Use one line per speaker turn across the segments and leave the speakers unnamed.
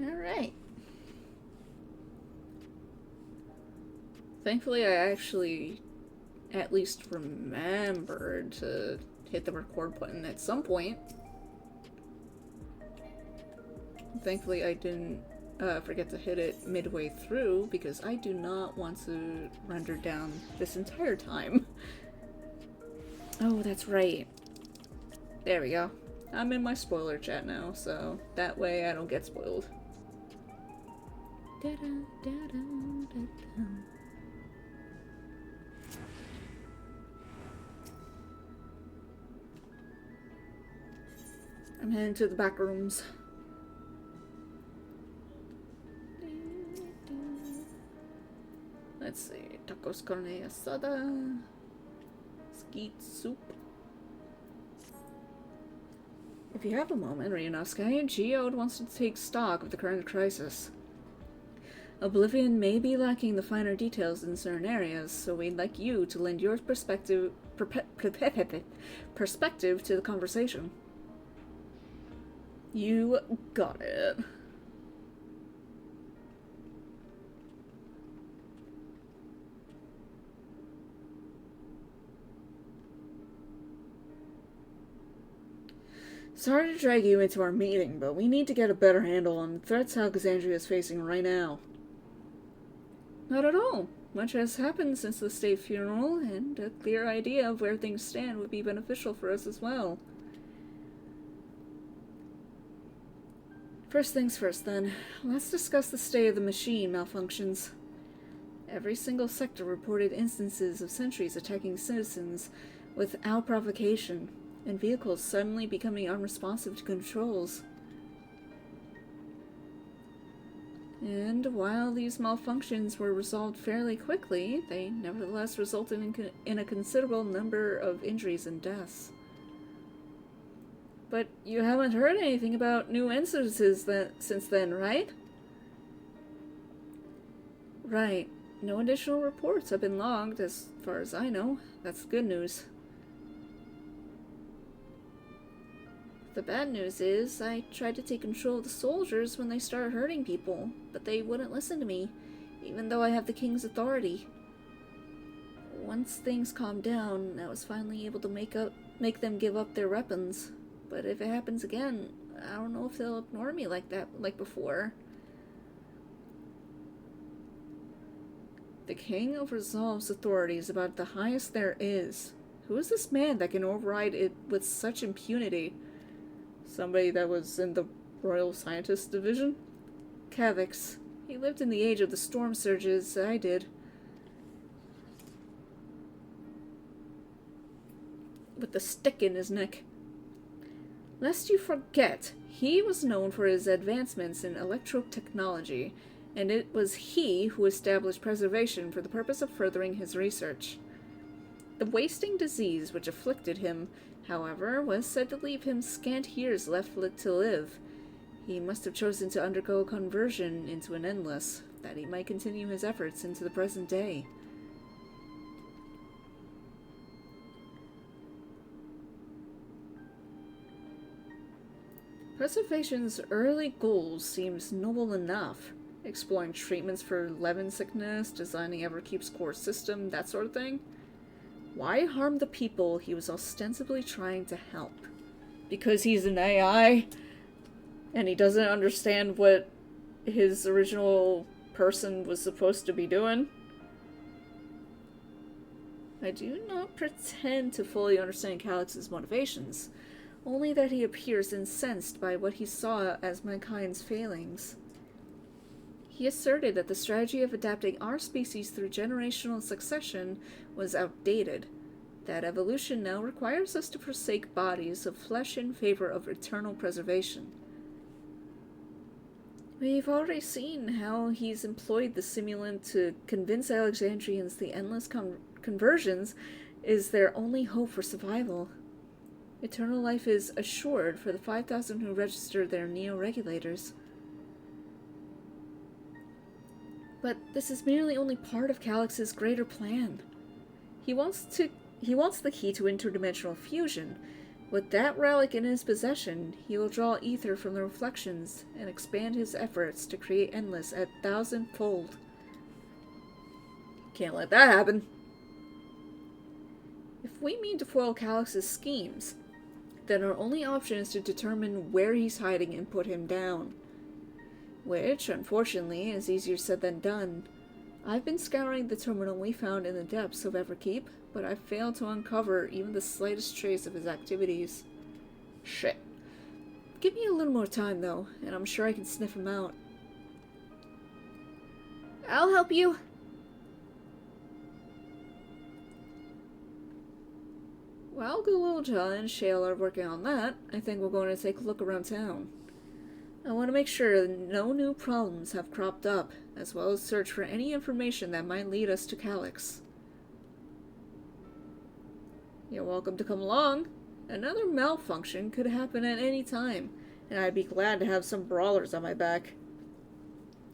Alright. Thankfully, I actually at least remembered to hit the record button at some point. Thankfully, I didn't forget to hit it midway through because I do not want to render down this entire time. Oh, that's right. There we go. I'm in my spoiler chat now, so that way I don't get spoiled. I'm heading to the back rooms. Let's see. Tacos carne asada. Skeet soup. If you have a moment, Ryunosuke, Geode wants to take stock of the current crisis. Oblivion may be lacking the finer details in certain areas, so we'd like you to lend your perspective to the conversation. You got it. Sorry to drag you into our meeting, but we need to get a better handle on the threats Alexandria is facing right now. Not at all. Much has happened since the state funeral, and a clear idea of where things stand would be beneficial for us as well. First things first, then. Let's discuss the state of the machine malfunctions. Every single sector reported instances of sentries attacking citizens without provocation, and vehicles suddenly becoming unresponsive to controls. And while these malfunctions were resolved fairly quickly, they nevertheless resulted in a considerable number of injuries and deaths. But you haven't heard anything about new instances since then, right? Right. No additional reports have been logged, as far as I know. That's good news. The bad news is, I tried to take control of the soldiers when they started hurting people, but they wouldn't listen to me, even though I have the king's authority. Once things calmed down, I was finally able to make them give up their weapons. But if it happens again, I don't know if they'll ignore me like before. The king overresolves authorities about the highest there is. Who is this man that can override it with such impunity? Somebody that was in the Royal Scientist Division? Ffxiv. He lived in the age of the storm surges. I did. With the stick in his neck. Lest you forget, he was known for his advancements in electrotechnology, and it was he who established preservation for the purpose of furthering his research. The wasting disease which afflicted him, however, was said to leave him scant years left to live. He must have chosen to undergo conversion into an endless, that he might continue his efforts into the present day. Preservation's early goals seems noble enough. Exploring treatments for lemon sickness, designing Everkeep's core system, that sort of thing. Why harm the people he was ostensibly trying to help? Because he's an AI? And he doesn't understand what his original person was supposed to be doing? I do not pretend to fully understand Calix's motivations, only that he appears incensed by what he saw as mankind's failings. He asserted that the strategy of adapting our species through generational succession was outdated, that evolution now requires us to forsake bodies of flesh in favor of eternal preservation. We've already seen how he's employed the simulant to convince Alexandrians the endless conversions is their only hope for survival. Eternal life is assured for the 5,000 who register their neo-regulators. But this is merely only part of Calix's greater plan. He wants the key to interdimensional fusion, With that relic in his possession, he will draw ether from the reflections and expand his efforts to create Endless at 1,000-fold. Can't let that happen. If we mean to foil Calix's schemes, then our only option is to determine where he's hiding and put him down. Which, unfortunately, is easier said than done. I've been scouring the terminal we found in the depths of Ffxiv, but I've failed to uncover even the slightest trace of his activities. Shit. Give me a little more time, though, and I'm sure I can sniff him out. I'll help you. While Gululja and Shale are working on that, I think we're going to take a look around town. I want to make sure that no new problems have cropped up, as well as search for any information that might lead us to Calix. You're welcome to come along. Another malfunction could happen at any time, and I'd be glad to have some brawlers on my back.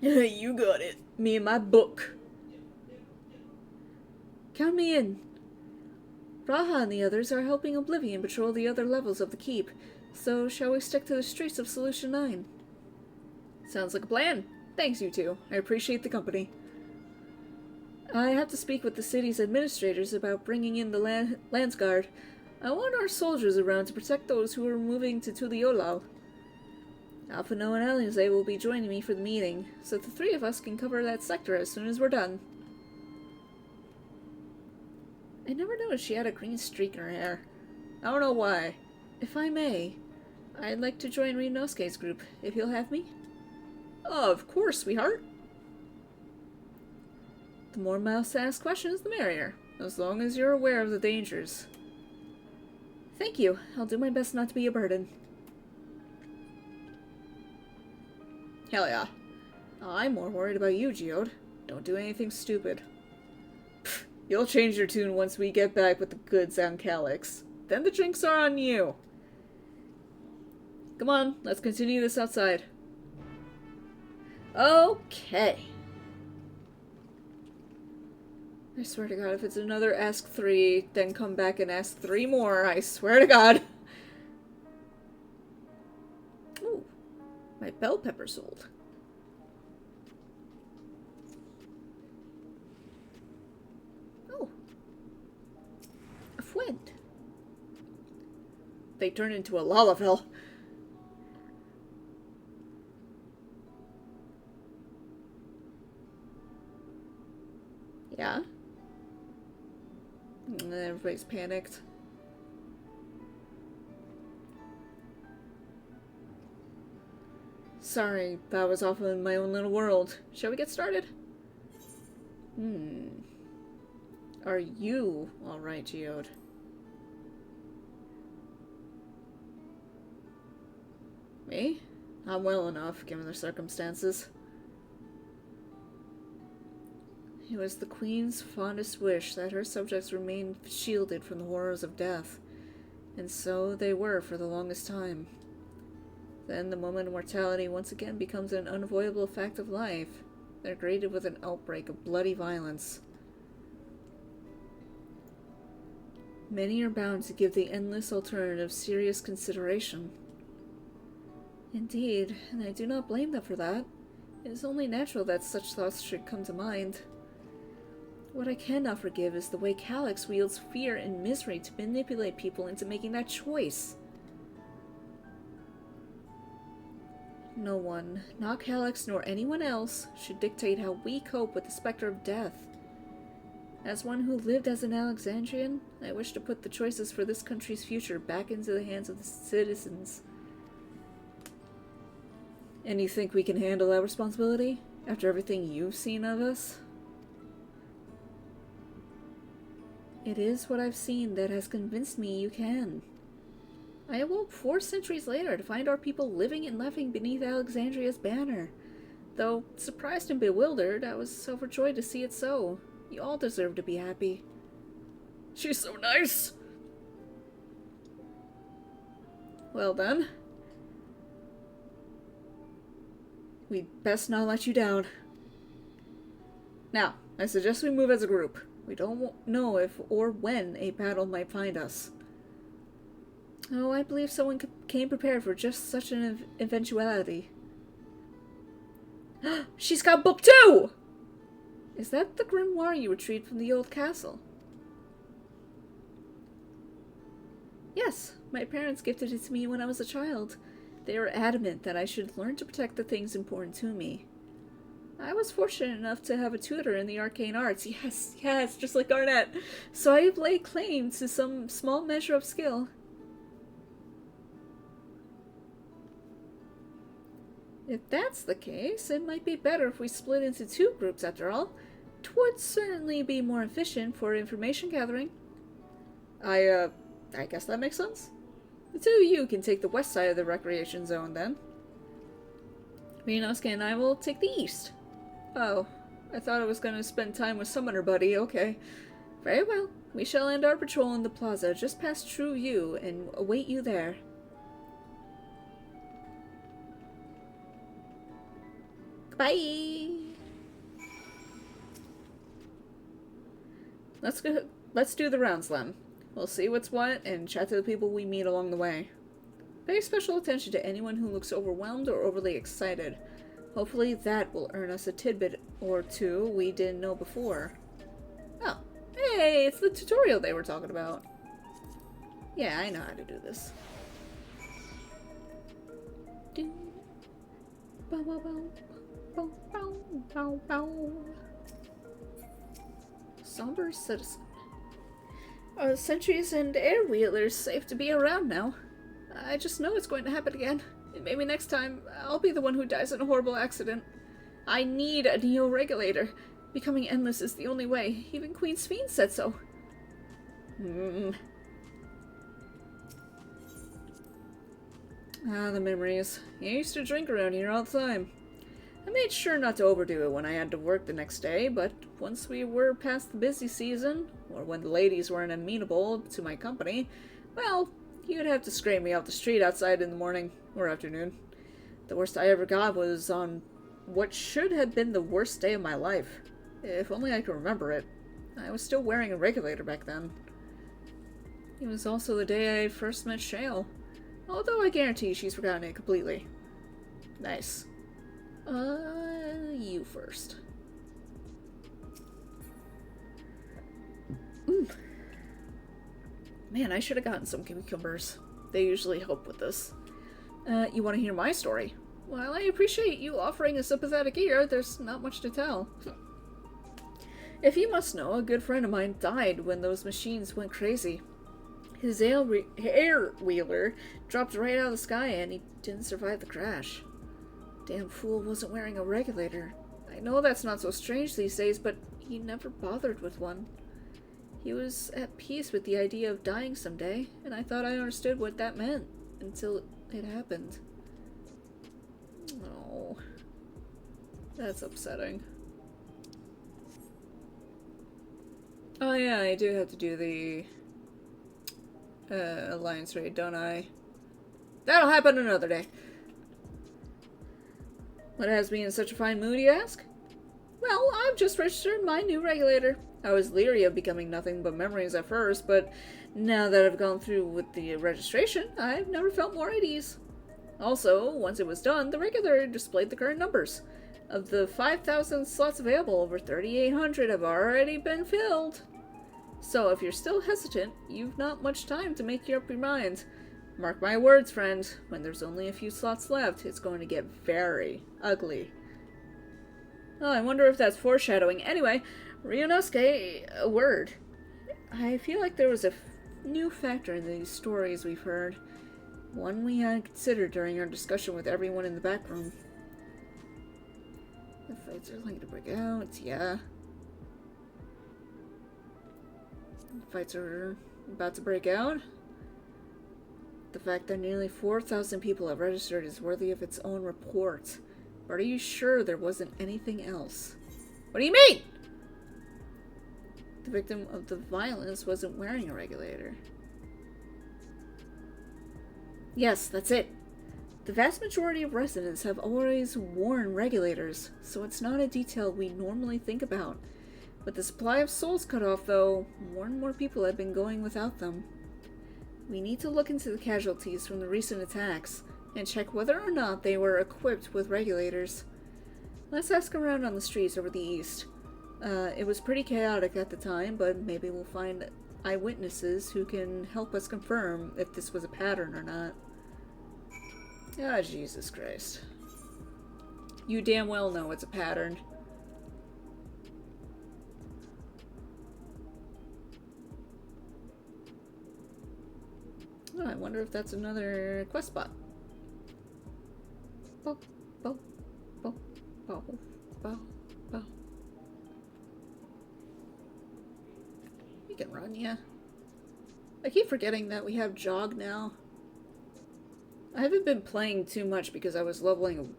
You got it. Me and my book. Count me in. Raha and the others are helping Oblivion patrol the other levels of the keep, so shall we stick to the streets of Solution 9? Sounds like a plan. Thanks, you two. I appreciate the company. I have to speak with the city's administrators about bringing in the Landsguard. I want our soldiers around to protect those who are moving to Tuliolal. Alphino and Alize will be joining me for the meeting, so the three of us can cover that sector as soon as we're done. I never noticed she had a green streak in her hair. I don't know why. If I may, I'd like to join Rinosuke's group, if you'll have me. Oh, of course, sweetheart. The more mouths to ask questions, the merrier, as long as you're aware of the dangers. Thank you. I'll do my best not to be a burden. Hell yeah. I'm more worried about you, Geode. Don't do anything stupid. Pfft, you'll change your tune once we get back with the goods on Calix. Then the drinks are on you. Come on, let's continue this outside. Okay. I swear to God, if it's another Ask 3, then come back and ask 3 more, I swear to God. Ooh, my bell pepper sold. Oh. A flint. They turn into a Lalafell. Yeah? And then everybody's panicked. Sorry, that was off in my own little world. Shall we get started? Are you alright, Geode? Me? I'm well enough, given the circumstances. It was the Queen's fondest wish that her subjects remain shielded from the horrors of death, and so they were for the longest time. Then, the moment mortality once again becomes an unavoidable fact of life, they're greeted with an outbreak of bloody violence. Many are bound to give the endless alternative serious consideration. Indeed, and I do not blame them for that. It is only natural that such thoughts should come to mind. What I cannot forgive is the way Calix wields fear and misery to manipulate people into making that choice. No one, not Calix nor anyone else, should dictate how we cope with the specter of death. As one who lived as an Alexandrian, I wish to put the choices for this country's future back into the hands of the citizens. And you think we can handle that responsibility, after everything you've seen of us? It is what I've seen that has convinced me you can. I awoke 4 centuries later to find our people living and laughing beneath Alexandria's banner. Though surprised and bewildered, I was overjoyed to see it so. You all deserve to be happy. She's so nice! Well done. We'd best not let you down. Now, I suggest we move as a group. We don't know if or when a battle might find us. Oh, I believe someone came prepared for just such an eventuality. She's got book 2! Is that the grimoire you retrieved from the old castle? Yes, my parents gifted it to me when I was a child. They were adamant that I should learn to protect the things important to me. I was fortunate enough to have a tutor in the arcane arts. Yes, just like Garnet. So I lay claim to some small measure of skill. If that's the case, it might be better if we split into 2 groups after all. It would certainly be more efficient for information gathering. I guess that makes sense. The 2 of you can take the west side of the recreation zone then. Ryunosuke and I will take the east. Oh, I thought I was going to spend time with Summoner Buddy. Okay. Very well. We shall end our patrol in the plaza just past True View and await you there. Bye. Let's do the rounds, Lem. We'll see what's what and chat to the people we meet along the way. Pay special attention to anyone who looks overwhelmed or overly excited. Hopefully that will earn us a tidbit or 2 we didn't know before. Oh, hey, it's the tutorial they were talking about. Yeah, I know how to do this. Bow, bow, bow. Bow, bow, bow, bow. Somber citizen. Sentries and air wheelers safe to be around now. I just know it's going to happen again. And maybe next time, I'll be the one who dies in a horrible accident. I need a neo-regulator. Becoming endless is the only way. Even Queen Ffxiv said so. Ah, the memories. I used to drink around here all the time. I made sure not to overdo it when I had to work the next day, but once we were past the busy season, or when the ladies weren't amenable to my company, well, you'd have to scrape me off the street outside in the morning or afternoon. The worst I ever got was on what should have been the worst day of my life. If only I could remember it. I was still wearing a regulator back then. It was also the day I first met Shale, although I guarantee she's forgotten it completely. Nice. You first. Man, I should have gotten some cucumbers. They usually help with this. You want to hear my story? While I appreciate you offering a sympathetic ear, there's not much to tell. If you must know, a good friend of mine died when those machines went crazy. His air wheeler dropped right out of the sky and he didn't survive the crash. Damn fool wasn't wearing a regulator. I know that's not so strange these days, but he never bothered with one. He was at peace with the idea of dying someday, and I thought I understood what that meant until it happened. Oh, that's upsetting. Oh yeah, I do have to do the Alliance raid, don't I? That'll happen another day. What has me in such a fine mood, you ask? Well, I've just registered my new regulator. I was leery of becoming nothing but memories at first, but now that I've gone through with the registration, I've never felt more at ease. Also, once it was done, the regulator displayed the current numbers. Of the 5,000 slots available, over 3,800 have already been filled. So if you're still hesitant, you've not much time to make up your mind. Mark my words, friend, when there's only a few slots left, it's going to get very ugly. Oh, I wonder if that's foreshadowing. Anyway, Ryunosuke, a word. I feel like there was a new factor in these stories we've heard. One we hadn't considered during our discussion with everyone in the back room. The fights are likely to break out, yeah. The fights are about to break out. The fact that nearly 4,000 people have registered is worthy of its own report. But are you sure there wasn't anything else? What do you mean? The victim of the violence wasn't wearing a regulator. Yes, that's it. The vast majority of residents have always worn regulators, so it's not a detail we normally think about. With the supply of souls cut off, though, more and more people have been going without them. We need to look into the casualties from the recent attacks and check whether or not they were equipped with regulators. Let's ask around on the streets over the east. It was pretty chaotic at the time, but maybe we'll find eyewitnesses who can help us confirm if this was a pattern or not. Ah, Jesus Christ. You damn well know it's a pattern. Oh, I wonder if that's another quest spot. Bow, bow, bow, bow, bow, bow. You can run, yeah. I keep forgetting that we have jog now. I haven't been playing too much because I was leveling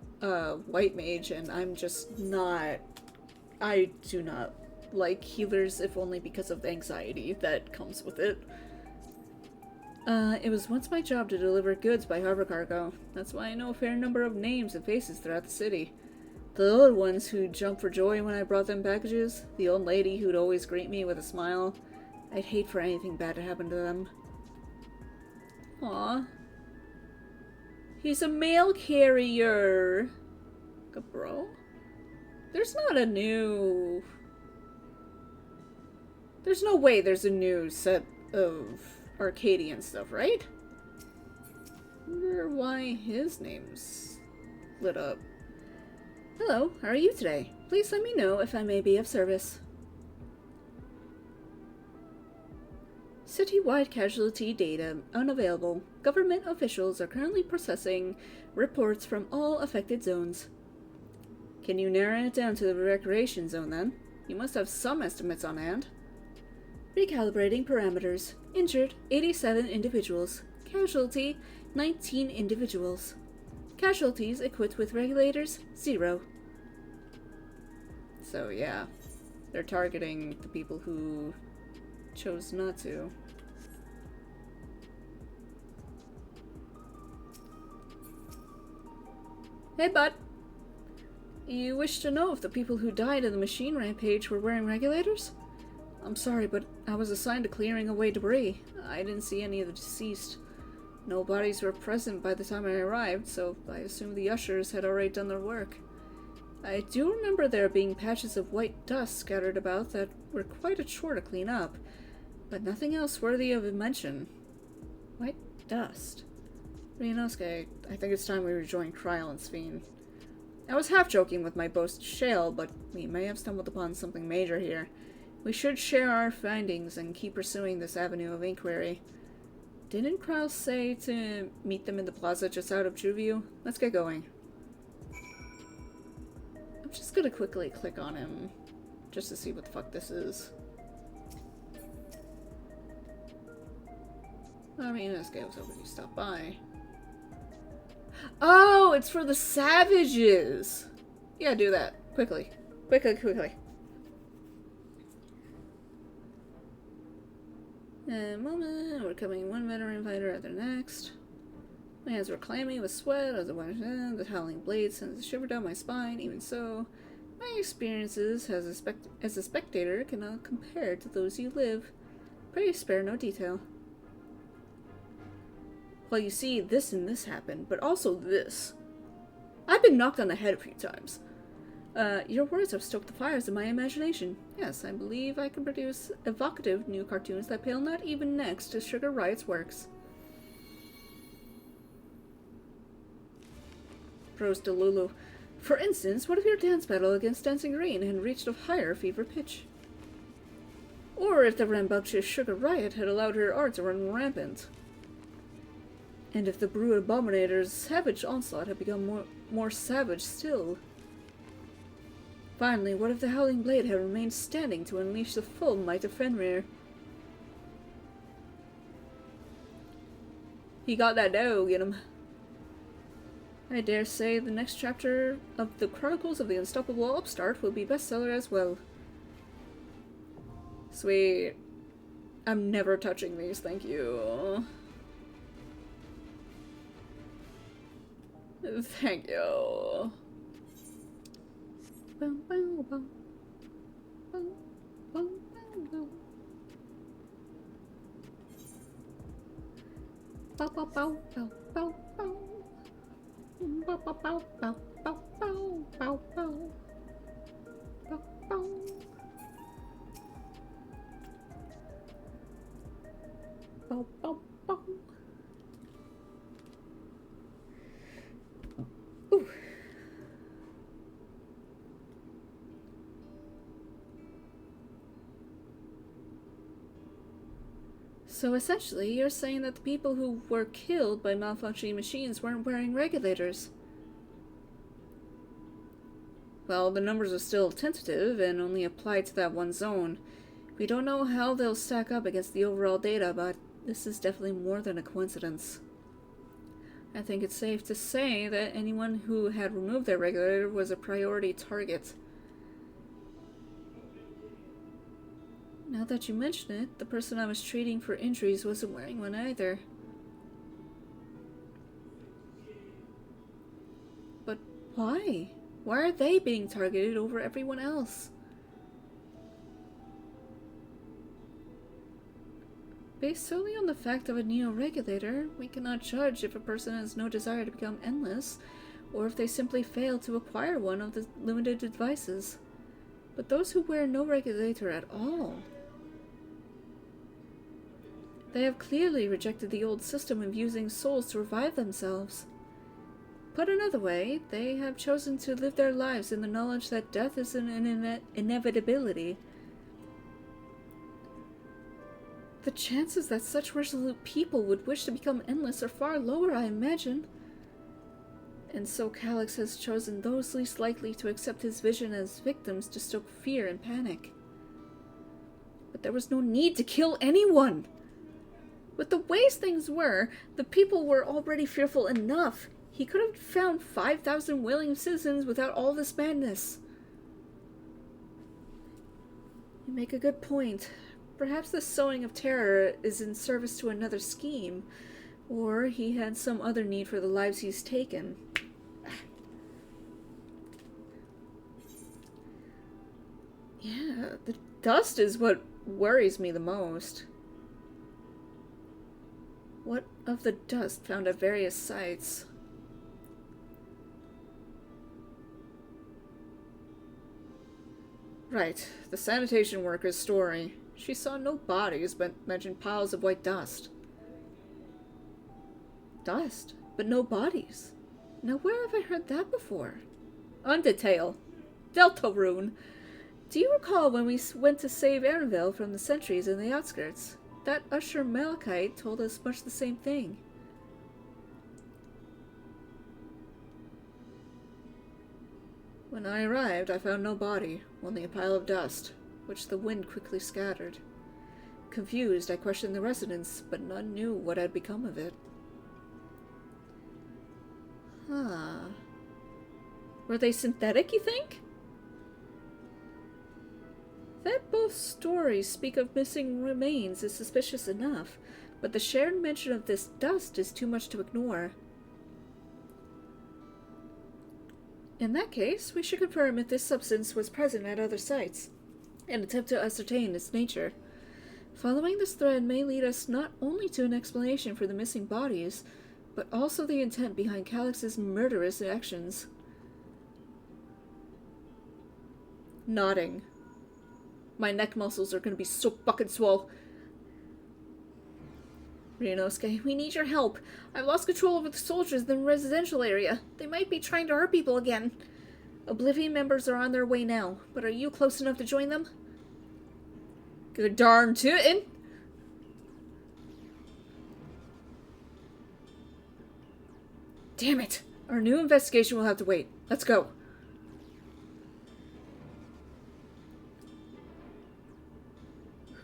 white mage, and I'm just not... I do not like healers, if only because of the anxiety that comes with it. It was once my job to deliver goods by harbor cargo. That's why I know a fair number of names and faces throughout the city. The little ones who'd jump for joy when I brought them packages, the old lady who'd always greet me with a smile. I'd hate for anything bad to happen to them. Aw. He's a mail carrier. Bro? There's not a new... There's no way there's a new set of Arcadian stuff, right? I wonder why his name's lit up. Hello, how are you today? Please let me know if I may be of service. Citywide casualty data unavailable. Government officials are currently processing reports from all affected zones. Can you narrow it down to the recreation zone then? You must have some estimates on hand. Recalibrating parameters. Injured, 87 individuals. Casualty, 19 individuals. Casualties equipped with regulators, 0. So yeah, they're targeting the people who chose not to. Hey, bud. You wish to know if the people who died in the machine rampage were wearing regulators? I'm sorry, but I was assigned to clearing away debris. I didn't see any of the deceased. No bodies were present by the time I arrived, so I assume the ushers had already done their work. I do remember there being patches of white dust scattered about that were quite a chore to clean up, but nothing else worthy of mention. White dust. Ryunosuke, I think it's time we rejoin Kryl and Ffxiv. I was half joking with my boast Shale, but we may have stumbled upon something major here. We should share our findings and keep pursuing this avenue of inquiry. Didn't Kryl say to meet them in the plaza just out of Juvie? Let's get going. I'm just gonna quickly click on him, just to see what the fuck this is. I mean, this guy was hoping to stop by. Oh, it's for the savages! Yeah, do that. Quickly. Quickly, quickly. Moment, we're coming one veteran fighter after the next. My hands were clammy with sweat as I went in. The howling blade sends a shiver down my spine. Even so, my experiences as a spectator cannot compare to those you live. Pray spare no detail. Well, you see, this and this happened, but also this. I've been knocked on the head a few times. Your words have stoked the fires in my imagination. Yes, I believe I can produce evocative new cartoons that pale not even next to Sugar Riot's works. Rose to Lulu. For instance, what if your dance battle against Dancing Green had reached a higher fever pitch? Or if the rambunctious Sugar Riot had allowed her art to run rampant? And if the Brood Abominator's savage onslaught had become more savage still? Finally, what if the Howling Blade had remained standing to unleash the full might of Fenrir? He got that dough, get him. I dare say the next chapter of the Chronicles of the Unstoppable Upstart will be bestseller as well. Sweet. I'm never touching these, thank you. Thank you. Bum, bum, bum. Bum, bum, bum, bum. Bow, bow, bow, bow, bow, bow. Bow, bow, bow, bow, bow, bow, bow, bow. Bow, bow. Bow, bow, bow. Ooh. So essentially, you're saying that the people who were killed by malfunctioning machines weren't wearing regulators. Well, the numbers are still tentative and only apply to that one zone. We don't know how they'll stack up against the overall data, but this is definitely more than a coincidence. I think it's safe to say that anyone who had removed their regulator was a priority target. Now that you mention it, the person I was treating for injuries wasn't wearing one either. But why? Why are they being targeted over everyone else? Based solely on the fact of a neo-regulator, we cannot judge if a person has no desire to become endless, or if they simply fail to acquire one of the limited devices. But those who wear no regulator at all, they have clearly rejected the old system of using souls to revive themselves. Put another way, they have chosen to live their lives in the knowledge that death is an inevitability. The chances that such resolute people would wish to become endless are far lower, I imagine. And so Calix has chosen those least likely to accept his vision as victims to stoke fear and panic. But there was no need to kill anyone! With the ways things were, the people were already fearful enough. He could have found 5,000 willing citizens without all this madness. You make a good point. Perhaps the sowing of terror is in service to another scheme, or he had some other need for the lives he's taken. Yeah, the dust is what worries me the most. What of the dust found at various sites? Right, the sanitation worker's story. She saw no bodies, but mentioned piles of white dust. Dust, but no bodies. Now where have I heard that before? Undertale. Deltarune. Do you recall when we went to save Erinville from the sentries in the outskirts? That Usher Malachite told us much the same thing. When I arrived, I found no body, only a pile of dust, which the wind quickly scattered. Confused, I questioned the residents, but none knew what had become of it. Huh. Were they synthetic, you think? That both stories speak of missing remains is suspicious enough, but the shared mention of this dust is too much to ignore. In that case, we should confirm if this substance was present at other sites, and attempt to ascertain its nature. Following this thread may lead us not only to an explanation for the missing bodies, but also the intent behind Calix's murderous actions. Nodding. My neck muscles are going to be so fucking swole. Ryunosuke, we need your help. I've lost control over the soldiers in the residential area. They might be trying to hurt people again. Oblivion members are on their way now, but are you close enough to join them? Good darn tootin'. Damn it! Our new investigation will have to wait. Let's go.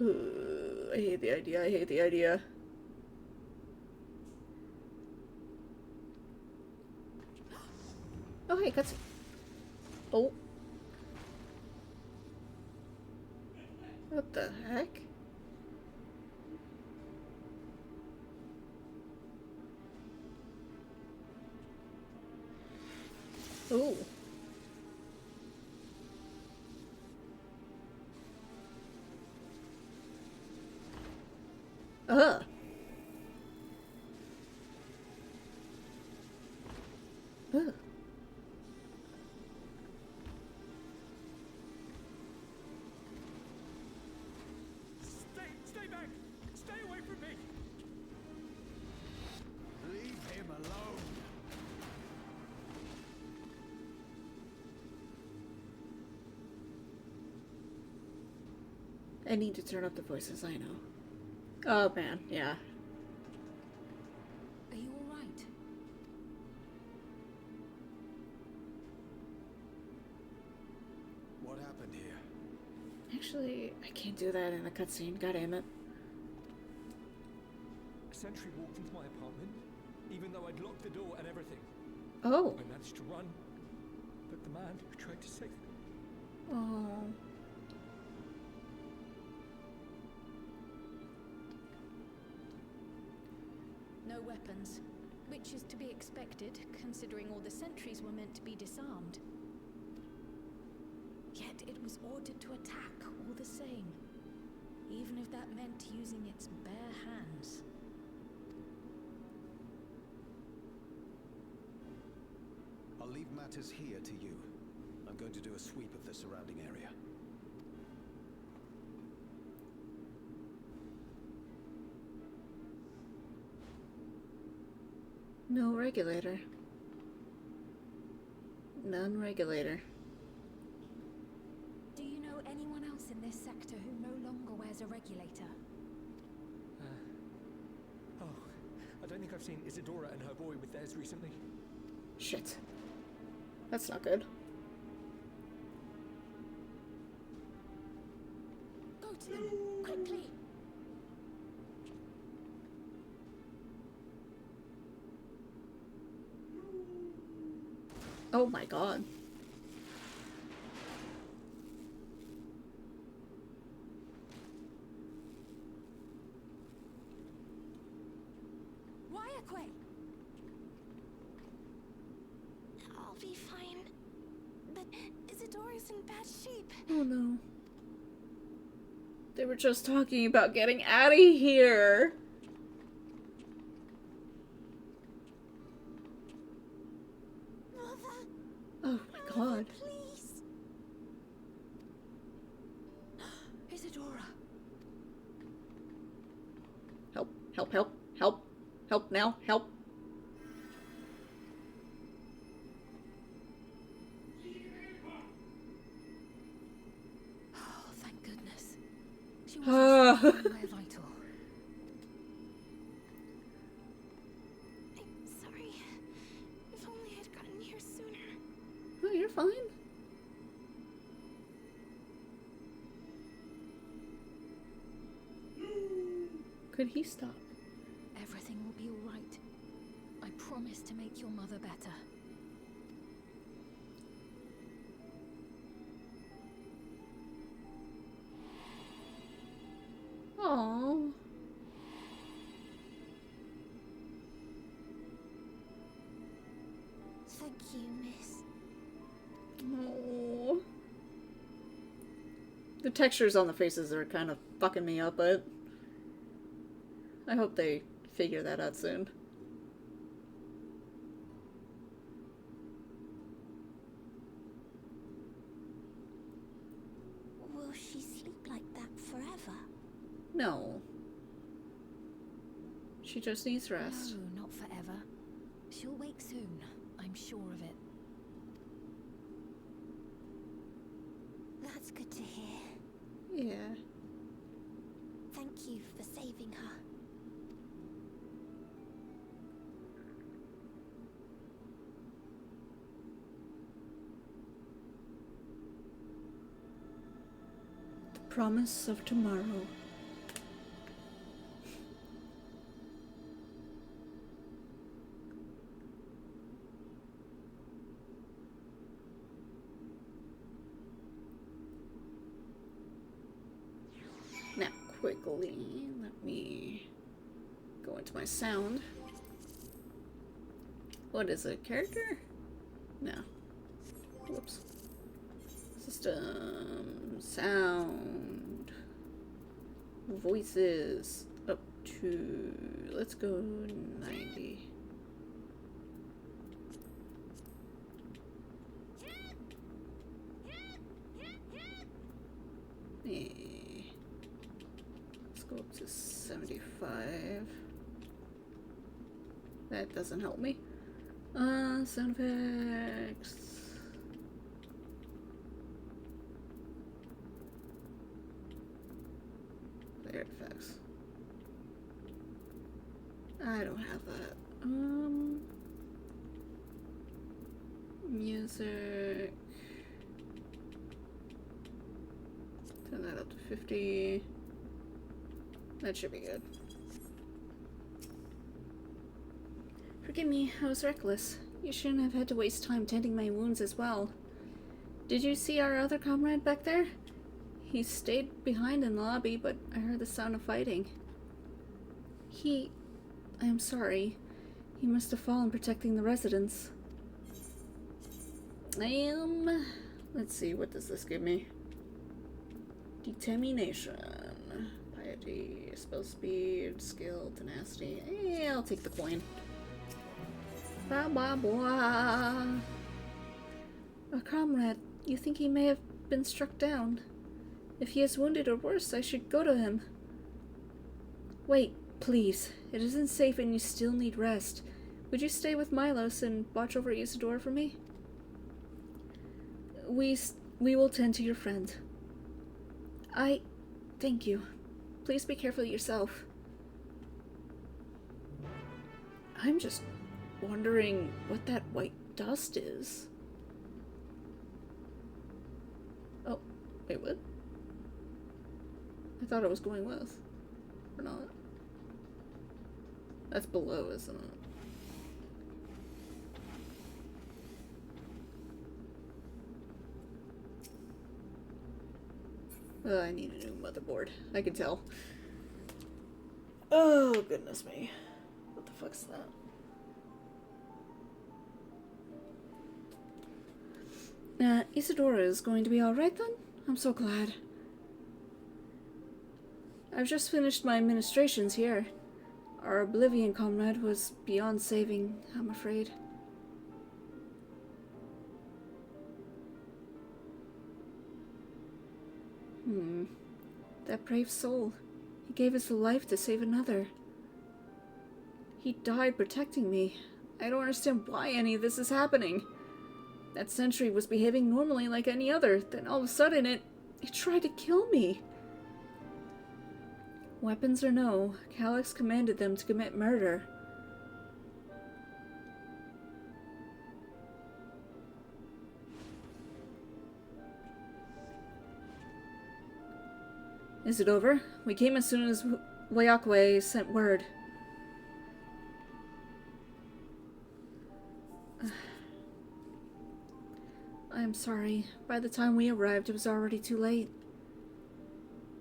I hate the idea. I hate the idea. Oh, hey, that's... Oh. What the heck? Oh. Ugh. Ugh.
Stay back! Stay away from me! Leave him alone!
I need to turn up the voices, I know. Oh man, yeah.
Are you alright?
What happened here?
Actually, I can't do that in a cutscene, god damn it.
A sentry walked into my apartment, even though I'd locked the door and everything.
Oh.
I managed to run, but the man who tried to save me.
Oh.
No weapons, which is to be expected, considering all the sentries were meant to be disarmed. Yet it was ordered to attack all the same, even if that meant using its bare hands.
I'll leave matters here to you. I'm going to do a sweep of the surrounding area.
No regulator. None regulator.
Do you know anyone else in this sector who no longer wears a regulator?
Oh, I don't think I've seen Isadora and her boy with theirs recently.
Shit. That's not good.
Go to them, quickly!
Oh my god.
Wyaquay!
I'll be fine. But Isadora's in bad shape.
Oh no. They were just talking about getting out of here.
Mother,
Oh my god.
please.
Isadora!
Help, help, help, help. Help now, help.
Oh, thank goodness. She
Ah.
wasn't somewhere vital.
I'm sorry. If only I'd gotten here sooner.
Oh, you're fine. Could he stop?
Everything will be all right. I promise to make your mother better.
Aww.
Thank you, miss.
Aww. The textures on the faces are kind of fucking me up, but I hope they figure that out soon.
Will she sleep like that forever?
No. She just needs rest.
No, not forever. She'll wake soon. I'm sure of it.
That's good to hear.
Yeah.
Thank you for saving her.
The promise of tomorrow. Now, quickly, let me go into my sound. What is it? Character? No. Whoops. System. Sound. Voices. Up to... Let's go 90. Let's go up to 75. That doesn't help me. Sound effects. Player effects. I don't have that. Music. Turn that up to 50. That should be good. Forgive me, I was reckless. You shouldn't have had to waste time tending my wounds as well. Did you see our other comrade back there? He stayed behind in the lobby, but I heard the sound of fighting. I am sorry. He must have fallen protecting the residents. Let's see, what does this give me? Determination. Piety, spell speed, skill, tenacity. I'll take the coin. Blah, blah, blah. A comrade, you think he may have been struck down? If he is wounded or worse, I should go to him. Wait, please. It isn't safe and you still need rest. Would you stay with Milos and watch over Isidore for me? We will tend to your friend. Thank you. Please be careful yourself. I'm just wondering what that white dust is. Oh, wait, what? I thought it was going with. Or not. That's below, isn't it? I need a new motherboard. I can tell. Oh, goodness me. What the fuck's that? Isadora is going to be alright then? I'm so glad. I've just finished my ministrations here. Our Oblivion comrade was beyond saving, I'm afraid. That brave soul. He gave his life to save another. He died protecting me. I don't understand why any of this is happening. That sentry was behaving normally like any other, then all of a sudden it tried to kill me. Weapons or no, Calyx commanded them to commit murder. Is it over? We came as soon as Wayakwe sent word. I am sorry. By the time we arrived, it was already too late.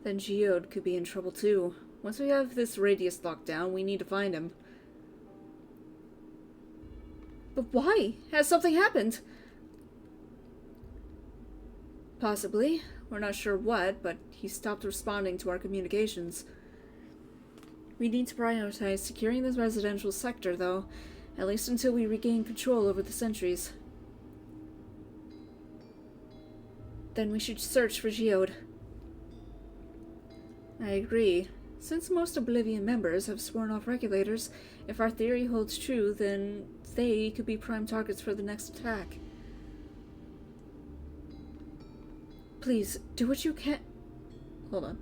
Then Geode could be in trouble too. Once we have this radius locked down, we need to find him. But why? Has something happened? Possibly. We're not sure what, but he stopped responding to our communications. We need to prioritize securing this residential sector, though, at least until we regain control over the sentries. Then we should search for Geode. I agree. Since most Oblivion members have sworn off regulators, if our theory holds true, then they could be prime targets for the next attack. Please, do what you can. Hold on.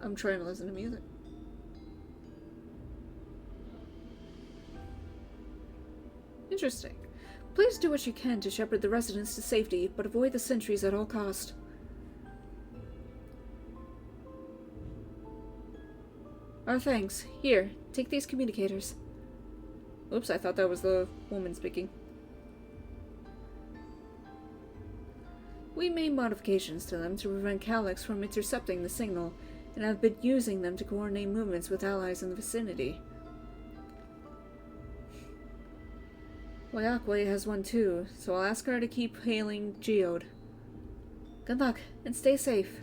I'm trying to listen to music. Interesting. Please do what you can to shepherd the residents to safety, but avoid the sentries at all cost. Our thanks. Here, take these communicators. Oops, I thought that was the woman speaking. We made modifications to them to prevent Calyx from intercepting the signal, and have been using them to coordinate movements with allies in the vicinity. Wayakwe has one too, so I'll ask her to keep hailing Geode. Good luck, and stay safe.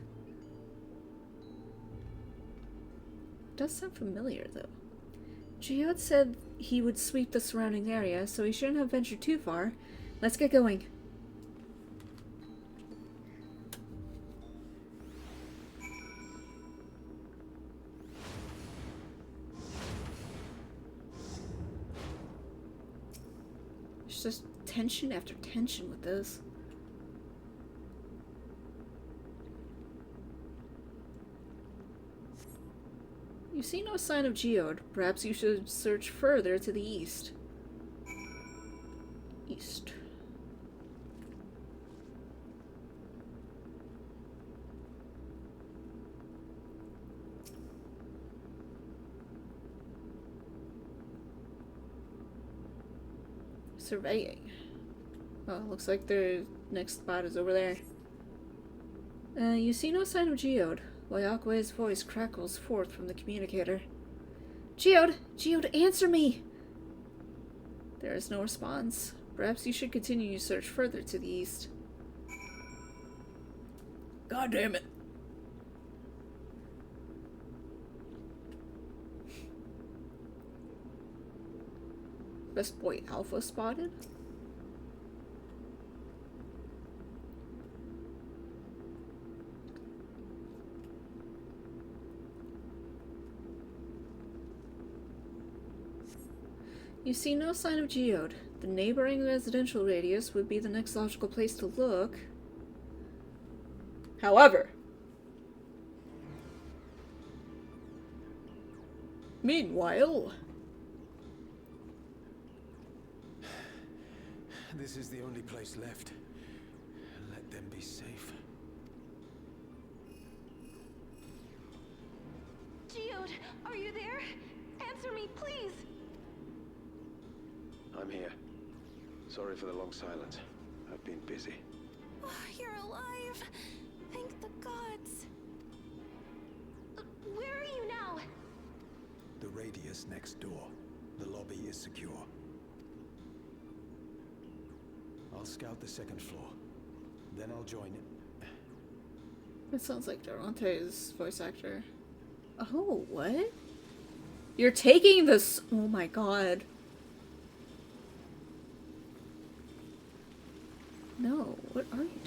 Does sound familiar, though. Geode said he would sweep the surrounding area, so he shouldn't have ventured too far. Let's get going. There's just tension after tension with this. You see no sign of Geode. Perhaps you should search further to the east. East. Surveying. Oh, looks like their next spot is over there. You see no sign of Geode. Wayakwe's voice crackles forth from the communicator. Geode! Geode, answer me! There is no response. Perhaps you should continue your search further to the east. God damn it. Best Boy Alpha spotted? You see no sign of Geode. The neighboring residential radius would be the next logical place to look. However, meanwhile,
This is the only place left. Let them be safe.
Geode, are you there? Answer me, please.
I'm here. Sorry for the long silence. I've been busy.
Oh, you're alive. Thank the gods. Where are you now?
The radius next door. The lobby is secure. I'll scout the second floor. Then I'll join it.
that sounds like Durante's voice actor. Oh, what? You're taking this. Oh my god. No, what are you doing?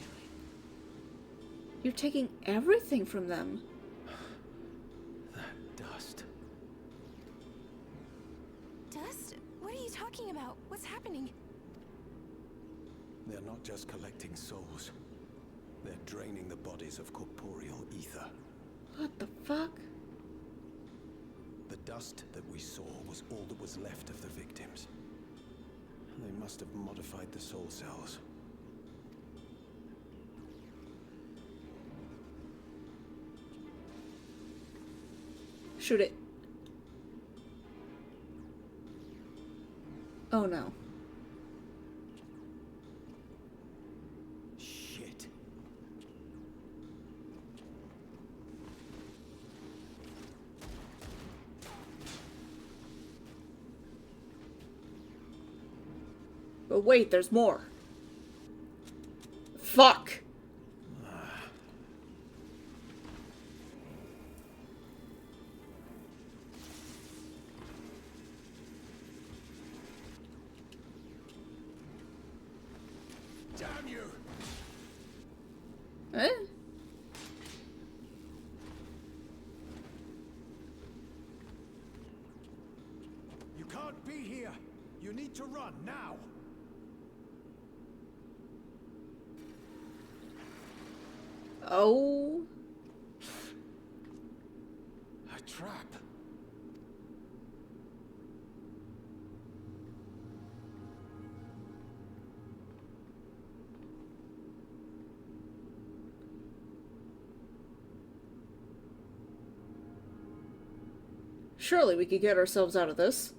You're taking everything from them.
That dust.
Dust? What are you talking about? What's happening?
They're not just collecting souls. They're draining the bodies of corporeal ether.
What the fuck?
The dust that we saw was all that was left of the victims. They must have modified the soul cells.
Shoot it. Oh no.
Shit.
But wait, there's more. Fuck.
Damn you!
Eh?
You can't be here! You need to run now!
Oh.
A trap!
Surely we could get ourselves out of this.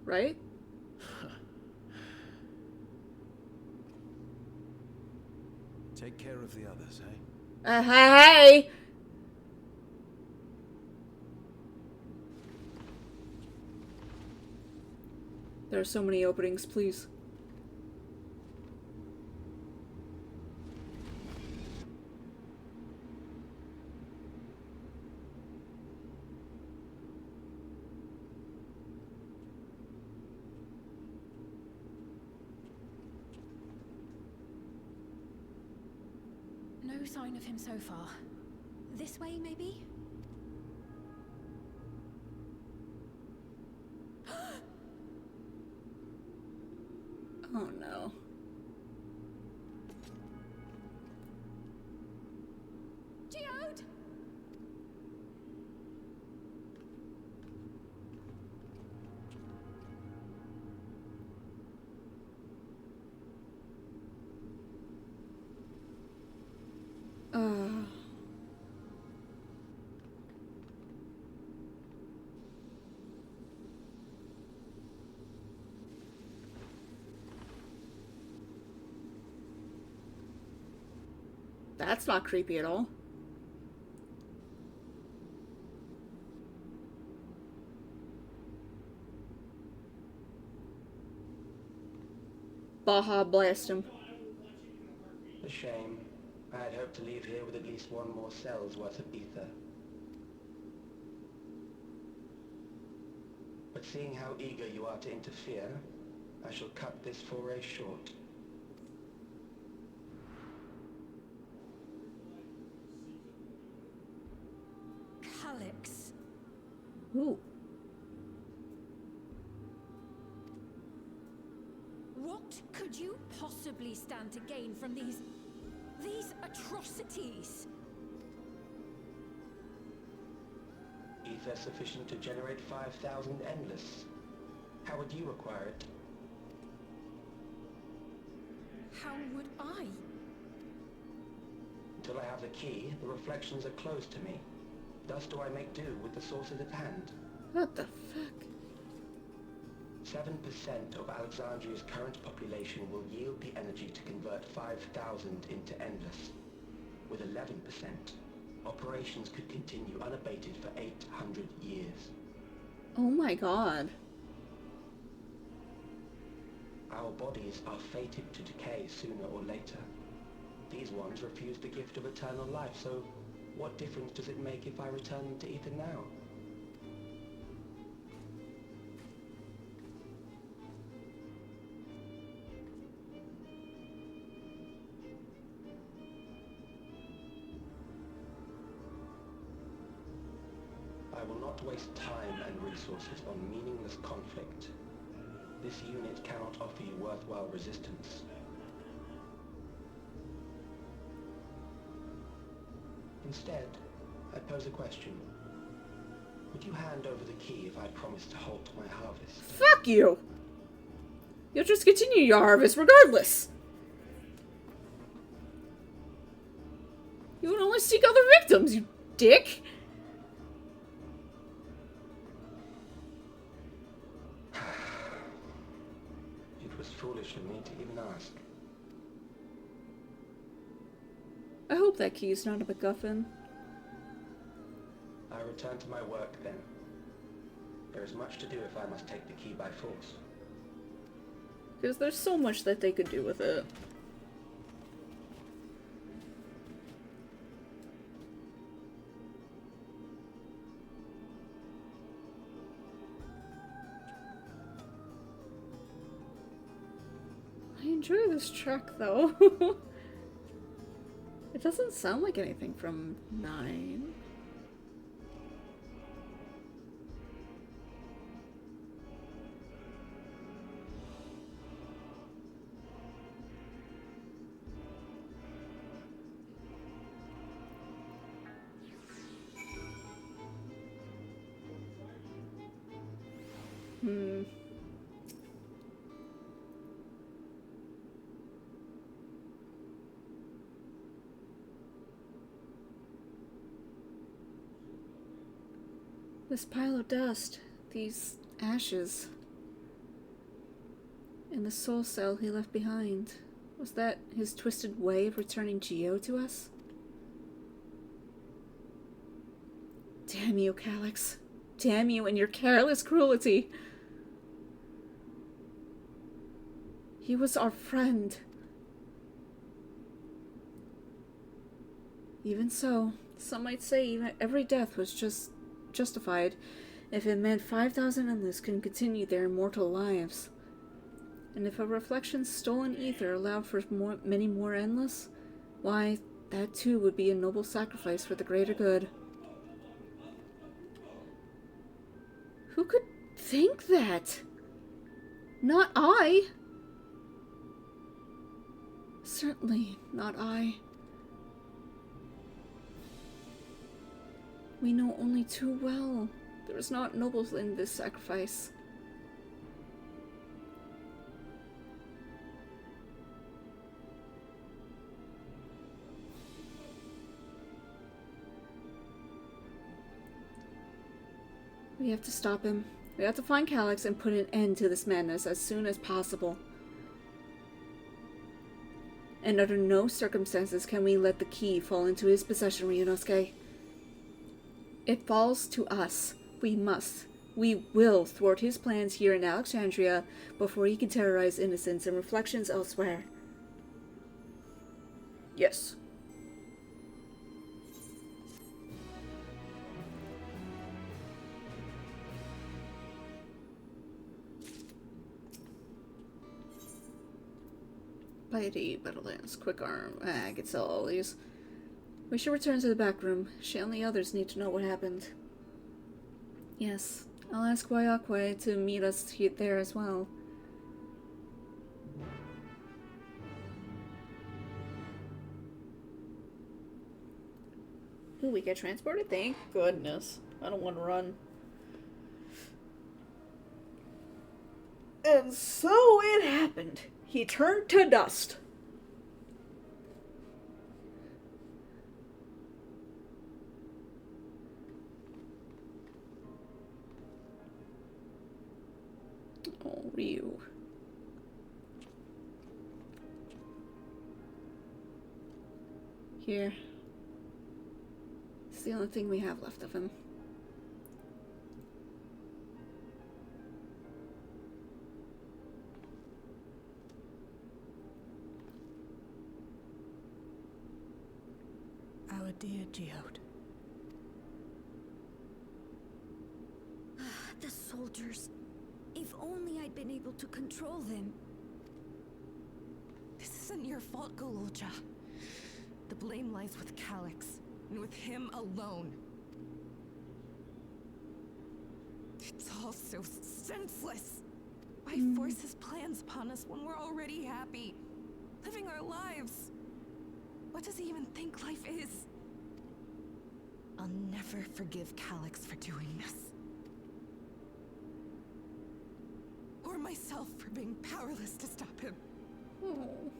Right?
Take care of the others, eh?
Hey! There are so many openings, please.
No sign of him so far. This way, maybe?
Oh no.
Geode!
Uh. That's not creepy at all. Baja blast him.
A shame. I had hoped to leave here with at least one more cell's worth of ether. But seeing how eager you are to interfere, I shall cut this foray short.
Calyx.
Ooh.
What could you possibly stand to gain from these atrocities?
Ether sufficient to generate 5,000 endless. How would you acquire it?
How would I?
Until I have the key, the reflections are closed to me. Thus do I make do with the sources at hand.
What the fuck?
7% of Alexandria's current population will yield the energy to convert 5,000 into endless. With 11%, operations could continue unabated for 800 years.
Oh my god.
Our bodies are fated to decay sooner or later. These ones refuse the gift of eternal life, so what difference does it make if I return them to ether now? I will not waste time and resources on meaningless conflict. This unit cannot offer you worthwhile resistance. Instead, I pose a question. Would you hand over the key if I promised to halt my harvest?
Fuck you! You'll just continue your harvest regardless. You would only seek other victims, you dick!
It was foolish of me to even ask.
I hope that key is not a MacGuffin.
I return to my work then. There is much to do if I must take the key by force.
Because there's so much that they could do with it. I enjoy this track though. It doesn't sound like anything from 9. This pile of dust, these ashes, and the soul cell he left behind. Was that his twisted way of returning Geo to us? Damn you, Calyx. Damn you and your careless cruelty. He was our friend. Even so, some might say even every death was just justified if it meant 5,000 endless can continue their immortal lives. And if a reflection's stolen ether allowed for many more endless, why, that too would be a noble sacrifice for the greater good. Who could think that? Not I! Certainly not I. We know only too well. There is not noble in this sacrifice. We have to stop him. We have to find Calyx and put an end to this madness as soon as possible. And under no circumstances can we let the key fall into his possession, Ryunosuke. It falls to us. We must. We will thwart his plans here in Alexandria before he can terrorize innocents and reflections elsewhere. Yes. Piety, Battle Lance, Quick Arm. I could sell all these. We should return to the back room. She and the others need to know what happened. Yes, I'll ask Wayakwe to meet us there as well. Ooh, we get transported? Thank goodness. I don't want to run. And so it happened. He turned to dust. Oh, Ryu. Here. It's the only thing we have left of him.
Our dear Geode.
The soldiers. If only I'd been able to control them.
This isn't your fault, Gololja. The blame lies with Calyx, and with him alone. It's all so senseless. Why force his plans upon us when we're already happy, living our lives? What does he even think life is? I'll never forgive Calyx for doing this. Or myself for being powerless to stop him.
Oh.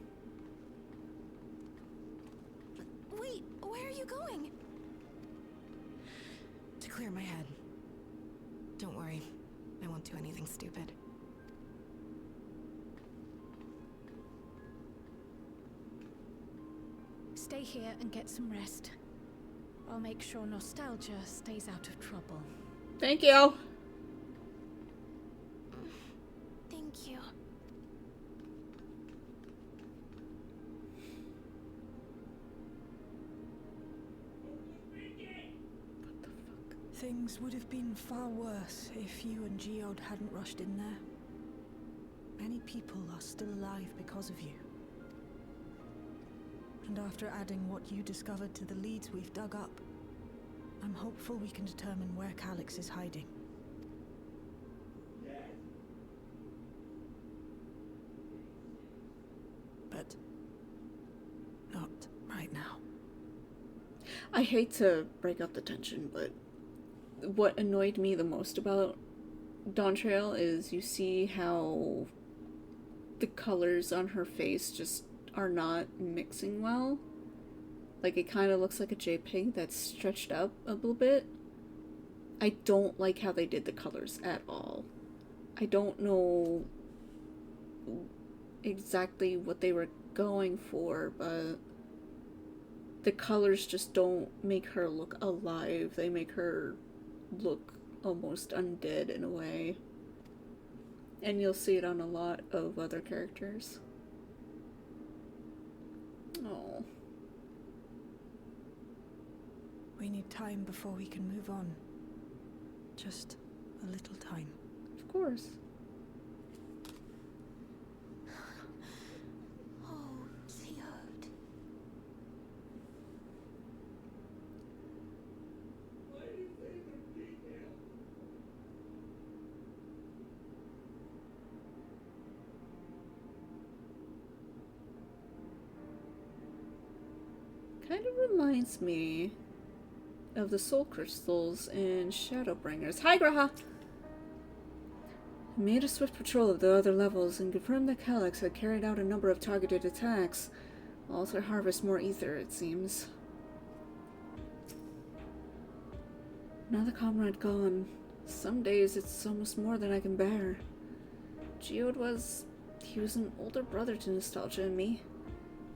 Wait, where are you going? To clear my head. Don't worry, I won't do anything stupid.
Stay here and get some rest. I'll make sure Nostalgia stays out of trouble.
Thank you.
Thank you.
Things would have been far worse if you and Geode hadn't rushed in there. Many people are still alive because of you. And after adding what you discovered to the leads we've dug up, I'm hopeful we can determine where Calyx is hiding. But not right now.
I hate to break up the tension, but what annoyed me the most about Dawn Trail is you see how the colors on her face just are not mixing well. Like, it kind of looks like a JPEG that's stretched up a little bit. I don't like how they did the colors at all. I don't know exactly what they were going for, but the colors just don't make her look alive. They make her look almost undead in a way. And you'll see it on a lot of other characters. Oh.
We need time before we can move on. Just a little time.
Of course.
Oh, Geode.
Kind of reminds me of the soul crystals in Shadowbringers. Hi, Graha! I made a swift patrol of the other levels and confirmed that Calyx had carried out a number of targeted attacks, all to harvest more ether, it seems. Another comrade gone. Some days it's almost more than I can bear. Geode was... he was an older brother to Nostalgia and me.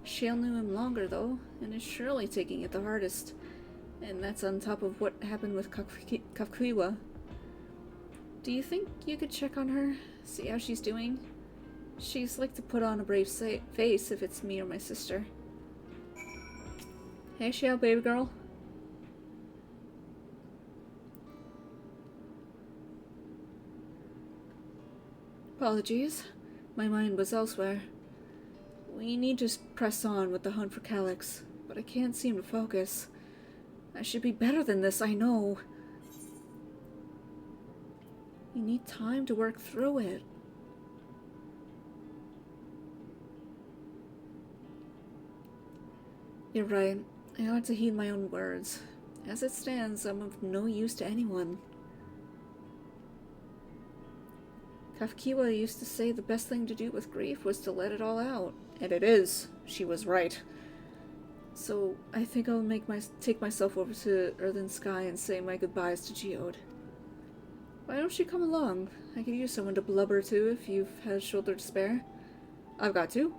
Shale knew him longer, though, and is surely taking it the hardest. And that's on top of what happened with Ffxiv. Do you think you could check on her? See how she's doing? She's like to put on a brave face if it's me or my sister. Hey, Shale, baby girl. Apologies. My mind was elsewhere. We need to press on with the hunt for Calyx, but I can't seem to focus. I should be better than this, I know. You need time to work through it. You're right. I ought to heed my own words. As it stands, I'm of no use to anyone. Ffxiv used to say the best thing to do with grief was to let it all out. And it is. She was right. So I think I'll take myself over to Earthen Sky and say my goodbyes to Geode. Why don't you come along? I could use someone to blubber to if you've had a shoulder to spare. I've got two.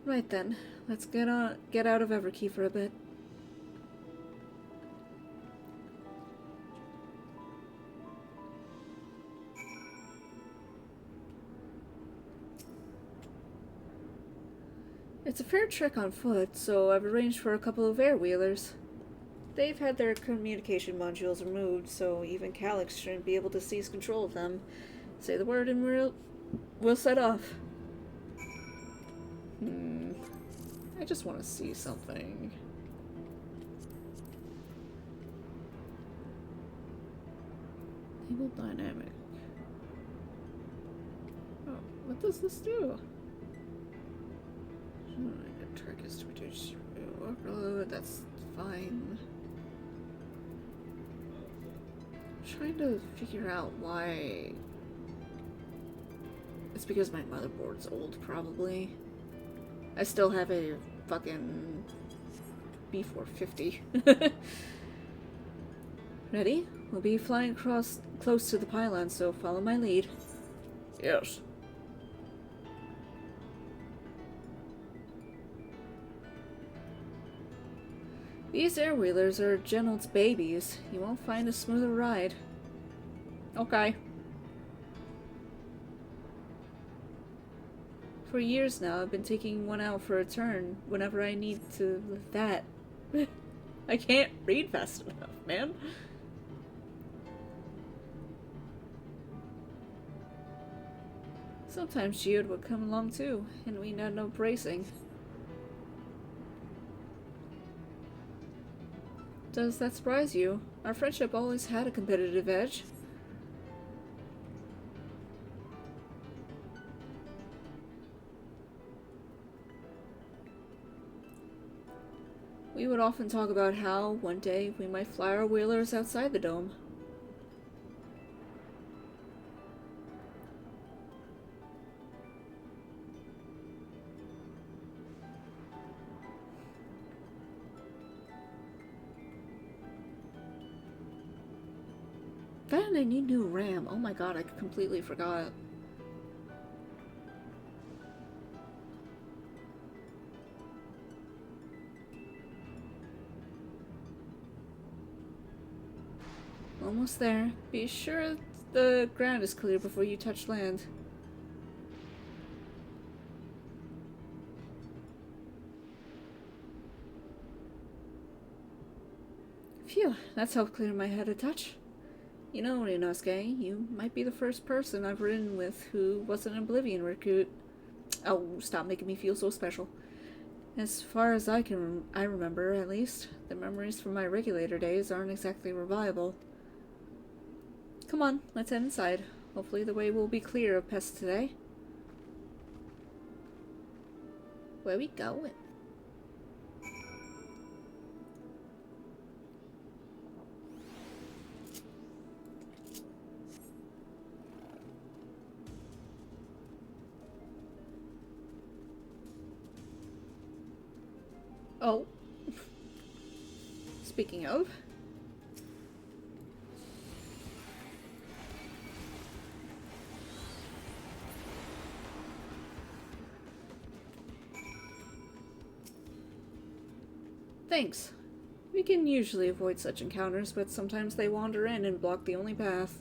Right then, let's get out of Everkey for a bit. It's a fair trek on foot, so I've arranged for a couple of air-wheelers. They've had their communication modules removed, so even Calyx shouldn't be able to seize control of them. Say the word and we'll set off. I just want to see something. Table dynamic. Oh, what does this do? Trick is to reduce workload. That's fine. I'm trying to figure out why. It's because my motherboard's old, probably. I still have a fucking B450. Ready? We'll be flying close to the pylon, so follow my lead. Yes. These air-wheelers are Genold's babies. You won't find a smoother ride. Okay. For years now, I've been taking one out for a turn whenever I need to lift that. I can't read fast enough, man. Sometimes Geode would come along too, and we'd end up racing. Does that surprise you? Our friendship always had a competitive edge. We would often talk about how, one day, we might fly our wheelers outside the dome. That and I need new RAM. Oh my god, I completely forgot. Almost there. Be sure the ground is clear before you touch land. Phew, that's helped clear my head a touch. You know, Ryunosuke, you might be the first person I've ridden with who wasn't an Oblivion recruit. Oh, stop making me feel so special. As far as I remember, at least, the memories from my regulator days aren't exactly reliable. Come on, let's head inside. Hopefully the way will be clear of pests today. Where we going? Oh. Speaking of. Thanks. We can usually avoid such encounters, but sometimes they wander in and block the only path.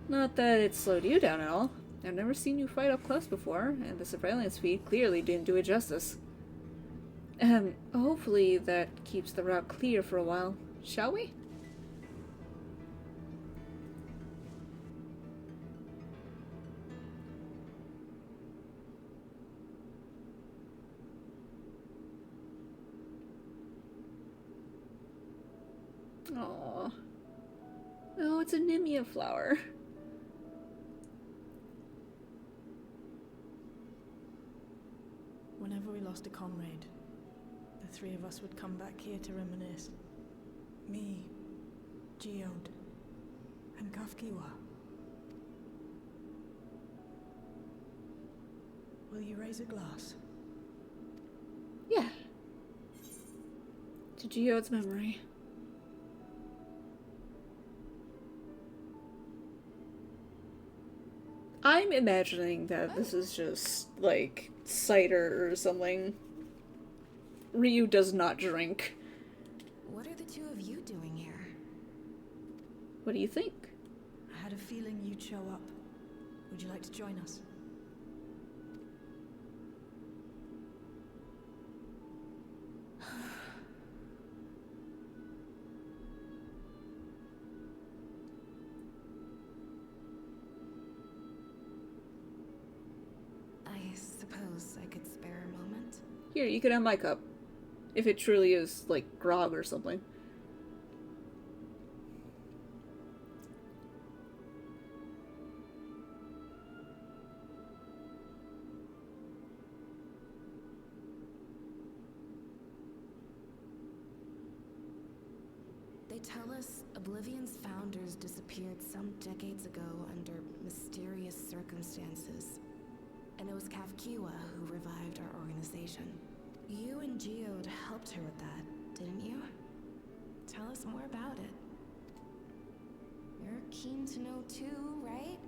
Not that it slowed you down at all. I've never seen you fight up close before, and the surveillance feed clearly didn't do it justice. Hopefully that keeps the route clear for a while. Shall we? Aww. Oh, it's a Nimia flower.
Whenever we lost a comrade, the three of us would come back here to reminisce. Me, Geode, and Ffxiv. Will you raise a glass?
Yeah. To Geode's memory. I'm imagining that this is just, like, cider or something. Ryu does not drink.
What are the two of you doing here?
What do you think?
I had a feeling you'd show up. Would you like to join us?
I suppose I could spare a moment.
Here, you can have my cup. If it truly is, like, grog or something.
They tell us Oblivion's founders disappeared some decades ago under mysterious circumstances. And it was Ffxiv who revived our organization. You and Geode helped her with that, didn't you? Tell us more about it. You're keen to know too, right?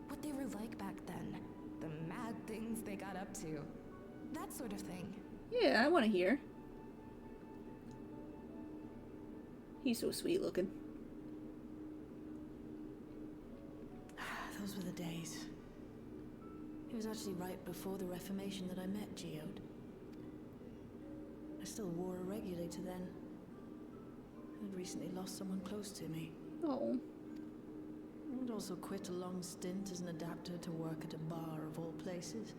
What they were like back then. The mad things they got up to. That sort of thing.
Yeah, I want to hear. He's so sweet looking.
Those were the days. It was actually right before the Reformation that I met Geode. I still wore a regulator then. I'd recently lost someone close to me.
Oh.
I'd also quit a long stint as an adapter to work at a bar of all places.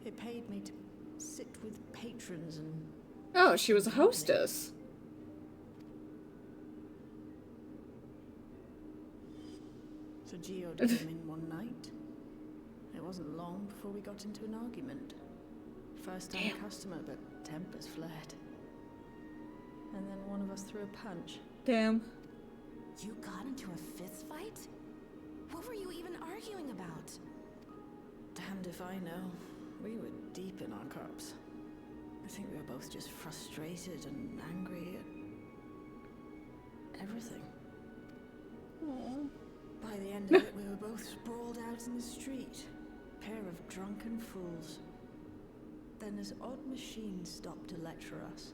It paid me to sit with patrons and...
Oh, she was a hostess.
So Geode came in one night. It wasn't long before we got into an argument. First time customer, but tempers flared. And then one of us threw a punch.
Damn.
You got into a fist fight? What were you even arguing about?
Damned if I know. We were deep in our cups. I think we were both just frustrated and angry at everything.
Aww.
By the end of it, we were both sprawled out in the street. Pair of drunken fools. Then this odd machine stopped to lecture us,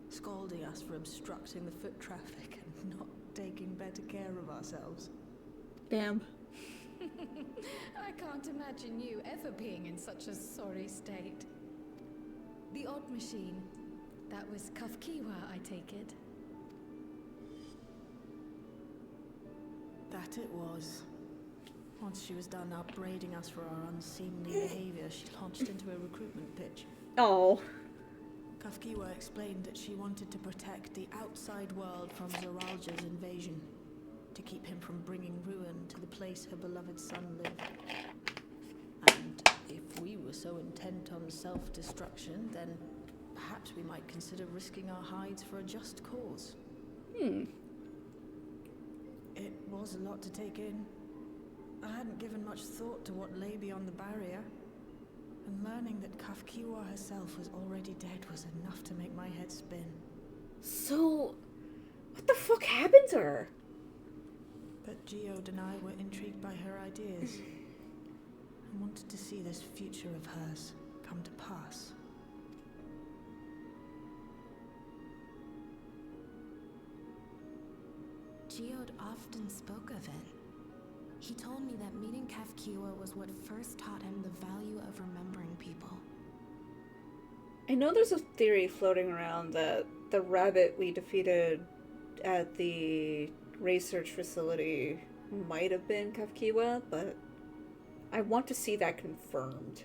scolding us for obstructing the foot traffic and not taking better care of ourselves.
Damn.
I can't imagine you ever being in such a sorry state. The odd machine. That was Ffxiv, I take it.
That it was. Once she was done upbraiding us for our unseemly behavior, she launched into a recruitment pitch.
Oh.
Ffxiv explained that she wanted to protect the outside world from Zoralja's invasion, to keep him from bringing ruin to the place her beloved son lived. And if we were so intent on self-destruction, then perhaps we might consider risking our hides for a just cause. It was a lot to take in. I hadn't given much thought to what lay beyond the barrier, and learning that Ffxiv herself was already dead was enough to make my head spin.
So, what the fuck happened to her?
But Geode and I were intrigued by her ideas, and wanted to see this future of hers come to pass.
Geode often spoke of it. He told me that meeting Ffxiv was what first taught him the value of remembering people.
I know there's a theory floating around that the rabbit we defeated at the research facility might have been Ffxiv, but I want to see that confirmed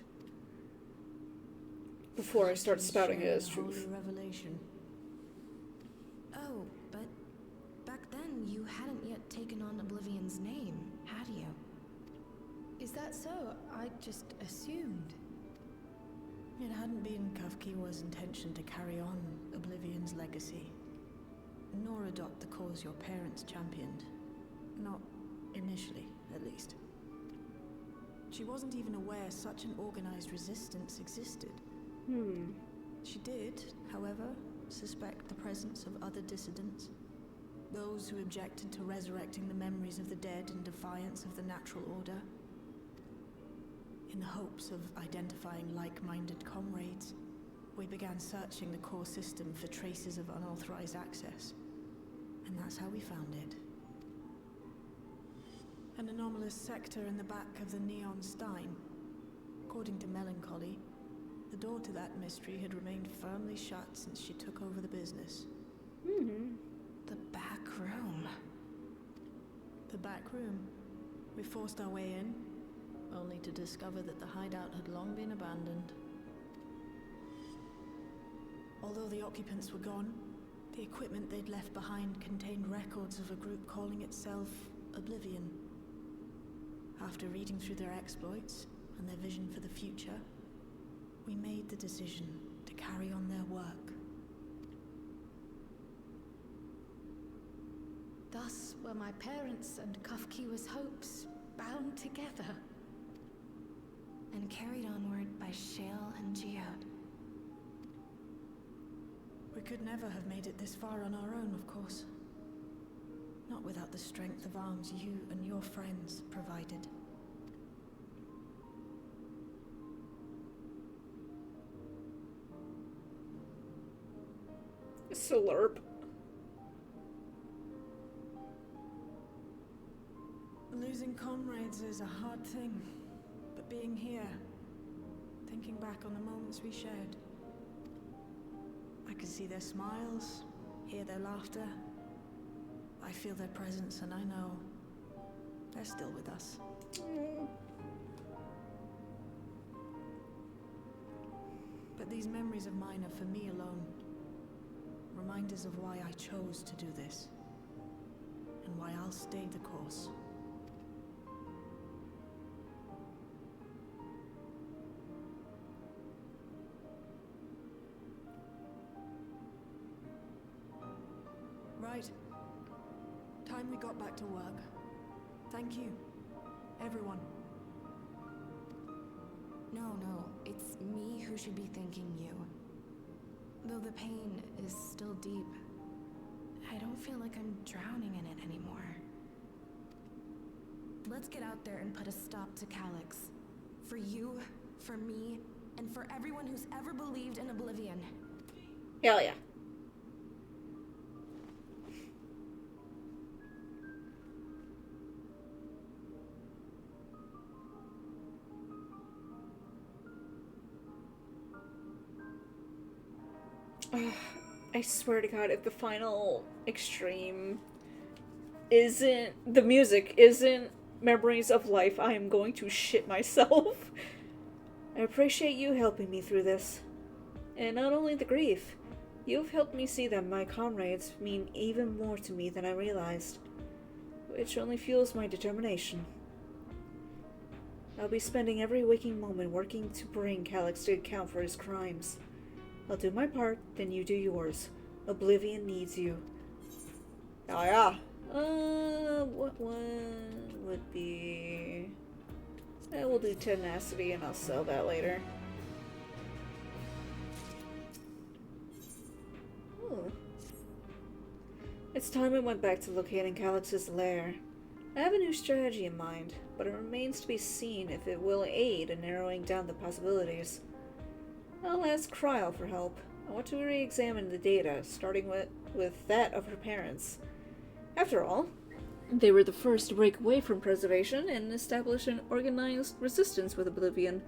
before I start spouting it as truth.
Holy revelation.
Oh, but back then you hadn't yet taken on Oblivion's name, had you?
Is that so? I just assumed.
It hadn't been Ffxiv's intention to carry on Oblivion's legacy, nor adopt the cause your parents championed. Not initially, at least. She wasn't even aware such an organized resistance existed. She did, however, suspect the presence of other dissidents. Those who objected to resurrecting the memories of the dead in defiance of the natural order. In the hopes of identifying like-minded comrades, we began searching the core system for traces of unauthorized access. And that's how we found it. An anomalous sector in the back of the Neon Stein. According to Melancholy, the door to that mystery had remained firmly shut since she took over the business.
The back room.
The back room. We forced our way in, only to discover that the hideout had long been abandoned. Although the occupants were gone, the equipment they'd left behind contained records of a group calling itself Oblivion. After reading through their exploits and their vision for the future, we made the decision to carry on their work.
Thus were my parents and Ffxiv's hopes bound together.
And carried onward by Shale and Geode.
We could never have made it this far on our own, of course. Not without the strength of arms you and your friends provided.
Slurp.
Losing comrades is a hard thing, but being here, thinking back on the moments we shared, I can see their smiles, hear their laughter. I feel their presence, and I know they're still with us. But these memories of mine are for me alone. Reminders of why I chose to do this, and why I'll stay the course. Right. Time we got back to work. Thank you, everyone.
No, it's me who should be thanking you. Though the pain is still deep, I don't feel like I'm drowning in it anymore. Let's get out there and put a stop to Calyx. For you, for me, and for everyone who's ever believed in Oblivion.
Hell yeah. I swear to God, if the final extreme isn't, the music isn't Memories of Life, I am going to shit myself. I appreciate you helping me through this. And not only the grief, you've helped me see that my comrades mean even more to me than I realized, which only fuels my determination. I'll be spending every waking moment working to bring Calyx to account for his crimes. I'll do my part, then you do yours. Oblivion needs you. Oh yeah. What one would be... we'll do tenacity and I'll sell that later. Ooh. It's time I went back to locating Calyx's lair. I have a new strategy in mind, but it remains to be seen if it will aid in narrowing down the possibilities. I'll ask Kryl for help. I want to re-examine the data, starting with that of her parents. After all, they were the first to break away from preservation and establish an organized resistance with Oblivion.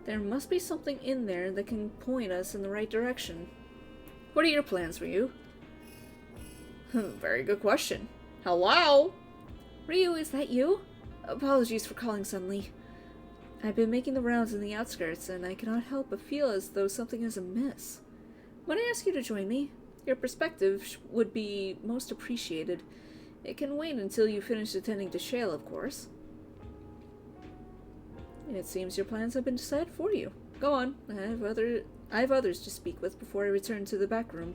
There must be something in there that can point us in the right direction. What are your plans, Ryu? Very good question. Hello? Ryu, is that you? Apologies for calling suddenly. I've been making the rounds in the outskirts, and I cannot help but feel as though something is amiss. When I ask you to join me, your perspective would be most appreciated. It can wait until you finish attending to Shale, of course. It seems your plans have been decided for you. Go on. I have others to speak with before I return to the back room.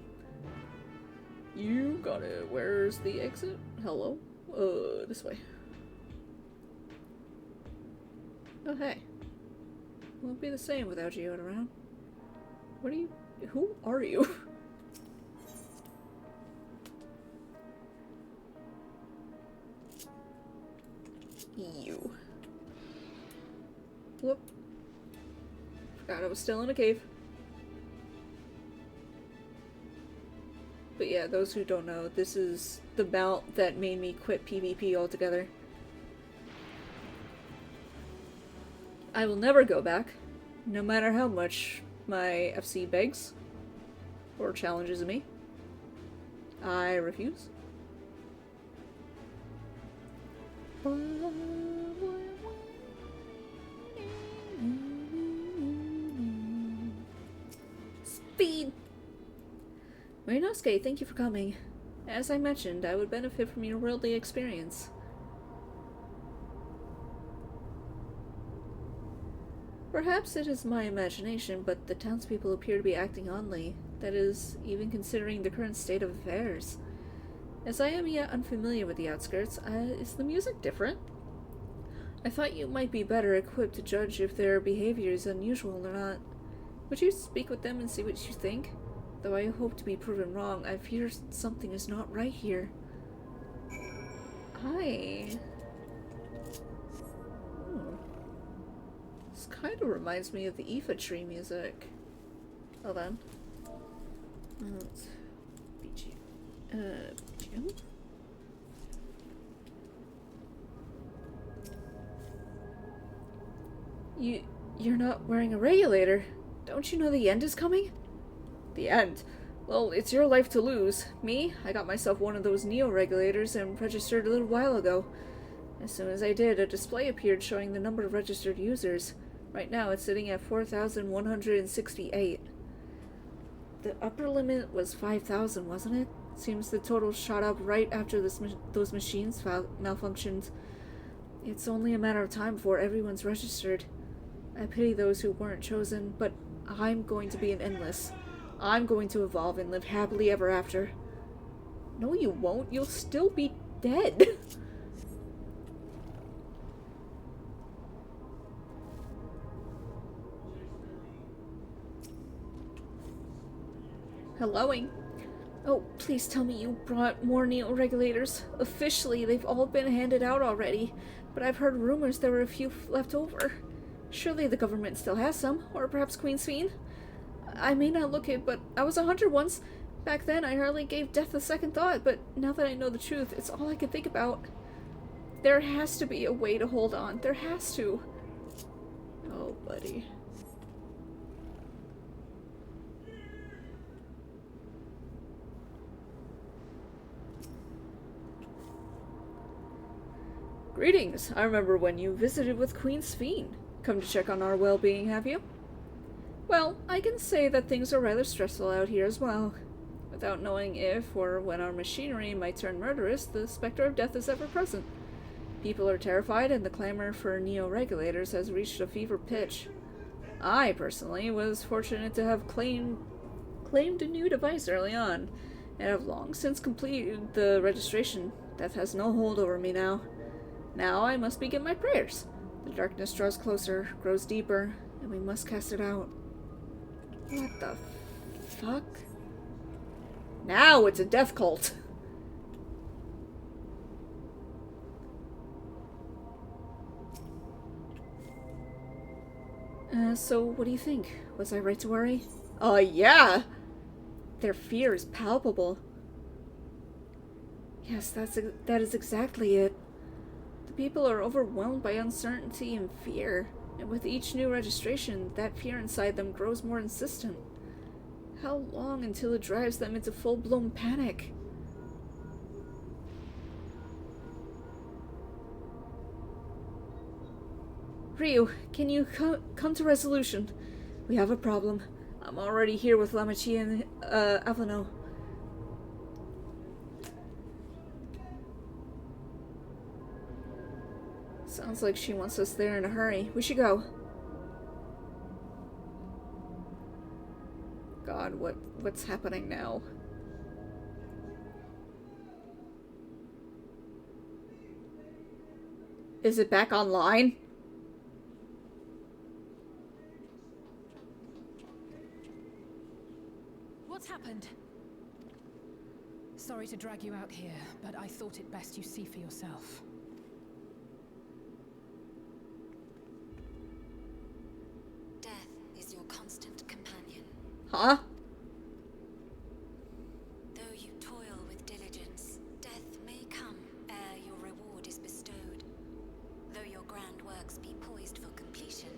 You got it. Where's the exit? Hello? This way. Oh, hey. Won't be the same without you around. What are you? Who are you? You. Whoop. Forgot I was still in a cave. But yeah, those who don't know, this is the bout that made me quit PvP altogether. I will never go back, no matter how much my FC begs or challenges me. I refuse. Speed! Marinosuke, thank you for coming. As I mentioned, I would benefit from your worldly experience. Perhaps it is my imagination, but the townspeople appear to be acting oddly. That is, even considering the current state of affairs. As I am yet unfamiliar with the outskirts, is the music different? I thought you might be better equipped to judge if their behavior is unusual or not. Would you speak with them and see what you think? Though I hope to be proven wrong, I fear something is not right here. Hi. This kind of reminds me of the Ffxiv music. Hold on. BGM? You're not wearing a regulator. Don't you know the end is coming? The end? Well, it's your life to lose. Me? I got myself one of those Neo-regulators and registered a little while ago. As soon as I did, a display appeared showing the number of registered users. Right now, it's sitting at 4,168. The upper limit was 5,000, wasn't it? Seems the total shot up right after those machines malfunctioned. It's only a matter of time before everyone's registered. I pity those who weren't chosen, but I'm going to be an endless. I'm going to evolve and live happily ever after. No, you won't. You'll still be dead. Helloing. Oh, please tell me you brought more Neo-regulators. Officially, they've all been handed out already, but I've heard rumors there were a few left over. Surely the government still has some, or perhaps Queen Ffxiv? I may not look it, but I was a hunter once. Back then, I hardly gave death a second thought, but now that I know the truth, it's all I can think about. There has to be a way to hold on. There has to. Oh, buddy. Greetings. I remember when you visited with Queen Ffxiv. Come to check on our well-being, have you? Well, I can say that things are rather stressful out here as well. Without knowing if or when our machinery might turn murderous, the specter of death is ever present. People are terrified, and the clamor for neo-regulators has reached a fever pitch. I, personally, was fortunate to have claimed a new device early on, and have long since completed the registration. Death has no hold over me now. Now I must begin my prayers. The darkness draws closer, grows deeper, and we must cast it out. What the fuck? Now it's a death cult. So what do you think? Was I right to worry? Yeah! Their fear is palpable. Yes, that is exactly it. The people are overwhelmed by uncertainty and fear, and with each new registration, that fear inside them grows more insistent. How long until it drives them into full-blown panic? Ryu, can you come to resolution? We have a problem. I'm already here with Lamachi and Avano. Sounds like she wants us there in a hurry. We should go. God, what's happening now? Is it back online?
What's happened? Sorry to drag you out here, but I thought it best you see for yourself.
Death is your constant companion.
Huh?
Though you toil with diligence, death may come ere your reward is bestowed. Though your grand works be poised for completion,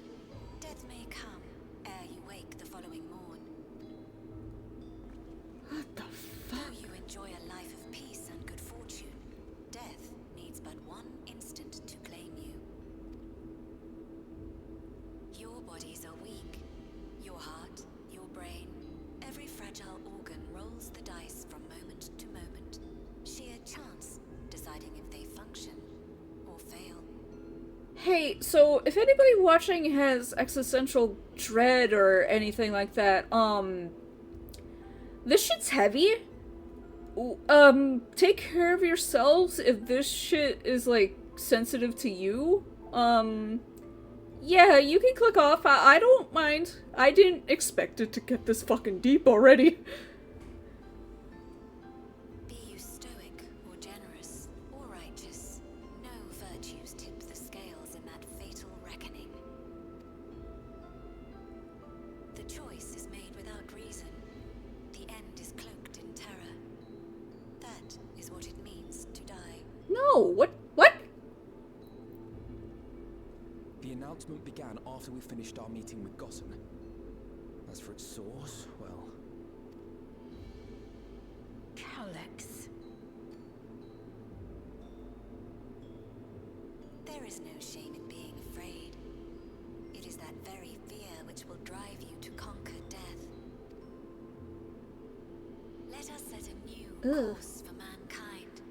death may come ere you wake the following morn.
What the fuck?
Though you enjoy a life of peace and good fortune, death needs but one instant to claim you. Your bodies are weak. Your heart, your brain, every fragile organ rolls the dice from moment to moment. Sheer chance deciding if they function or fail.
Hey, so if anybody watching has existential dread or anything like that, this shit's heavy. Take care of yourselves if this shit is, like, sensitive to you. Yeah, you can click off. I don't mind. I didn't expect it to get this fucking deep already.
Be you stoic or generous or righteous, no virtues tip the scales in that fatal reckoning. The choice is made without reason. The end is cloaked in terror. That is what it means to die.
No, what?
The announcement began after we finished our meeting with Gossen. As for its source, well...
Calyx.
There is no shame in being afraid. It is that very fear which will drive you to conquer death. Let us set a new course for mankind.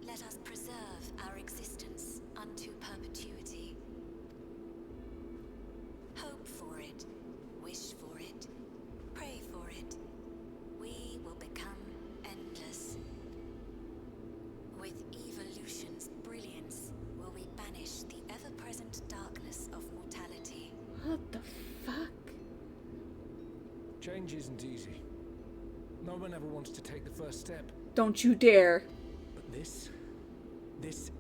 Let us preserve our existence unto perpetuity. Hope for it, wish for it, pray for it. We will become endless. With evolution's brilliance will we banish the ever-present darkness of mortality.
What the fuck?
Change isn't easy. No one ever wants to take the first step.
Don't you dare.
But this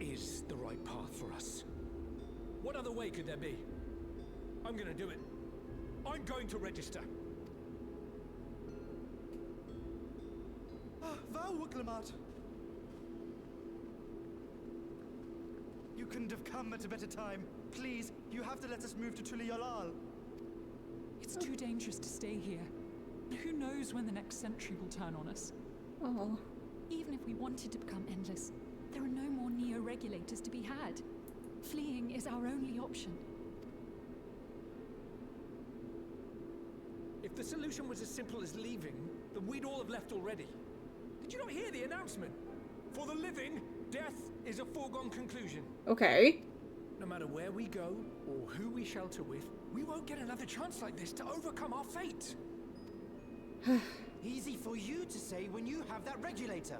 is the right path for us. What other way could there be? I'm gonna do it. I'm going to register.
Wow, Wuklemat. You couldn't have come at a better time. Please, you have to let us move to Tuliyalal.
It's too dangerous to stay here. Who knows when the next century will turn on us?
Oh.
Even if we wanted to become endless, there are no more neo-regulators to be had. Fleeing is our only option.
If the solution was as simple as leaving, then we'd all have left already. Did you not hear the announcement? For the living, Death is a foregone conclusion.
Okay.
No matter where we go, or who we shelter with, we won't get another chance like this to overcome our fate.
Easy for you to say when you have that regulator.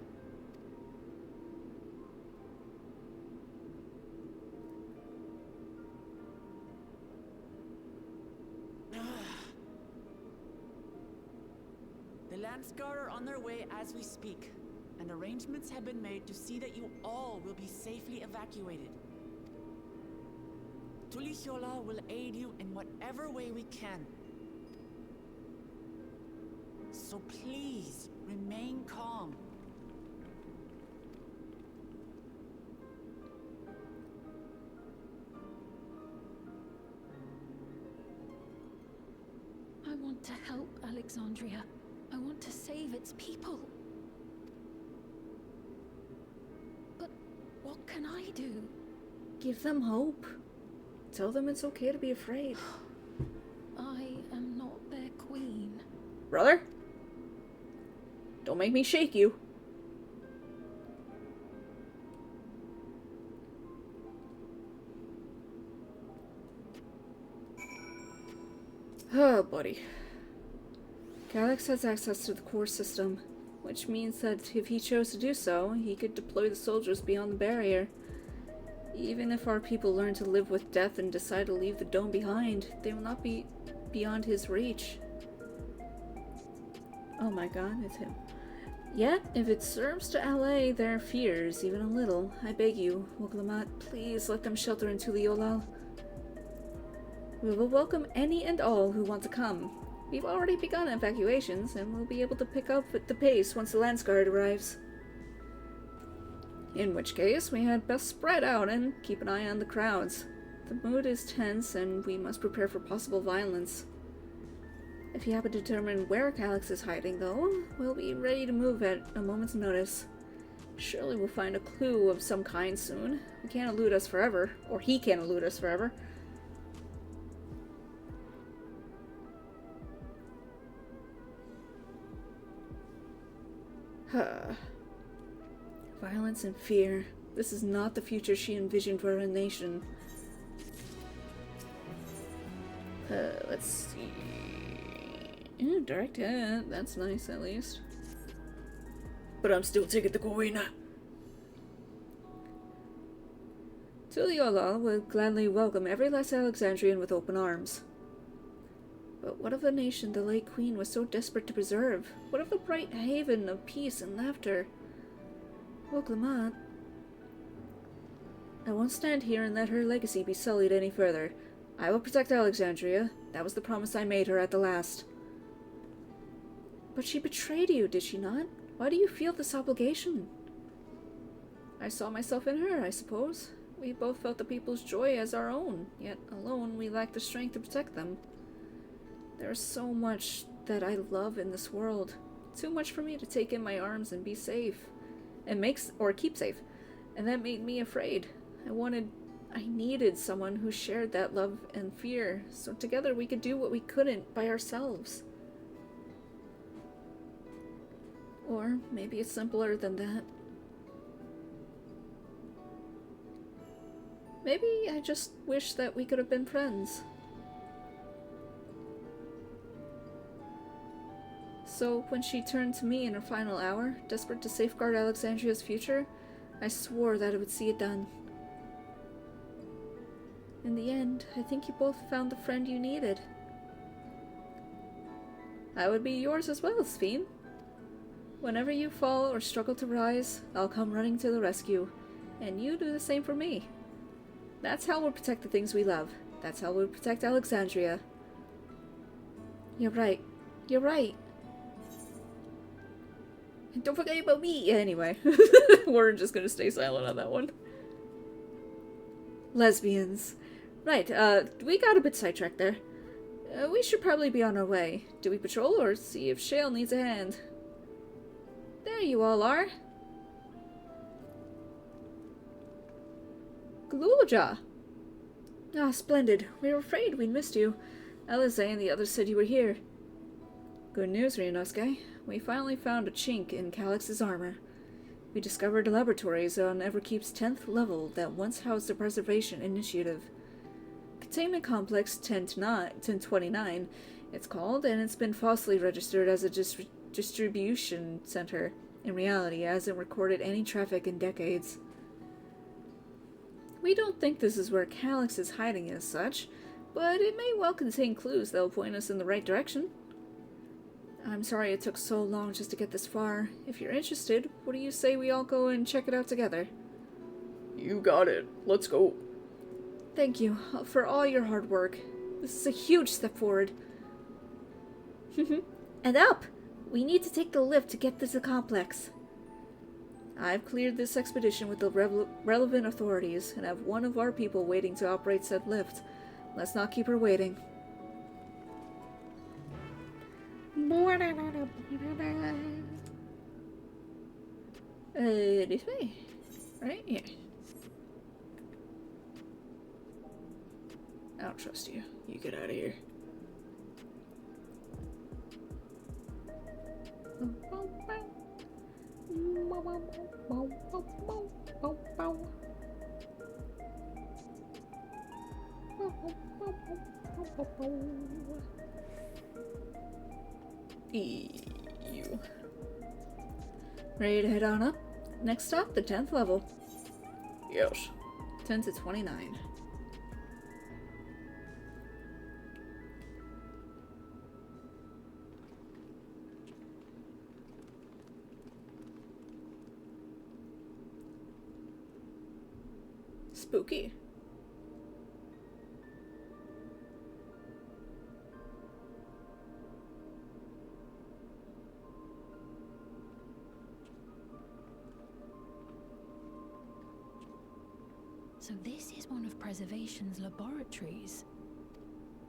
The Landsguard are on their way as we speak, and arrangements have been made to see that you all will be safely evacuated. Tulichola will aid you in whatever way we can. So please, remain calm.
I want to help Alexandria. I want to save its people. But what can I do?
Give them hope. Tell them it's okay to be afraid.
I am not their queen.
Brother? Don't make me shake you. Oh, buddy. Calyx has access to the core system, which means that if he chose to do so, he could deploy the soldiers beyond the barrier. Even if our people learn to live with death and decide to leave the dome behind, they will not be beyond his reach. Oh my god, it's him. Yet, if it serves to allay their fears even a little, I beg you, Woglamat, please let them shelter in Tuliolal. We will welcome any and all who want to come. We've already begun evacuations, and we'll be able to pick up at the pace once the Landsguard arrives. In which case, we had best spread out and keep an eye on the crowds. The mood is tense, and we must prepare for possible violence. If you happen to determine where Calyx is hiding, though, we'll be ready to move at a moment's notice. Surely we'll find a clue of some kind soon. He can't elude us forever, or he can't elude us forever. Violence and fear. This is not the future she envisioned for her nation. Let's see. Yeah, direct hit. That's nice, at least. But I'm still taking the Goina. Tuliolal would gladly welcome every last Alexandrian with open arms. But what of the nation the late queen was so desperate to preserve? What of the bright haven of peace and laughter? Woglamat, I won't stand here and let her legacy be sullied any further. I will protect Alexandria. That was the promise I made her at the last. But she betrayed you, did she not? Why do you feel this obligation? I saw myself in her, I suppose. We both felt the people's joy as our own, yet alone we lacked the strength to protect them. There is so much that I love in this world. Too much for me to take in my arms and be safe. And keep safe. And that made me afraid. I needed someone who shared that love and fear, so together we could do what we couldn't by ourselves. Or maybe it's simpler than that. Maybe I just wish that we could have been friends. So when she turned to me in her final hour, desperate to safeguard Alexandria's future, I swore that I would see it done. In the end, I think you both found the friend you needed. I would be yours as well, Ffxiv. Whenever you fall or struggle to rise, I'll come running to the rescue, and you do the same for me. That's how we'll protect the things we love. That's how we'll protect Alexandria. You're right. You're right. And don't forget about me! Anyway, we're just gonna stay silent on that one. Lesbians. Right, we got a bit sidetracked there. We should probably be on our way. Do we patrol or see if Shale needs a hand? There you all are. Glulaja! Ah, splendid. We were afraid we'd missed you. Alize and the others said you were here. Good news, Ryunosuke. We finally found a chink in Calyx's armor. We discovered laboratories on Everkeep's 10th level that once housed the Preservation Initiative. Containment Complex 1029, it's called, and it's been falsely registered as a distribution center. In reality, it hasn't recorded any traffic in decades. We don't think this is where Calyx is hiding as such, but it may well contain clues that will point us in the right direction. I'm sorry it took so long just to get this far. If you're interested, what do you say we all go and check it out together?
You got it. Let's go.
Thank you for all your hard work. This is a huge step forward. And up! We need to take the lift to get to the complex. I've cleared this expedition with the relevant authorities and have one of our people waiting to operate said lift. Let's not keep her waiting. This way. Right? Yeah. I don't trust you. You get out of here. You. Ready to head on up? Next stop, the 10th level.
Yes.
10 to 29. Spooky.
So this is one of Preservation's laboratories.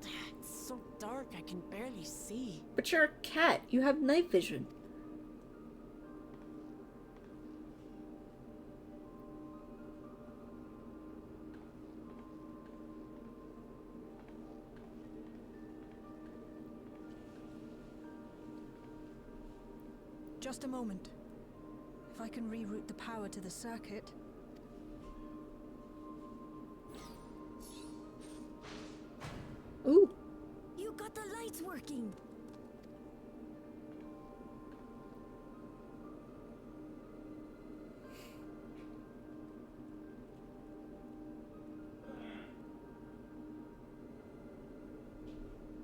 It's so dark I can barely see.
But you're a cat. You have night vision.
Just a moment. If I can reroute the power to the circuit.
Ooh.
You got the lights working.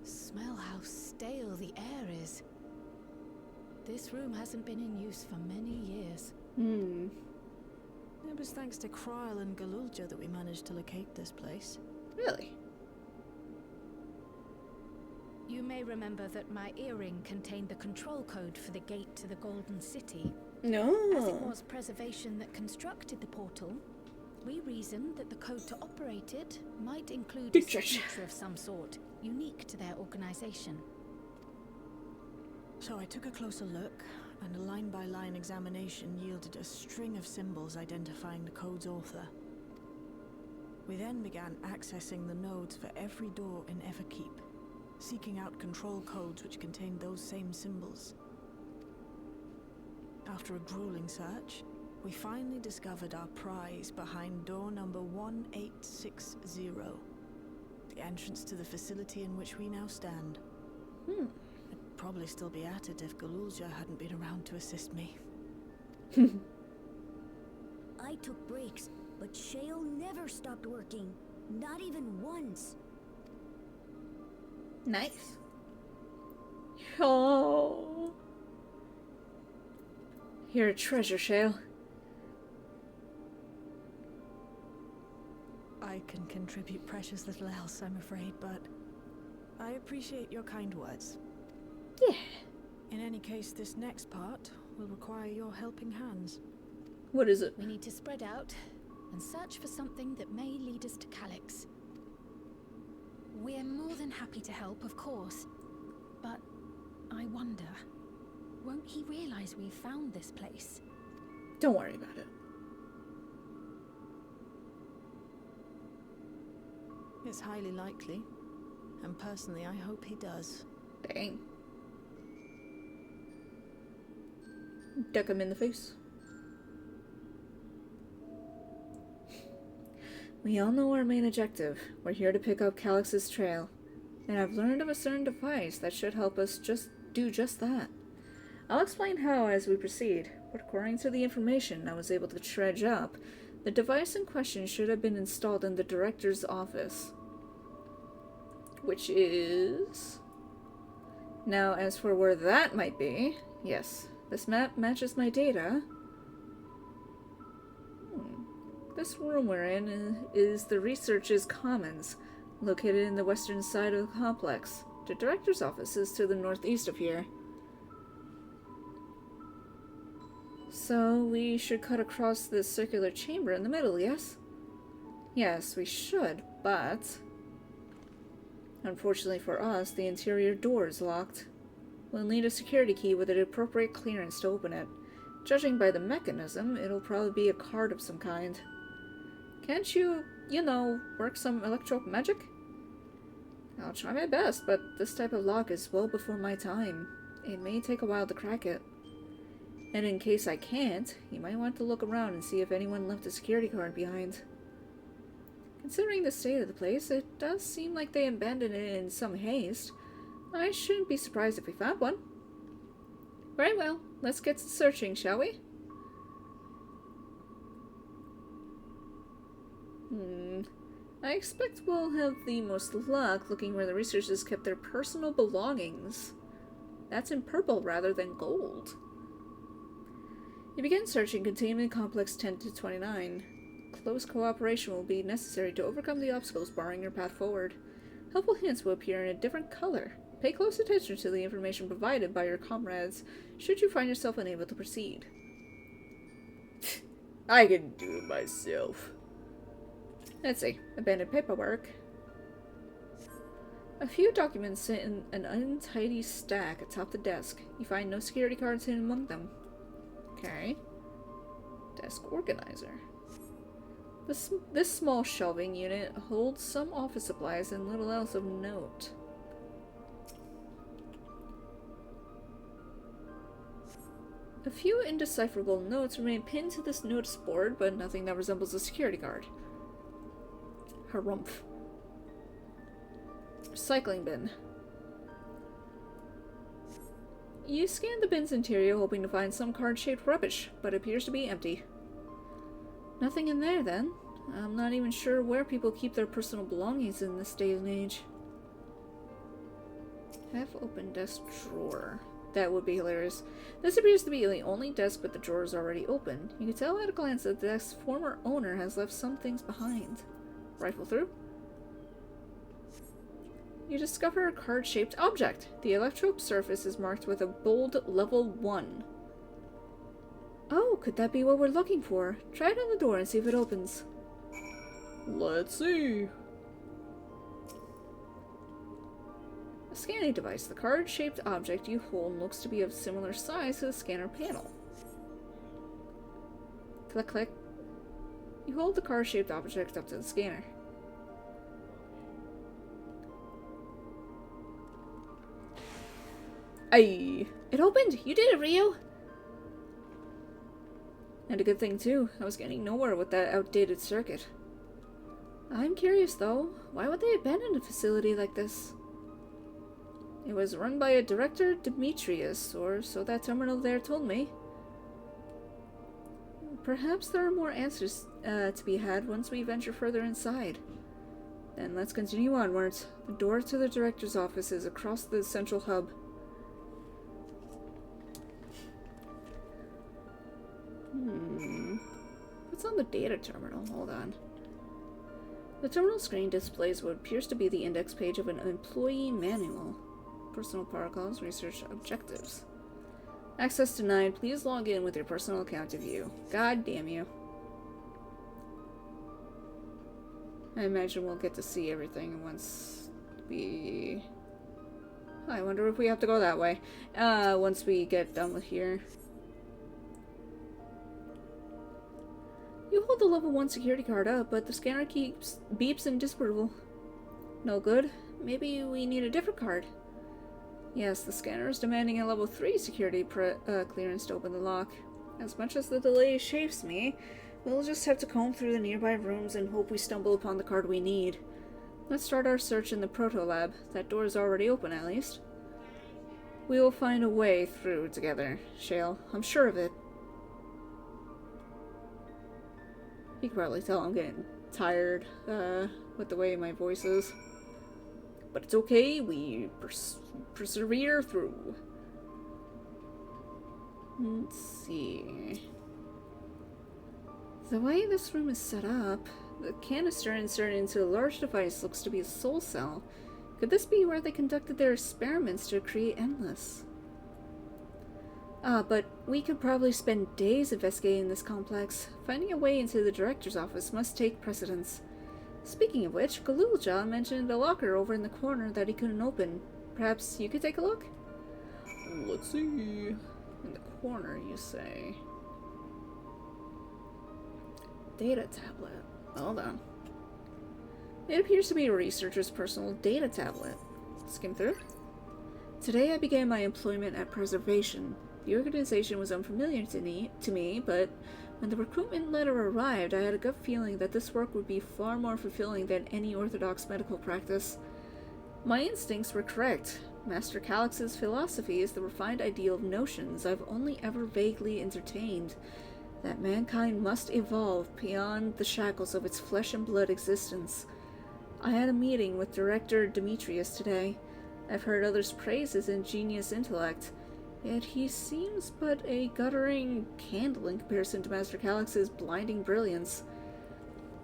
Smell how stale the air is. This room hasn't been in use for many years.
It was thanks to Kryl and Galulja that we managed to locate this place.
Really?
You may remember that my earring contained the control code for the gate to the Golden City.
No.
As it was Preservation that constructed the portal, we reasoned that the code to operate it might include a signature of some sort, unique to their organization.
So I took a closer look, and a line-by-line examination yielded a string of symbols identifying the code's author. We then began accessing the nodes for every door in Everkeep, seeking out control codes which contained those same symbols. After a grueling search, we finally discovered our prize behind door number 1860, the entrance to the facility in which we now stand. I'd probably still be at it if Galulja hadn't been around to assist me.
I took breaks, but Shale never stopped working. Not even once.
Nice. Oh. You're a treasure, Shale.
I can contribute precious little else, I'm afraid, but I appreciate your kind words.
Yeah.
In any case, this next part will require your helping hands.
What is it?
We need to spread out and search for something that may lead us to Calyx.
We're more than happy to help, of course. But I wonder, won't he realize we've found this place?
Don't worry about it.
It's highly likely, and personally I hope he does.
Dang. Duck him in the face. We all know our main objective. We're here to pick up Calyx's trail. And I've learned of a certain device that should help us do just that. I'll explain how as we proceed, but according to the information I was able to dredge up, the device in question should have been installed in the director's office. Which is... Now, as for where that might be, yes, this map matches my data. This room we're in is the Research's Commons, located in the western side of the complex. The director's office is to the northeast of here. So we should cut across this circular chamber in the middle, yes? Yes, we should, but... Unfortunately for us, the interior door is locked. We'll need a security key with an appropriate clearance to open it. Judging by the mechanism, it'll probably be a card of some kind. Can't you know, work some electro magic? I'll try my best, but this type of lock is well before my time. It may take a while to crack it. And in case I can't, you might want to look around and see if anyone left a security card behind. Considering the state of the place, it does seem like they abandoned it in some haste. I shouldn't be surprised if we found one. Very well, let's get to searching, shall we? I expect we'll have the most luck looking where the researchers kept their personal belongings. That's in purple rather than gold. You begin searching Containment Complex 10 to 29. Close cooperation will be necessary to overcome the obstacles barring your path forward. Helpful hints will appear in a different color. Pay close attention to the information provided by your comrades, should you find yourself unable to proceed.
I can do it myself.
Let's see. Abandoned paperwork. A few documents sit in an untidy stack atop the desk. You find no security cards hidden among them. Okay. Desk organizer. This small shelving unit holds some office supplies and little else of note. A few indecipherable notes remain pinned to this notice board, but nothing that resembles a security card. Harumph. Recycling bin. You scan the bin's interior hoping to find some card-shaped rubbish, but it appears to be empty. Nothing in there, then. I'm not even sure where people keep their personal belongings in this day and age. Half-open desk drawer. That would be hilarious. This appears to be the only desk with the drawers already open. You can tell at a glance that the desk's former owner has left some things behind. Rifle through. You discover a card-shaped object. The electrode surface is marked with a bold level 1. Oh, could that be what we're looking for? Try it on the door and see if it opens.
Let's see.
A scanning device. The card-shaped object you hold looks to be of similar size to the scanner panel. Click, click. You hold the card-shaped object up to the scanner.
Aye.
It opened! You did it, Ryu! And a good thing, too. I was getting nowhere with that outdated circuit. I'm curious, though. Why would they abandon a facility like this? It was run by a director, Demetrius, or so that terminal there told me. Perhaps there are more answers to be had once we venture further inside. Then let's continue onwards. The door to the director's office is across the central hub. What's on the data terminal? Hold on. The terminal screen displays what appears to be the index page of an employee manual. Personal protocols, research objectives. Access denied. Please log in with your personal account to view. God damn you. I imagine we'll get to see everything once we... I wonder if we have to go that way. Once we get done with here. You hold the level 1 security card up, but the scanner beeps in disapproval. No good. Maybe we need a different card. Yes, the scanner is demanding a level 3 security clearance to open the lock. As much as the delay chafes me, We'll just have to comb through the nearby rooms and hope we stumble upon the card we need. Let's start our search in the proto-lab. That door is already open, at least. We will find a way through together, Shale. I'm sure of it. You can probably tell I'm getting tired with the way my voice is. But it's okay, we persevere through. Let's see. The way this room is set up, the canister inserted into a large device looks to be a soul cell. Could this be where they conducted their experiments to create Endless? But we could probably spend days investigating this complex. Finding a way into the director's office must take precedence. Speaking of which, Galulja mentioned a locker over in the corner that he couldn't open. Perhaps you could take a look?
Let's see.
In the corner, you say. Data tablet. Hold on. It appears to be a researcher's personal data tablet. Skim through. Today I began my employment at Preservation. The organization was unfamiliar to me, but when the recruitment letter arrived, I had a gut feeling that this work would be far more fulfilling than any orthodox medical practice. My instincts were correct. Master Calix's philosophy is the refined ideal of notions I've only ever vaguely entertained, that mankind must evolve beyond the shackles of its flesh and blood existence. I had a meeting with Director Demetrius today. I've heard others praise his ingenious intellect, yet he seems but a guttering candle in comparison to Master Calix's blinding brilliance.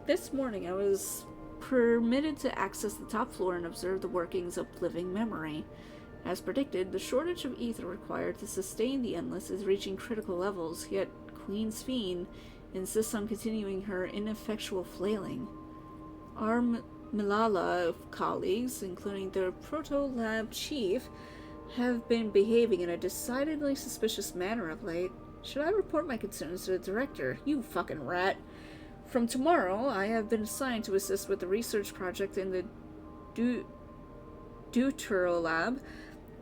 This morning I was permitted to access the top floor and observe the workings of living memory. As predicted, the shortage of ether required to sustain the Endless is reaching critical levels, yet Queen Ffxiv insists on continuing her ineffectual flailing. Our Milala colleagues, including the Proto-Lab Chief, have been behaving in a decidedly suspicious manner of late. Should I report my concerns to the director? You fucking rat. From tomorrow, I have been assigned to assist with the research project in the Deutero Lab.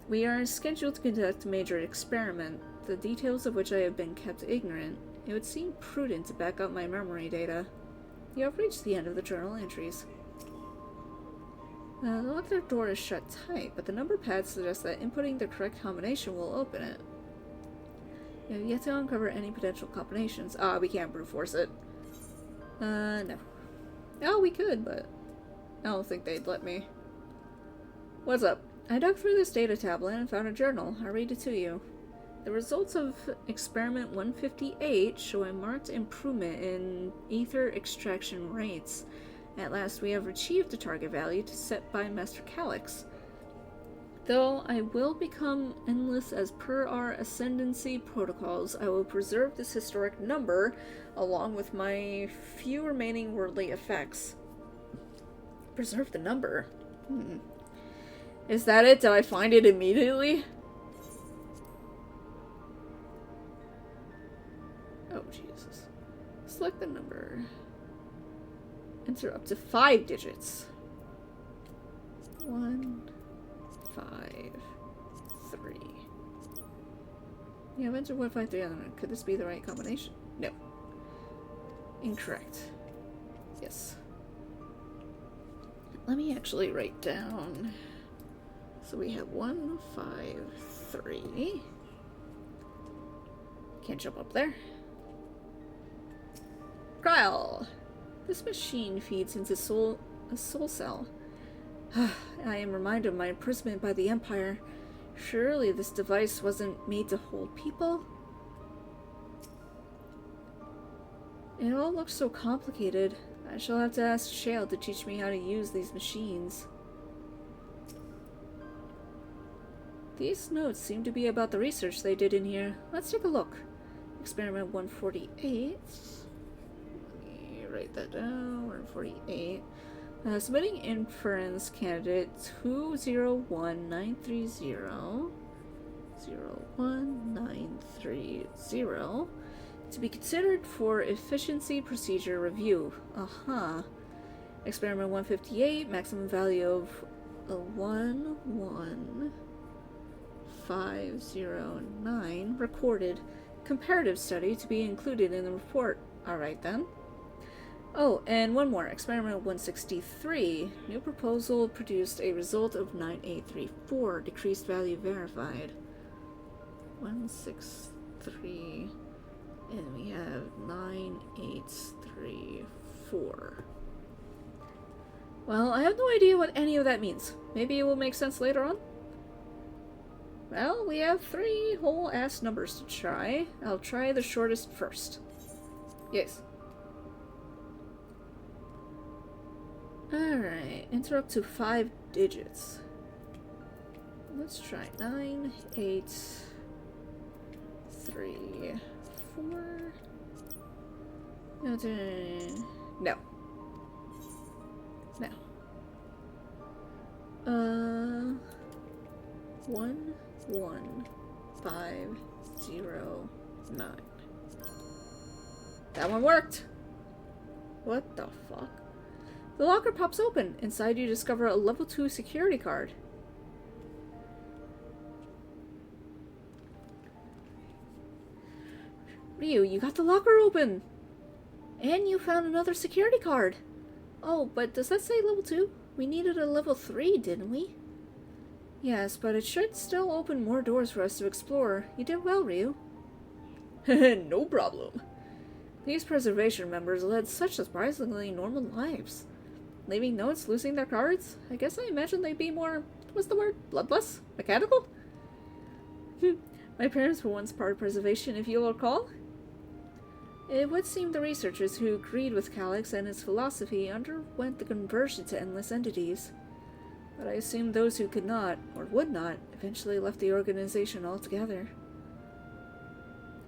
We are scheduled to conduct a major experiment, the details of which I have been kept ignorant. It would seem prudent to back up my memory data. You have reached the end of the journal entries. The locked door is shut tight, but the number pad suggests that inputting the correct combination will open it. You have yet to uncover any potential combinations. We can't brute force it. No. Oh, we could, but I don't think they'd let me. What's up? I dug through this data tablet and found a journal. I'll read it to you. The results of experiment 158 show a marked improvement in ether extraction rates. At last, we have achieved the target value set by Master Calix. Though I will become endless as per our ascendancy protocols, I will preserve this historic number along with my few remaining worldly effects. Preserve the number? Is that it? Did I find it immediately? Oh, Jesus. Select the number. Enter up to 5 digits. 1, 5, 3. Yeah, I've entered 1, 5, 3. I don't know. Could this be the right combination? No. Incorrect. Yes. Let me actually write down. So we have 1, 5, 3. Can't jump up there. Kryl! This machine feeds into a soul cell. I am reminded of my imprisonment by the Empire. Surely this device wasn't made to hold people? It all looks so complicated. I shall have to ask Shale to teach me how to use these machines. These notes seem to be about the research they did in here. Let's take a look. Experiment 148. Let me write that down. 148. Submitting inference candidate 201930. 01930 to be considered for efficiency procedure review. Experiment 158, maximum value of 11509 recorded. Comparative study to be included in the report. Alright then. Oh, and one more. Experiment 163. New proposal produced a result of 9834. Decreased value verified. 163. And we have 9834. Well, I have no idea what any of that means. Maybe it will make sense later on. Well, we have 3 whole ass numbers to try. I'll try the shortest first. Yes. Alright, enter up to 5 digits. Let's try 9, 8, 3, 4. No. No. 1, 1, 5, 0, 9. That one worked! What the fuck? The locker pops open. Inside you discover a level 2 security card. Ryu, you got the locker open! And you found another security card! Oh, but does that say level 2? We needed a level 3, didn't we? Yes, but it should still open more doors for us to explore. You did well, Ryu. No problem. These preservation members led such surprisingly normal lives. Leaving notes, losing their cards? I guess I imagine they'd be more, what's the word, bloodless? Mechanical? My parents were once part of preservation, if you'll recall. It would seem the researchers who agreed with Calyx and his philosophy underwent the conversion to endless entities. But I assume those who could not, or would not, eventually left the organization altogether.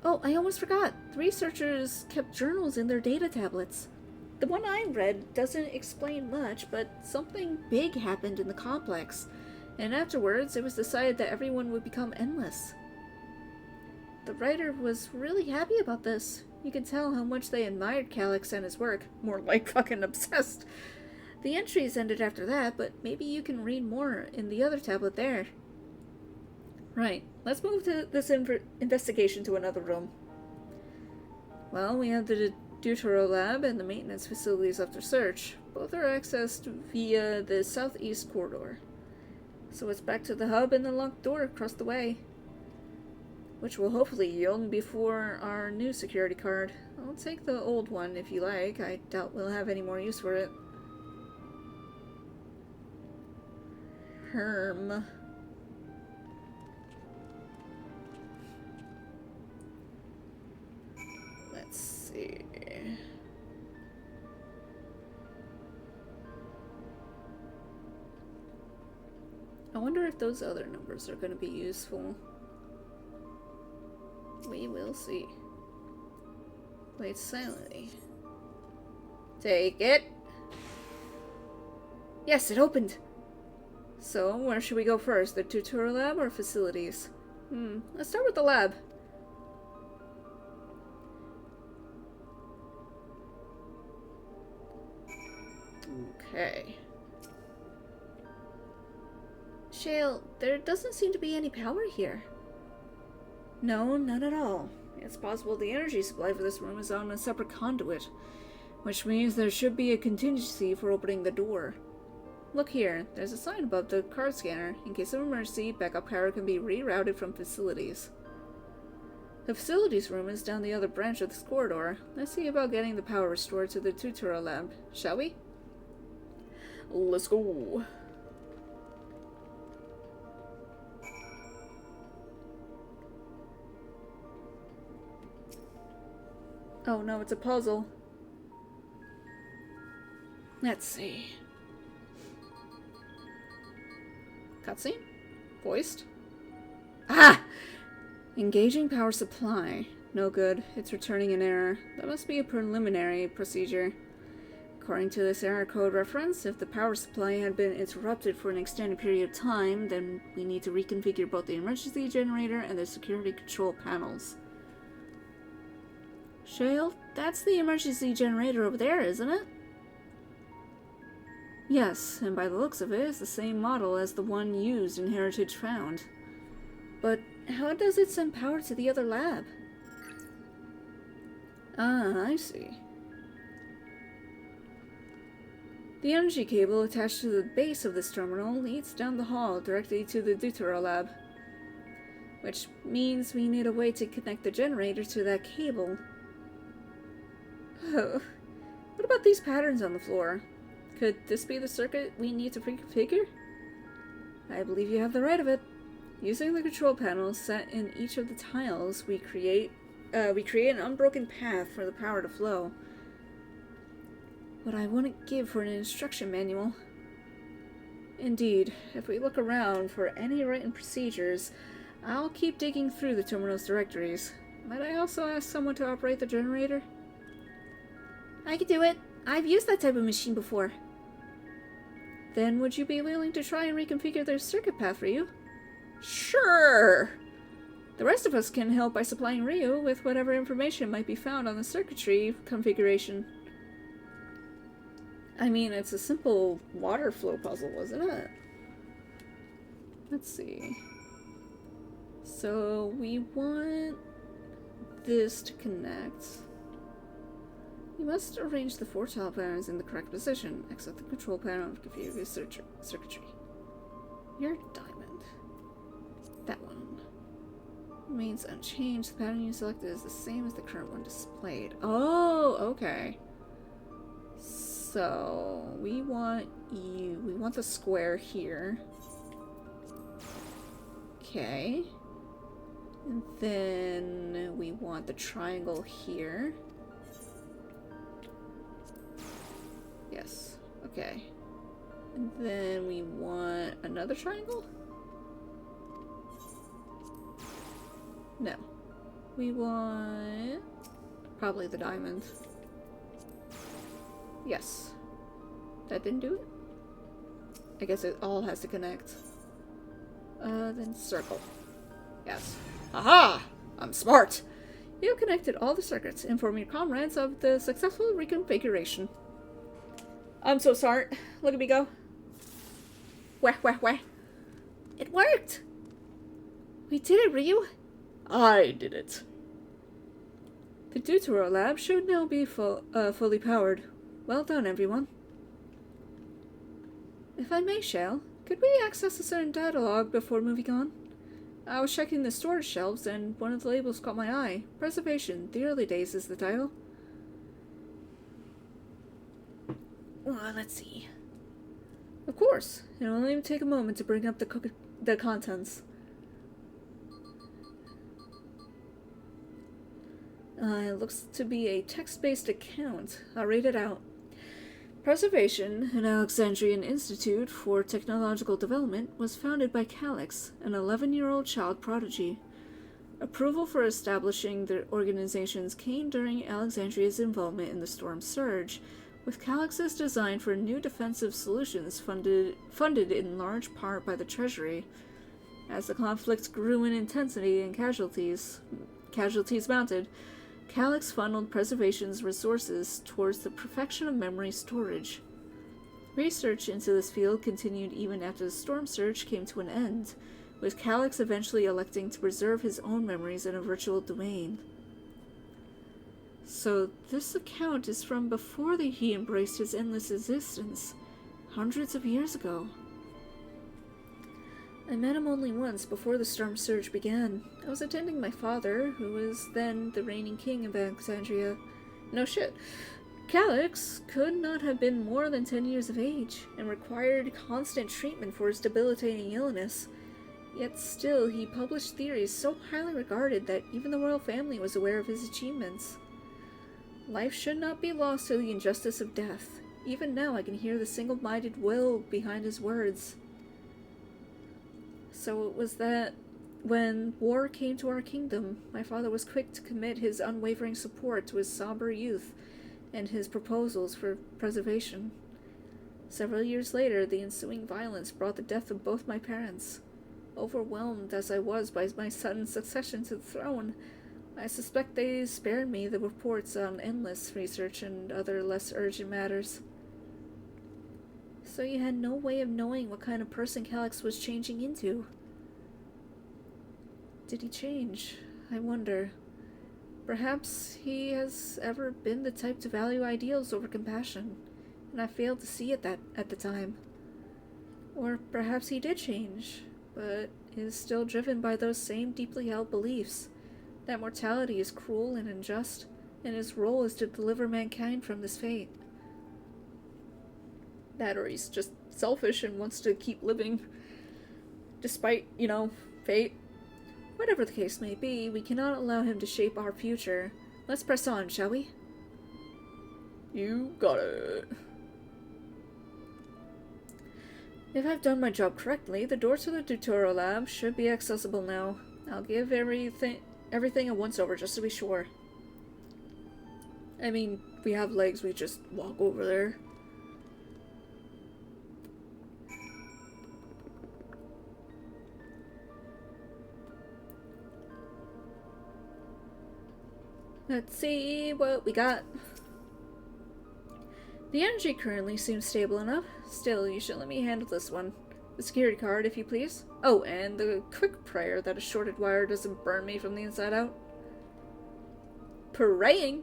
Oh, I almost forgot. The researchers kept journals in their data tablets. The one I read doesn't explain much, but something big happened in the complex, and afterwards it was decided that everyone would become endless. The writer was really happy about this. You could tell how much they admired Calyx and his work. More like fucking obsessed. The entries ended after that, but maybe you can read more in the other tablet there. Right, let's move to this investigation to another room. Well, we have the Deutero Lab and the maintenance facilities after search. Both are accessed via the southeast corridor. So it's back to the hub and the locked door across the way. Which will hopefully yield before our new security card. I'll take the old one if you like. I doubt we'll have any more use for it. Herm. Let's see. I wonder if those other numbers are going to be useful. We will see. Wait silently. Take it! Yes, it opened! So, where should we go first? The tutorial lab or facilities? Let's start with the lab. Okay. Shale, there doesn't seem to be any power here. No, none at all. It's possible the energy supply for this room is on a separate conduit, which means there should be a contingency for opening the door. Look here, there's a sign above the card scanner. In case of emergency, backup power can be rerouted from facilities. The facilities room is down the other branch of this corridor. Let's see about getting the power restored to the tutorial lab, shall we? Let's go. Oh no, it's a puzzle. Let's see. Cutscene? Voiced? Ah! Engaging power supply. No good. It's returning an error. That must be a preliminary procedure. According to this error code reference, if the power supply had been interrupted for an extended period of time, then we need to reconfigure both the emergency generator and the security control panels. Shale, that's the emergency generator over there, isn't it? Yes, and by the looks of it, it's the same model as the one used in Heritage Found. But how does it send power to the other lab? Ah, I see. The energy cable attached to the base of this terminal leads down the hall directly to the Deutero lab. Which means we need a way to connect the generator to that cable. Oh, what about these patterns on the floor? Could this be the circuit we need to reconfigure? I believe you have the right of it. Using the control panels set in each of the tiles, we create an unbroken path for the power to flow. What I wouldn't give for an instruction manual. Indeed, if we look around for any written procedures, I'll keep digging through the terminal's directories. Might I also ask someone to operate the generator? I could do it. I've used that type of machine before. Then would you be willing to try and reconfigure their circuit path for you? Sure! The rest of us can help by supplying Ryu with whatever information might be found on the circuitry configuration. I mean, it's a simple water flow puzzle, isn't it? Let's see. So, we want this to connect. You must arrange the 4 tile patterns in the correct position. Exit the control panel and configure circuitry. Your diamond. That one. Remains unchanged. The pattern you selected is the same as the current one displayed. Oh, okay. So, we want the square here. Okay. And then we want the triangle here. Yes. Okay. And then we want another triangle? No. We want probably the diamond. Yes. That didn't do it? I guess it all has to connect. Then circle. Yes. Aha! I'm smart! You connected all the circuits. Inform your comrades of the successful reconfiguration. I'm so smart. Look at me go. Wah, wah, wah. It worked! We did it, Ryu! I did it. The Deutero lab should now be fully powered. Well done, everyone. If I may, Shale, could we access a certain dialogue before moving on? I was checking the storage shelves, and one of the labels caught my eye. Preservation, the early days is the title. Well, let's see. Of course. It will only take a moment to bring up the contents. It looks to be a text-based account. I'll read it out. Preservation, an Alexandrian institute for technological development, was founded by Calix, an 11-year-old child prodigy. Approval for establishing the organizations came during Alexandria's involvement in the Storm Surge, with Calix's design for new defensive solutions funded in large part by the Treasury. As the conflict grew in intensity and casualties mounted, Calix funneled Preservation's resources towards the perfection of memory storage. Research into this field continued even after the Storm Surge came to an end, with Calix eventually electing to preserve his own memories in a virtual domain. So this account is from before he embraced his endless existence, hundreds of years ago. I met him only once before the Storm Surge began. I was attending my father, who was then the reigning king of Alexandria. No shit. Calix could not have been more than 10 years of age, and required constant treatment for his debilitating illness. Yet still, he published theories so highly regarded that even the royal family was aware of his achievements. Life should not be lost to the injustice of death. Even now I can hear the single-minded will behind his words. So it was that when war came to our kingdom, my father was quick to commit his unwavering support to his somber youth and his proposals for preservation. Several years later, the ensuing violence brought the death of both my parents. Overwhelmed as I was by my sudden succession to the throne, I suspect they spared me the reports on endless research and other less urgent matters. So you had no way of knowing what kind of person Calix was changing into. Did he change? I wonder. Perhaps he has ever been the type to value ideals over compassion, and I failed to see it at the time. Or perhaps he did change, but is still driven by those same deeply held beliefs, that mortality is cruel and unjust, and his role is to deliver mankind from this fate. That, or he's just selfish and wants to keep living, despite, fate. Whatever the case may be, we cannot allow him to shape our future. Let's press on, shall we?
You got it.
If I've done my job correctly, the door to the tutorial lab should be accessible now. I'll give everything a once-over just to be sure. I mean, we have legs, we just walk over there. Let's see what we got. The energy currently seems stable enough. Still, you should let me handle this one. The security card, if you please. Oh, and the quick prayer that a shorted wire doesn't burn me from the inside out. Praying?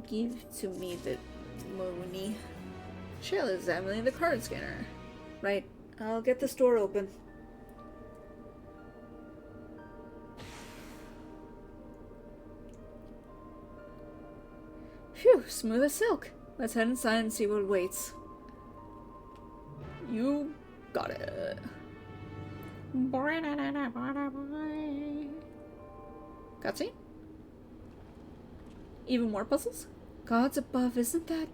Give to me the money. Shell is examining the card scanner. Right, I'll get this door open. Phew, smooth as silk. Let's head inside and see what waits.
You got it.
Cutscene? Even more puzzles? Gods above, isn't that...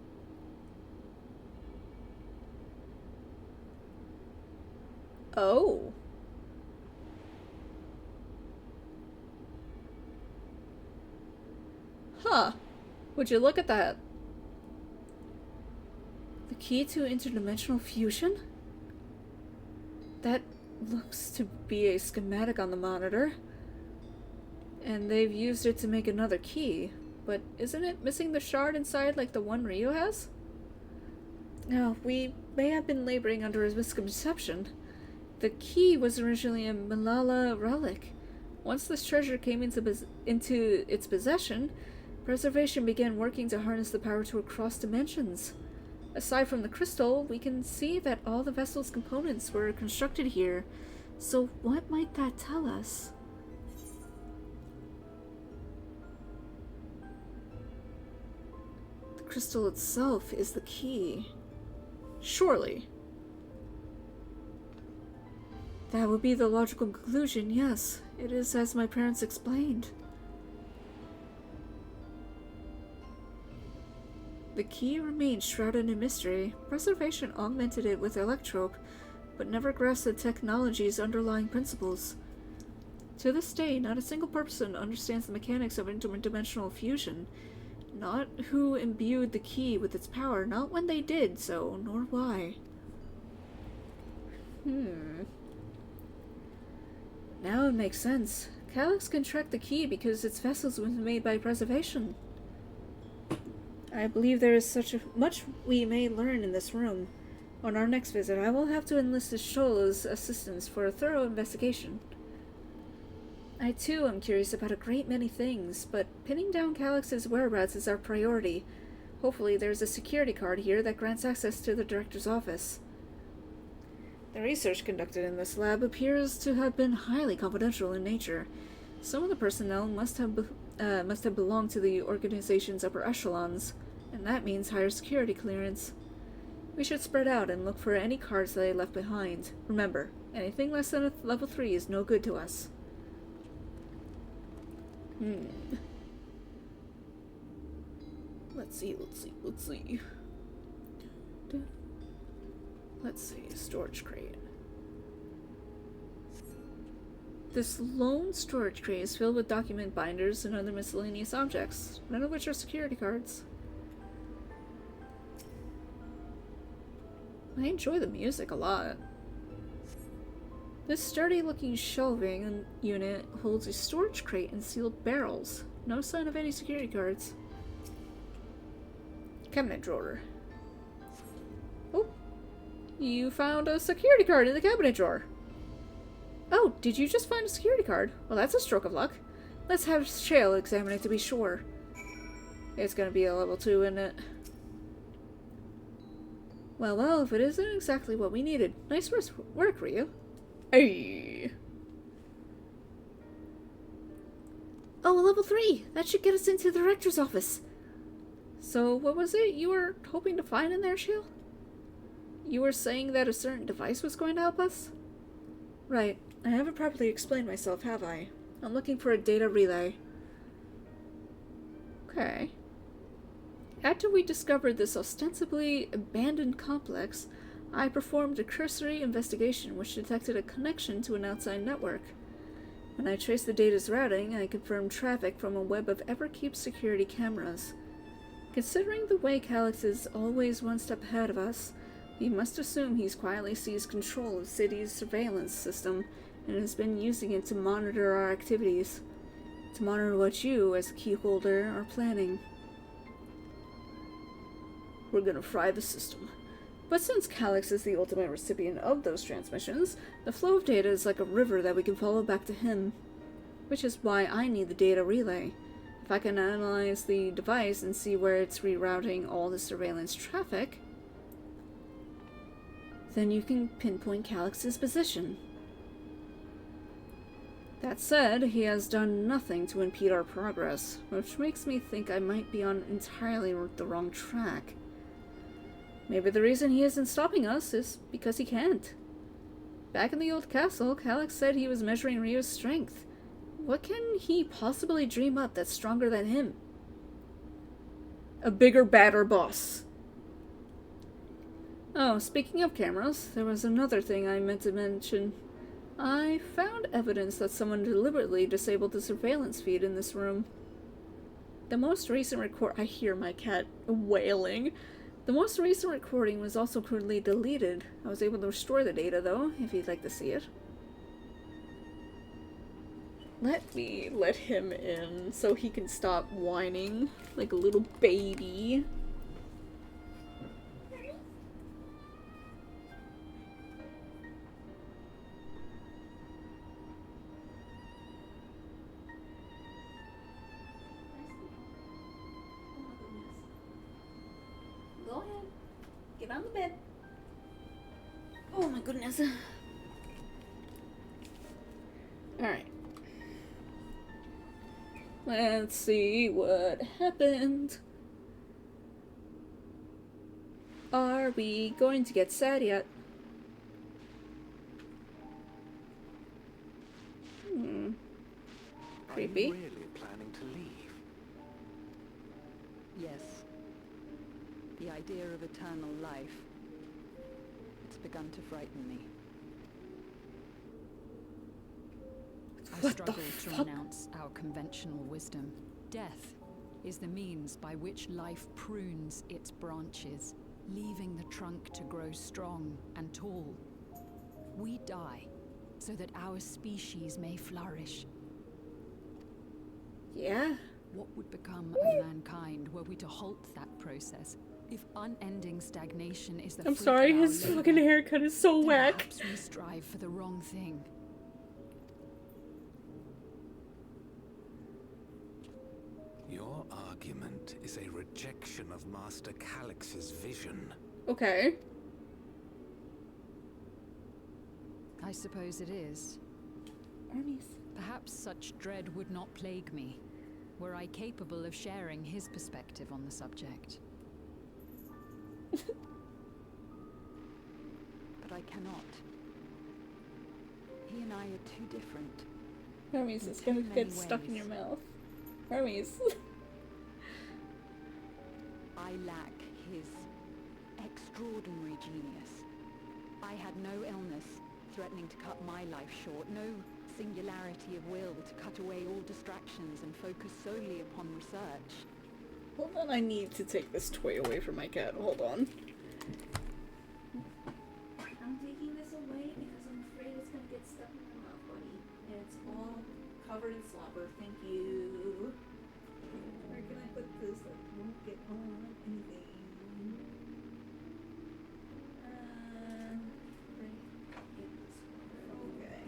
Oh. Huh. Would you look at that? The key to interdimensional fusion? That looks to be a schematic on the monitor. And they've used it to make another key. But isn't it missing the shard inside like the one Ryu has? No, we may have been laboring under a misconception. The key was originally a Malala relic. Once this treasure came into its possession, Preservation began working to harness the power to cross dimensions. Aside from the crystal, we can see that all the vessel's components were constructed here. So what might that tell us? The crystal itself is the key.
Surely.
That would be the logical conclusion, yes. It is as my parents explained. The key remained shrouded in mystery. Preservation augmented it with electrope, but never grasped the technology's underlying principles. To this day, not a single person understands the mechanics of interdimensional fusion. Not who imbued the key with its power, not when they did so, nor why. Now it makes sense. Calyx can track the key because its vessels was made by Preservation. I believe there is much we may learn in this room. On our next visit, I will have to enlist Shola's assistance for a thorough investigation. I too am curious about a great many things, but pinning down Calyx's whereabouts is our priority. Hopefully there's a security card here that grants access to the director's office. The research conducted in this lab appears to have been highly confidential in nature. Some of the personnel must have belonged to the organization's upper echelons, and that means higher security clearance. We should spread out and look for any cards that they left behind. Remember, anything less than a level 3 is no good to us. Let's see. Let's see, storage crate. This lone storage crate is filled with document binders and other miscellaneous objects, none of which are security cards. I enjoy the music a lot. This sturdy-looking shelving unit holds a storage crate and sealed barrels. No sign of any security cards. Cabinet drawer. Oh, you found a security card in the cabinet drawer. Oh, did you just find a security card? Well, that's a stroke of luck. Let's have Shale examine it to be sure. It's gonna be a level 2, isn't it? Well, if it isn't exactly what we needed. Nice work, Ryu. Hey. Oh, a level 3! That should get us into the director's office. So, what was it you were hoping to find in there, Shale? You were saying that a certain device was going to help us? Right. I haven't properly explained myself, have I? I'm looking for a data relay. Okay. After we discovered this ostensibly abandoned complex, I performed a cursory investigation which detected a connection to an outside network. When I traced the data's routing, I confirmed traffic from a web of Everkeep security cameras. Considering the way Calix is always one step ahead of us, we must assume he's quietly seized control of the city's surveillance system and has been using it to monitor our activities. To monitor what you, as a key holder, are planning. We're gonna fry the system. But since Calix is the ultimate recipient of those transmissions, the flow of data is like a river that we can follow back to him. Which is why I need the data relay. If I can analyze the device and see where it's rerouting all the surveillance traffic, then you can pinpoint Calix's position. That said, he has done nothing to impede our progress, which makes me think I might be on entirely the wrong track. Maybe the reason he isn't stopping us is because he can't. Back in the old castle, Calix said he was measuring Ryu's strength. What can he possibly dream up that's stronger than him? A bigger, badder boss. Oh, speaking of cameras, there was another thing I meant to mention. I found evidence that someone deliberately disabled the surveillance feed in this room. The most recent I hear my cat wailing. The most recent recording was also crudely deleted. I was able to restore the data, though, if you'd like to see it. Let me let him in so he can stop whining like a little baby. Go ahead. Get on the bed. Oh my goodness. Alright. Let's see what happened. Are we going to get sad yet? Creepy.
Are you really planning to leave?
Yes. The idea of eternal life. It's begun to frighten me. I struggle to renounce our conventional wisdom. Death is the means by which life prunes its branches, leaving the trunk to grow strong and tall. We die so that our species may flourish.
Yeah.
What would become of mankind were we to halt that process? If unending stagnation is the
I'm sorry, his fucking haircut is so whack.
Perhaps we strive for the wrong thing.
Your argument is a rejection of Master Calix's vision.
Okay.
I suppose it is.
Armies.
Perhaps such dread would not plague me, were I capable of sharing his perspective on the subject. But I cannot. He and I are too different.
Hermes is gonna get stuck in your mouth. Hermes.
I lack his extraordinary genius. I had no illness threatening to cut my life short, no singularity of will to cut away all distractions and focus solely upon research.
Hold on, I need to take this toy away from my cat. Hold on. I'm taking this away because I'm afraid it's gonna get stuck in my mouth, buddy. And it's all covered in slobber. Thank you. Where can I put this that won't get on anything? Right in this corner. Okay.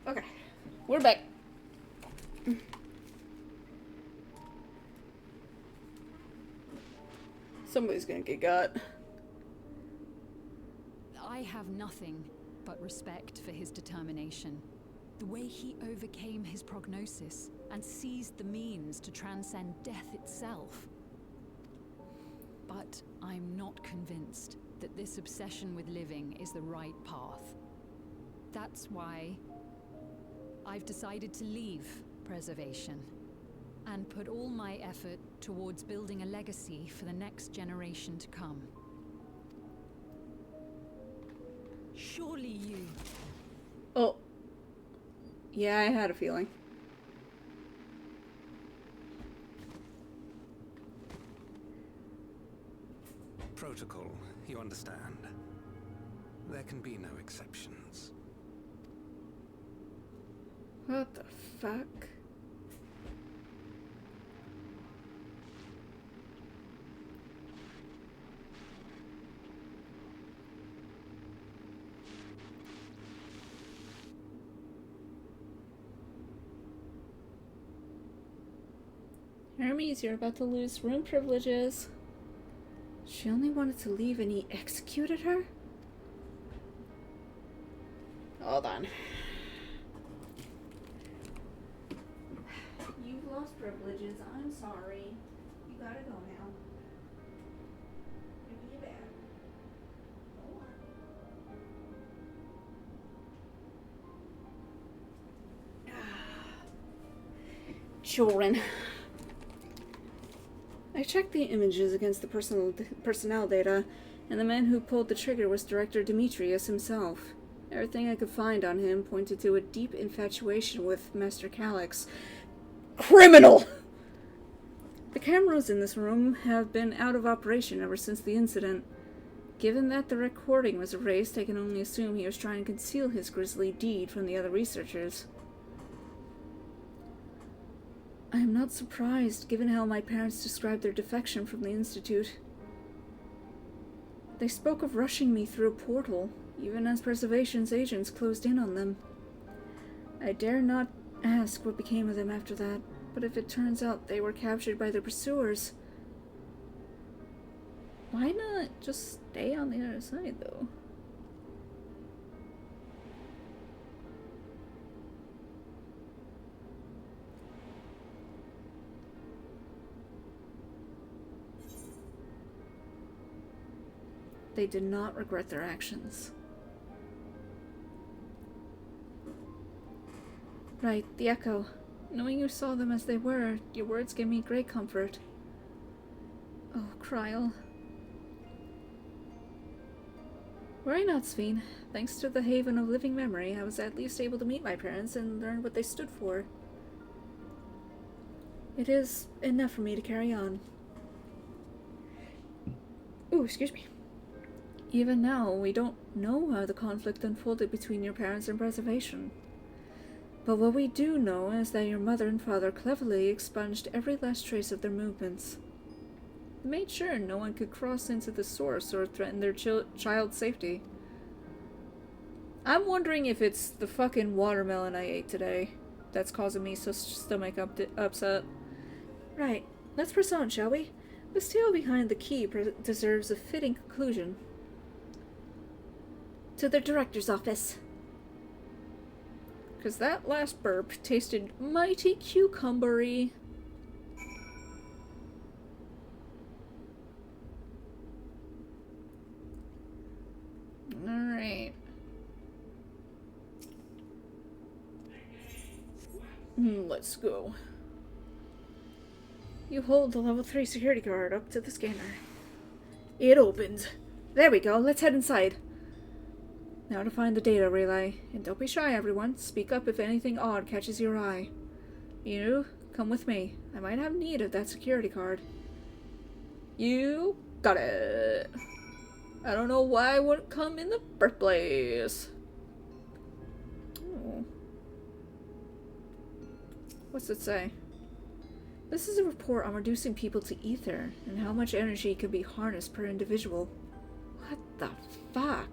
Okay, we're back. Somebody's gonna get got.
I have nothing but respect for his determination. The way he overcame his prognosis and seized the means to transcend death itself. But I'm not convinced that this obsession with living is the right path. That's why I've decided to leave preservation and put all my effort towards building a legacy for the next generation to come. Surely you...
Oh. Yeah, I had a feeling.
Protocol, you understand. There can be no exceptions.
What the fuck? Hermes, you're about to lose room privileges. She only wanted to leave and he executed her? Hold on. You've lost privileges. I'm sorry. You gotta go now. Give me your bag. Hold on. Children. I checked the images against the personnel data, and the man who pulled the trigger was Director Demetrius himself. Everything I could find on him pointed to a deep infatuation with Master Calyx. Criminal! The cameras in this room have been out of operation ever since the incident. Given that the recording was erased, I can only assume he was trying to conceal his grisly deed from the other researchers. I am not surprised, given how my parents described their defection from the Institute. They spoke of rushing me through a portal, even as Preservation's agents closed in on them. I dare not ask what became of them after that, but if it turns out they were captured by their pursuers, why not just stay on the other side, though? They did not regret their actions. Right, the Echo. Knowing you saw them as they were, your words gave me great comfort. Oh, Kryl. Worry not, Ffxiv. Thanks to the Haven of Living Memory, I was at least able to meet my parents and learn what they stood for. It is enough for me to carry on. Ooh, excuse me. Even now, we don't know how the conflict unfolded between your parents and Preservation. But what we do know is that your mother and father cleverly expunged every last trace of their movements. They made sure no one could cross into the source or threaten their child's safety. I'm wondering if it's the fucking watermelon I ate today that's causing me so stomach upset. Right, let's press on, shall we? This tale behind the key deserves a fitting conclusion. To the director's office. Because that last burp tasted mighty cucumbery. Alright. Let's go. You hold the level 3 security card up to the scanner. It opens. There we go, let's head inside. Now to find the data relay. And don't be shy, everyone. Speak up if anything odd catches your eye. You, come with me. I might have need of that security card. You got it. I don't know why I wouldn't come in the first place. Oh. What's it say? This is a report on reducing people to ether and how much energy can be harnessed per individual. What the fuck?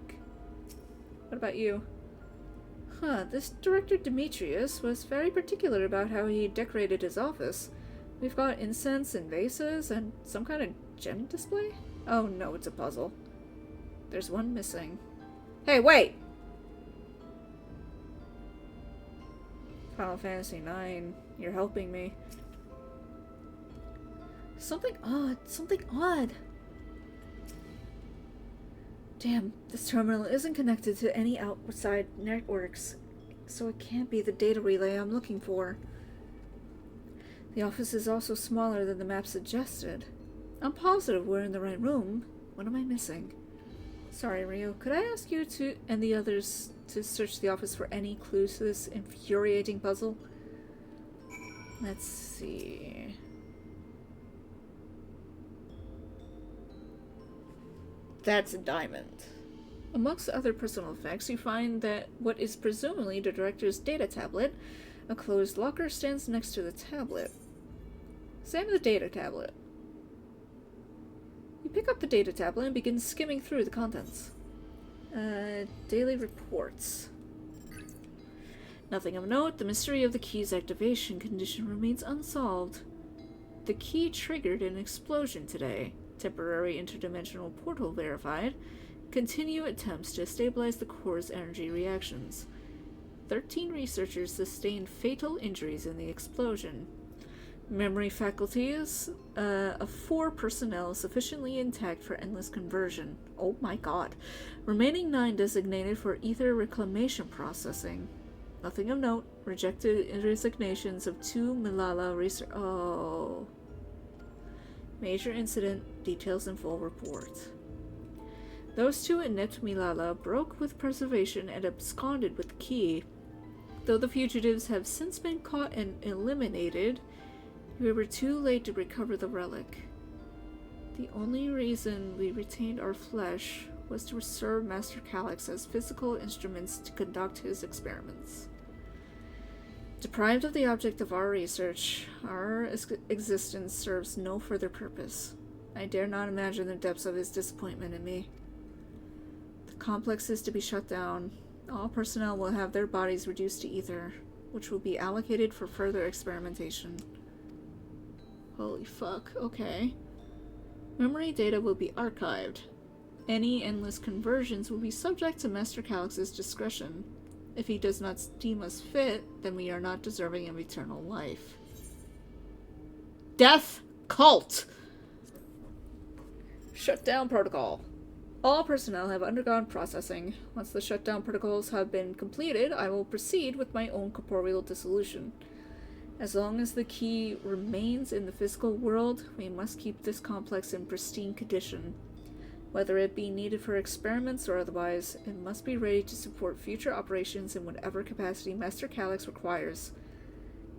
What about you? Huh, this Director Demetrius was very particular about how he decorated his office. We've got incense and vases and some kind of gem display? Oh no, it's a puzzle. There's one missing. Hey, wait! Final Fantasy IX, you're helping me. Something odd, something odd. Damn, this terminal isn't connected to any outside networks, so it can't be the data relay I'm looking for. The office is also smaller than the map suggested. I'm positive we're in the right room. What am I missing? Sorry, Rio. Could I ask you and the others to search the office for any clues to this infuriating puzzle? Let's see. That's a diamond. Amongst other personal effects, you find that what is presumably the director's data tablet, a closed locker, stands next to the tablet. Examine the data tablet. You pick up the data tablet and begin skimming through the contents. Daily reports. Nothing of note. The mystery of the key's activation condition remains unsolved. The key triggered an explosion today. Temporary interdimensional portal verified. Continue attempts to stabilize the core's energy reactions. 13 researchers sustained fatal injuries in the explosion. Memory faculties of 4 personnel sufficiently intact for endless conversion. Oh my god. Remaining 9 designated for ether reclamation processing. Nothing of note. Rejected resignations of 2 Milala research. Oh. Major incident. Details in full report. Those 2 inept Milala broke with preservation and absconded with the key. Though the fugitives have since been caught and eliminated, we were too late to recover the relic. The only reason we retained our flesh was to serve Master Calyx as physical instruments to conduct his experiments. Deprived of the object of our research, our existence serves no further purpose. I dare not imagine the depths of his disappointment in me. The complex is to be shut down. All personnel will have their bodies reduced to ether, which will be allocated for further experimentation. Holy fuck, okay. Memory data will be archived. Any endless conversions will be subject to Master Calyx's discretion. If he does not deem us fit, then we are not deserving of eternal life. Death Cult! Shutdown Protocol. All personnel have undergone processing. Once the shutdown protocols have been completed, I will proceed with my own corporeal dissolution. As long as the key remains in the physical world, we must keep this complex in pristine condition. Whether it be needed for experiments or otherwise, it must be ready to support future operations in whatever capacity Master Calyx requires.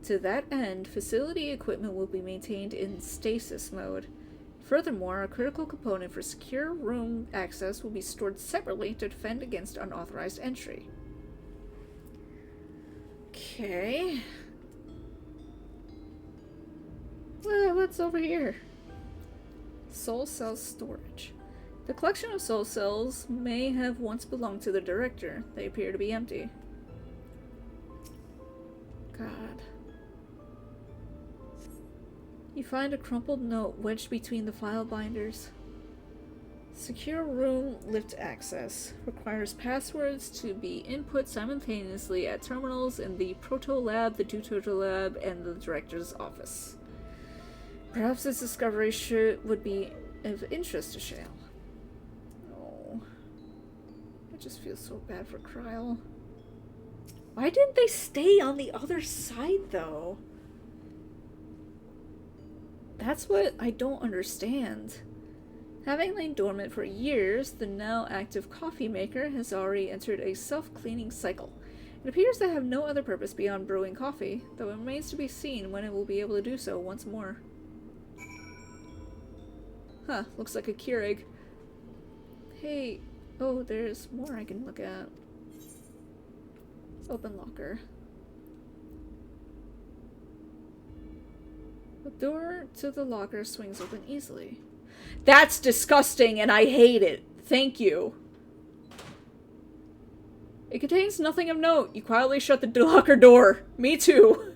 To that end, facility equipment will be maintained in stasis mode. Furthermore, a critical component for secure room access will be stored separately to defend against unauthorized entry. Okay. What's over here? Soul cell storage. The collection of soul cells may have once belonged to the director. They appear to be empty. God. You find a crumpled note wedged between the file binders. Secure room lift access. Requires passwords to be input simultaneously at terminals in the Proto Lab, the Deutoto Lab, and the director's office. Perhaps this discovery would be of interest to Shale. Oh. I just feel so bad for Kryl. Why didn't they stay on the other side, though? That's what I don't understand. Having lain dormant for years, the now active coffee maker has already entered a self-cleaning cycle. It appears to have no other purpose beyond brewing coffee, though it remains to be seen when it will be able to do so once more. Huh, looks like a Keurig. Hey, oh, there's more I can look at. Open locker. The door to the locker swings open easily. That's disgusting and I hate it. Thank you. It contains nothing of note. You quietly shut the locker door. Me too.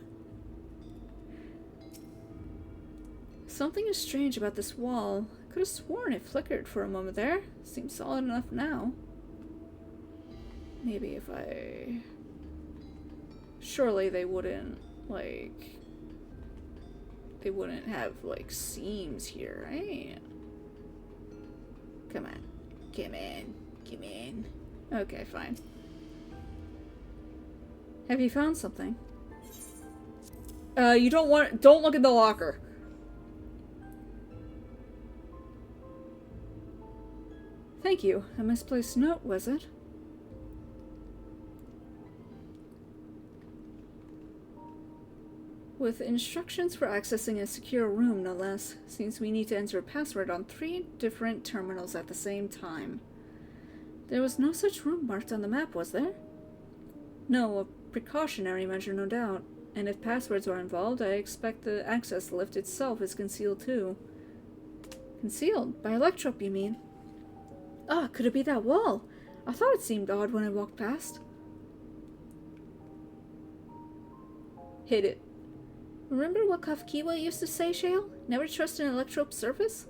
Something is strange about this wall. I could have sworn it flickered for a moment there. Seems solid enough now. Maybe if I... Surely they wouldn't, like... They wouldn't have, like, seams here, right? Come on. Come in. Come in. Okay, fine. Have you found something? You don't look in the locker. Thank you. A misplaced note, was it? With instructions for accessing a secure room, no less. Seems we need to enter a password on 3 different terminals at the same time. There was no such room marked on the map, was there? No, a precautionary measure, no doubt. And if passwords are involved, I expect the access lift itself is concealed too. Concealed? By Electrope, you mean? Ah, could it be that wall? I thought it seemed odd when I walked past. Hit it. Remember what Ffxiv used to say, Shale? Never trust an Electrope surface?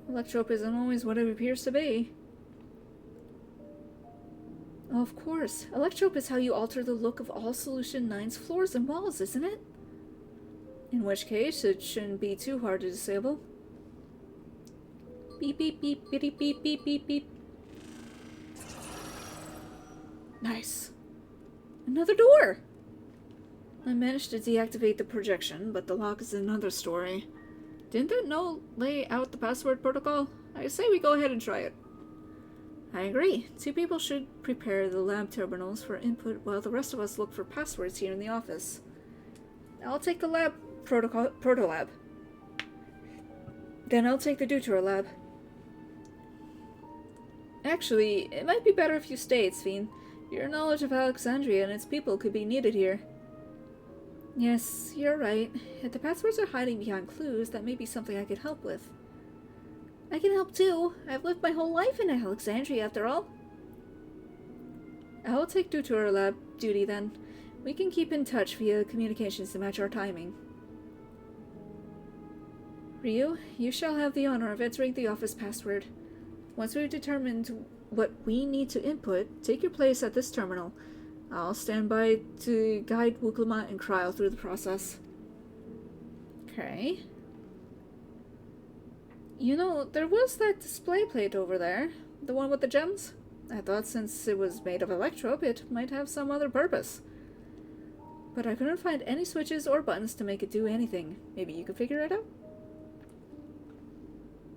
Electrope isn't always what it appears to be. Oh, of course. Electrope is how you alter the look of all Solution 9's floors and walls, isn't it? In which case, it shouldn't be too hard to disable. Beep, beep, beep, beep, beep, beep, beep, beep. Nice. Another door! I managed to deactivate the projection, but the lock is another story. Didn't that note lay out the password protocol? I say we go ahead and try it. I agree. 2 people should prepare the lab terminals for input while the rest of us look for passwords here in the office. I'll take the lab proto-lab. Then I'll take the deuter lab. Actually, it might be better if you stayed, Ffxiv. Your knowledge of Alexandria and its people could be needed here. Yes, you're right. If the passwords are hiding behind clues, that may be something I could help with. I can help too. I've lived my whole life in Alexandria, after all. I'll take deuter lab duty then. We can keep in touch via communications to match our timing. Ryu, you shall have the honor of entering the office password. Once we've determined what we need to input, take your place at this terminal. I'll stand by to guide Wuklama and Cryo through the process. Okay. You know, there was that display plate over there. The one with the gems. I thought since it was made of Electrope, it might have some other purpose. But I couldn't find any switches or buttons to make it do anything. Maybe you could figure it out?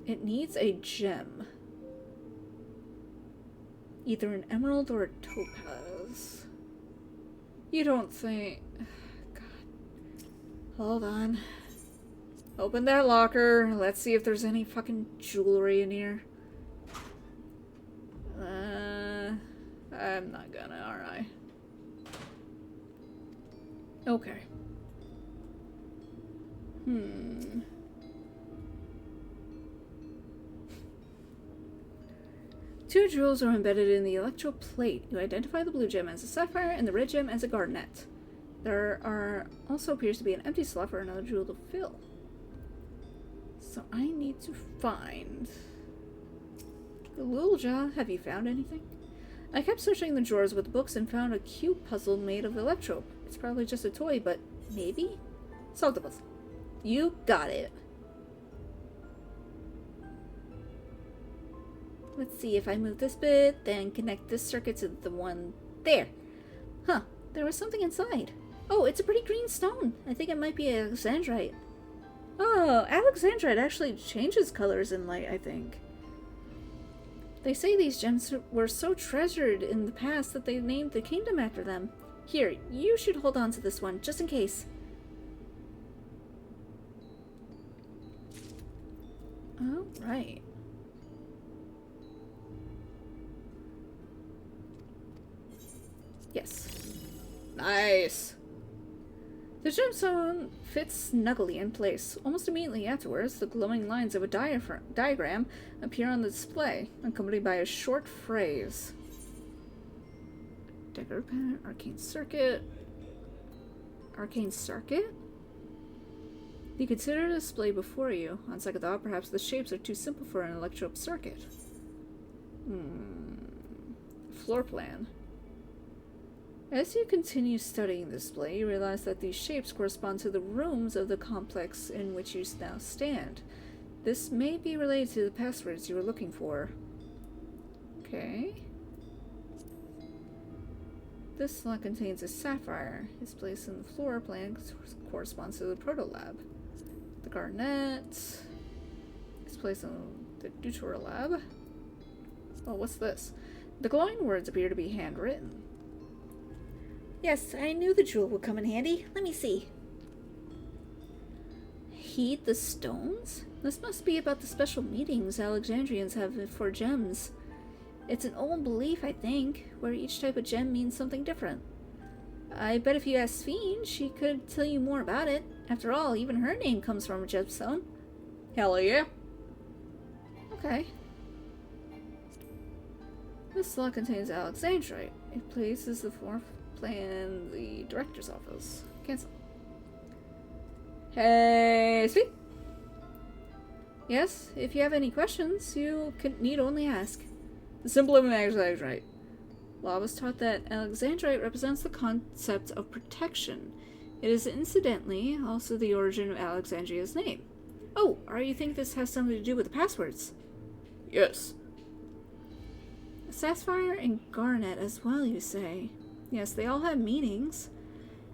It needs a gem. Either an emerald or a topaz. You don't think... God. Hold on. Open that locker. Let's see if there's any fucking jewelry in here. I'm not gonna, are I? Okay. 2 jewels are embedded in the electro plate. You identify the blue gem as a sapphire and the red gem as a garnet. There also appears to be an empty slot for another jewel to fill. So I need to find... Lulja, have you found anything? I kept searching the drawers with books and found a cube puzzle made of Electrope. It's probably just a toy, but maybe? Solve the puzzle. You got it. Let's see, if I move this bit, then connect this circuit to the one there. Huh, there was something inside. Oh, it's a pretty green stone. I think it might be Alexandrite. Oh, Alexandrite actually changes colors in light, I think. They say these gems were so treasured in the past that they named the kingdom after them. Here, you should hold on to this one, just in case. Alright. Yes. Nice. The gemstone fits snugly in place. Almost immediately afterwards, the glowing lines of a diagram appear on the display, accompanied by a short phrase. Decorative pattern, arcane circuit. Arcane circuit? You consider the display before you. On second thought, perhaps the shapes are too simple for an electric circuit. Floor plan. As you continue studying the display, you realize that these shapes correspond to the rooms of the complex in which you now stand. This may be related to the passwords you were looking for. Okay. This slot contains a sapphire. Its place in the floor plan corresponds to the proto-lab. The garnet. Its place in the deutera lab. Oh, what's this? The glowing words appear to be handwritten.
Yes, I knew the jewel would come in handy. Let me see.
Heed the stones? This must be about the special meetings Alexandrians have for gems. It's an old belief, I think, where each type of gem means something different. I bet if you asked Ffxiv, she could tell you more about it. After all, even her name comes from a gemstone.
Hell yeah.
Okay. This slot contains Alexandrite. It places the floor plan the director's office. Cancel. Hey, sweet. Yes, if you have any questions, you need only ask. The symbol of Alexandrite. Law was taught that Alexandrite represents the concept of protection. It is incidentally also the origin of Alexandria's name. Oh, or you think this has something to do with the passwords?
Yes.
Sapphire and garnet as well, you say? Yes, they all have meanings.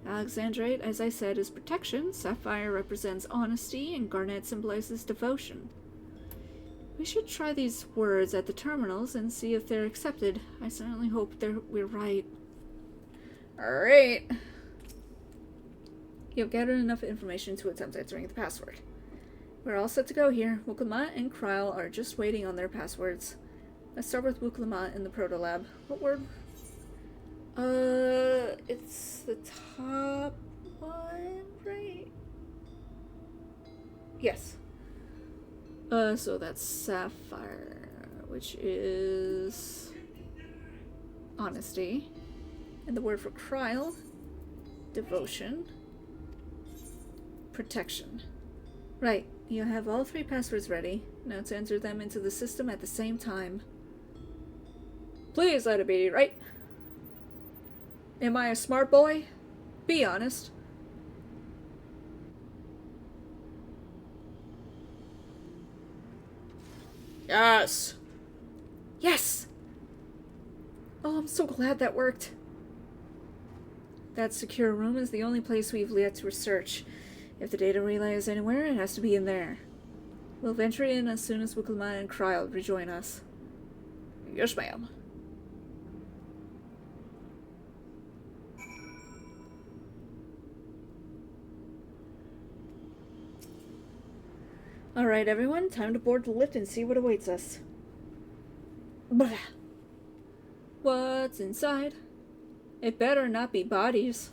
Alexandrite, as I said, is protection. Sapphire represents honesty, and garnet symbolizes devotion. We should try these words at the terminals and see if they're accepted. I certainly hope we're right.
Alright.
You've gathered enough information to attempt entering the password. We're all set to go here. Wuklamat and Kryle are just waiting on their passwords. Let's start with Wuklamat in the proto-lab. What word? It's the top one, right? Yes. So that's sapphire, which is honesty. And the word for Kryle, devotion, protection. Right, you have all three passwords ready. Now to enter them into the system at the same time.
Please let it be right. Am I a smart boy? Be honest. Yes.
Yes! Oh, I'm so glad that worked. That secure room is the only place we've yet to research. If the data relay is anywhere, it has to be in there. We'll venture in as soon as Wuklamat and Kryle rejoin us.
Yes, ma'am.
Alright, everyone, time to board the lift and see what awaits us. Blah. What's inside? It better not be bodies.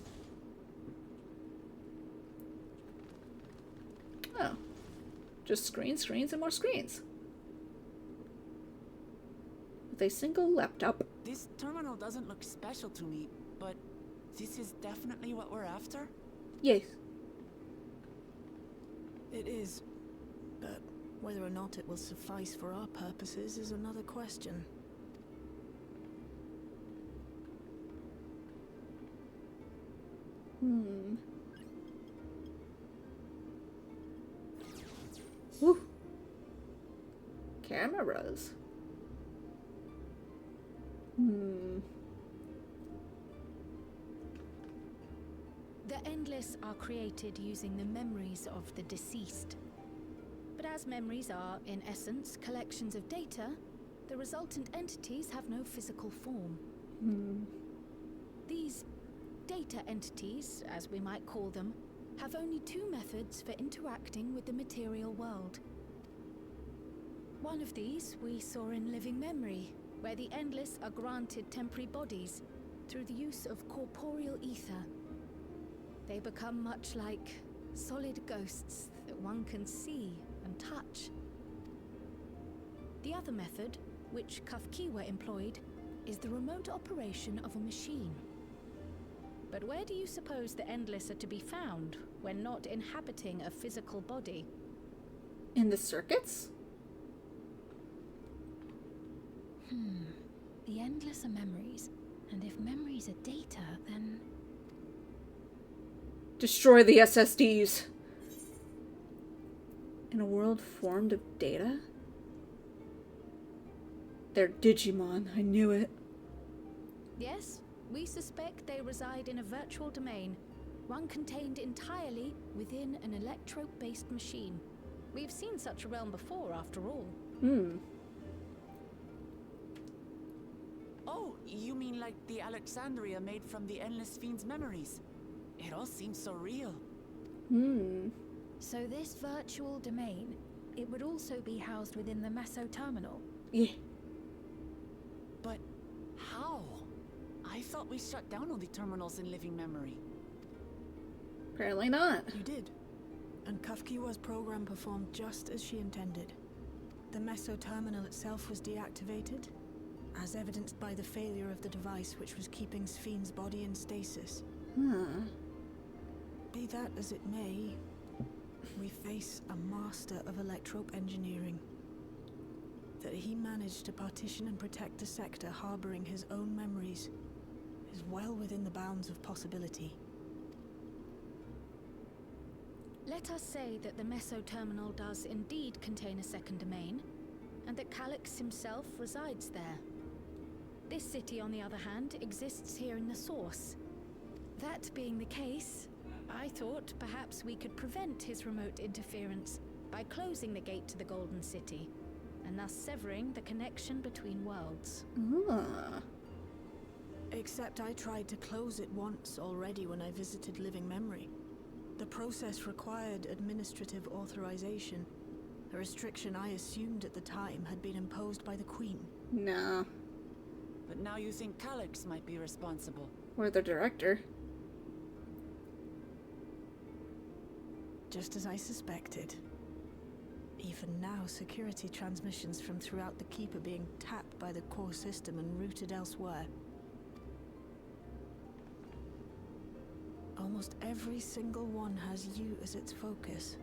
Oh. Just screens, screens, and more screens. With a single laptop.
This terminal doesn't look special to me, but this is definitely what we're after?
Yes.
It is. But whether or not it will suffice for our purposes is another question.
Woo. Cameras.
The Endless are created using the memories of the deceased. But as memories are, in essence, collections of data, the resultant entities have no physical form. These data entities, as we might call them, have only two methods for interacting with the material world. One of these we saw in living memory, where the Endless are granted temporary bodies through the use of corporeal ether. They become much like solid ghosts that one can see and touch. The other method, which Ffxiv employed, is the remote operation of a machine. But where do you suppose the Endless are to be found when not inhabiting a physical body?
In the circuits?
The Endless are memories, and if memories are data, then...
Destroy the SSDs. In a world formed of data? They're Digimon, I knew it.
Yes, we suspect they reside in a virtual domain, one contained entirely within an electro-based machine. We've seen such a realm before, after all.
Oh, you mean like the Alexandria made from the Endless Fiend's memories? It all seems so real.
So this virtual domain, it would also be housed within the Meso terminal?
Yeah.
But how? I thought we shut down all the terminals in living memory.
Apparently not.
You did. And Ffxiw's program performed just as she intended. The Meso terminal itself was deactivated, as evidenced by the failure of the device which was keeping Ffxiv's body in stasis. Be that as it may, we face a master of electrope engineering. That he managed to partition and protect a sector harboring his own memories is well within the bounds of possibility.
Let us say that the Meso terminal does indeed contain a second domain, and that Calyx himself resides there. This city, on the other hand, exists here in the source. That being the case, I thought perhaps we could prevent his remote interference by closing the gate to the Golden City, and thus severing the connection between worlds.
Except I tried to close it once already when I visited Living Memory. The process required administrative authorization, a restriction I assumed at the time had been imposed by the Queen.
No.
But now you think Calyx might be responsible.
Or the director.
Just as I suspected. Even now, security transmissions from throughout the Keep are being tapped by the core system and routed elsewhere. Almost every single one has you as its focus.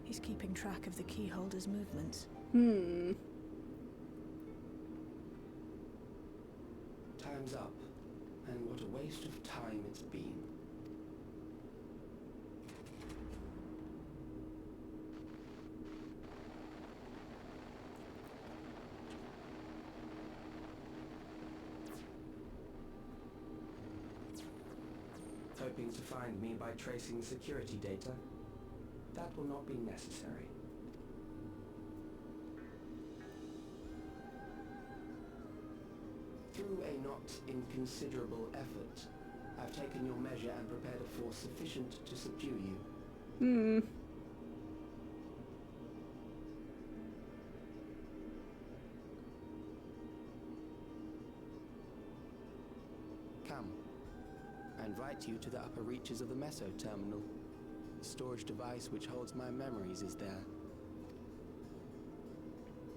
He's keeping track of the keyholder's movements.
Time's up, and what a waste of time it's been. Hoping to find me by tracing security data? That will not be necessary. Through a not inconsiderable effort, I've taken your measure and prepared a force sufficient to subdue you. Come. I invite you to the upper reaches of the Meso terminal. The storage device which holds my memories is there.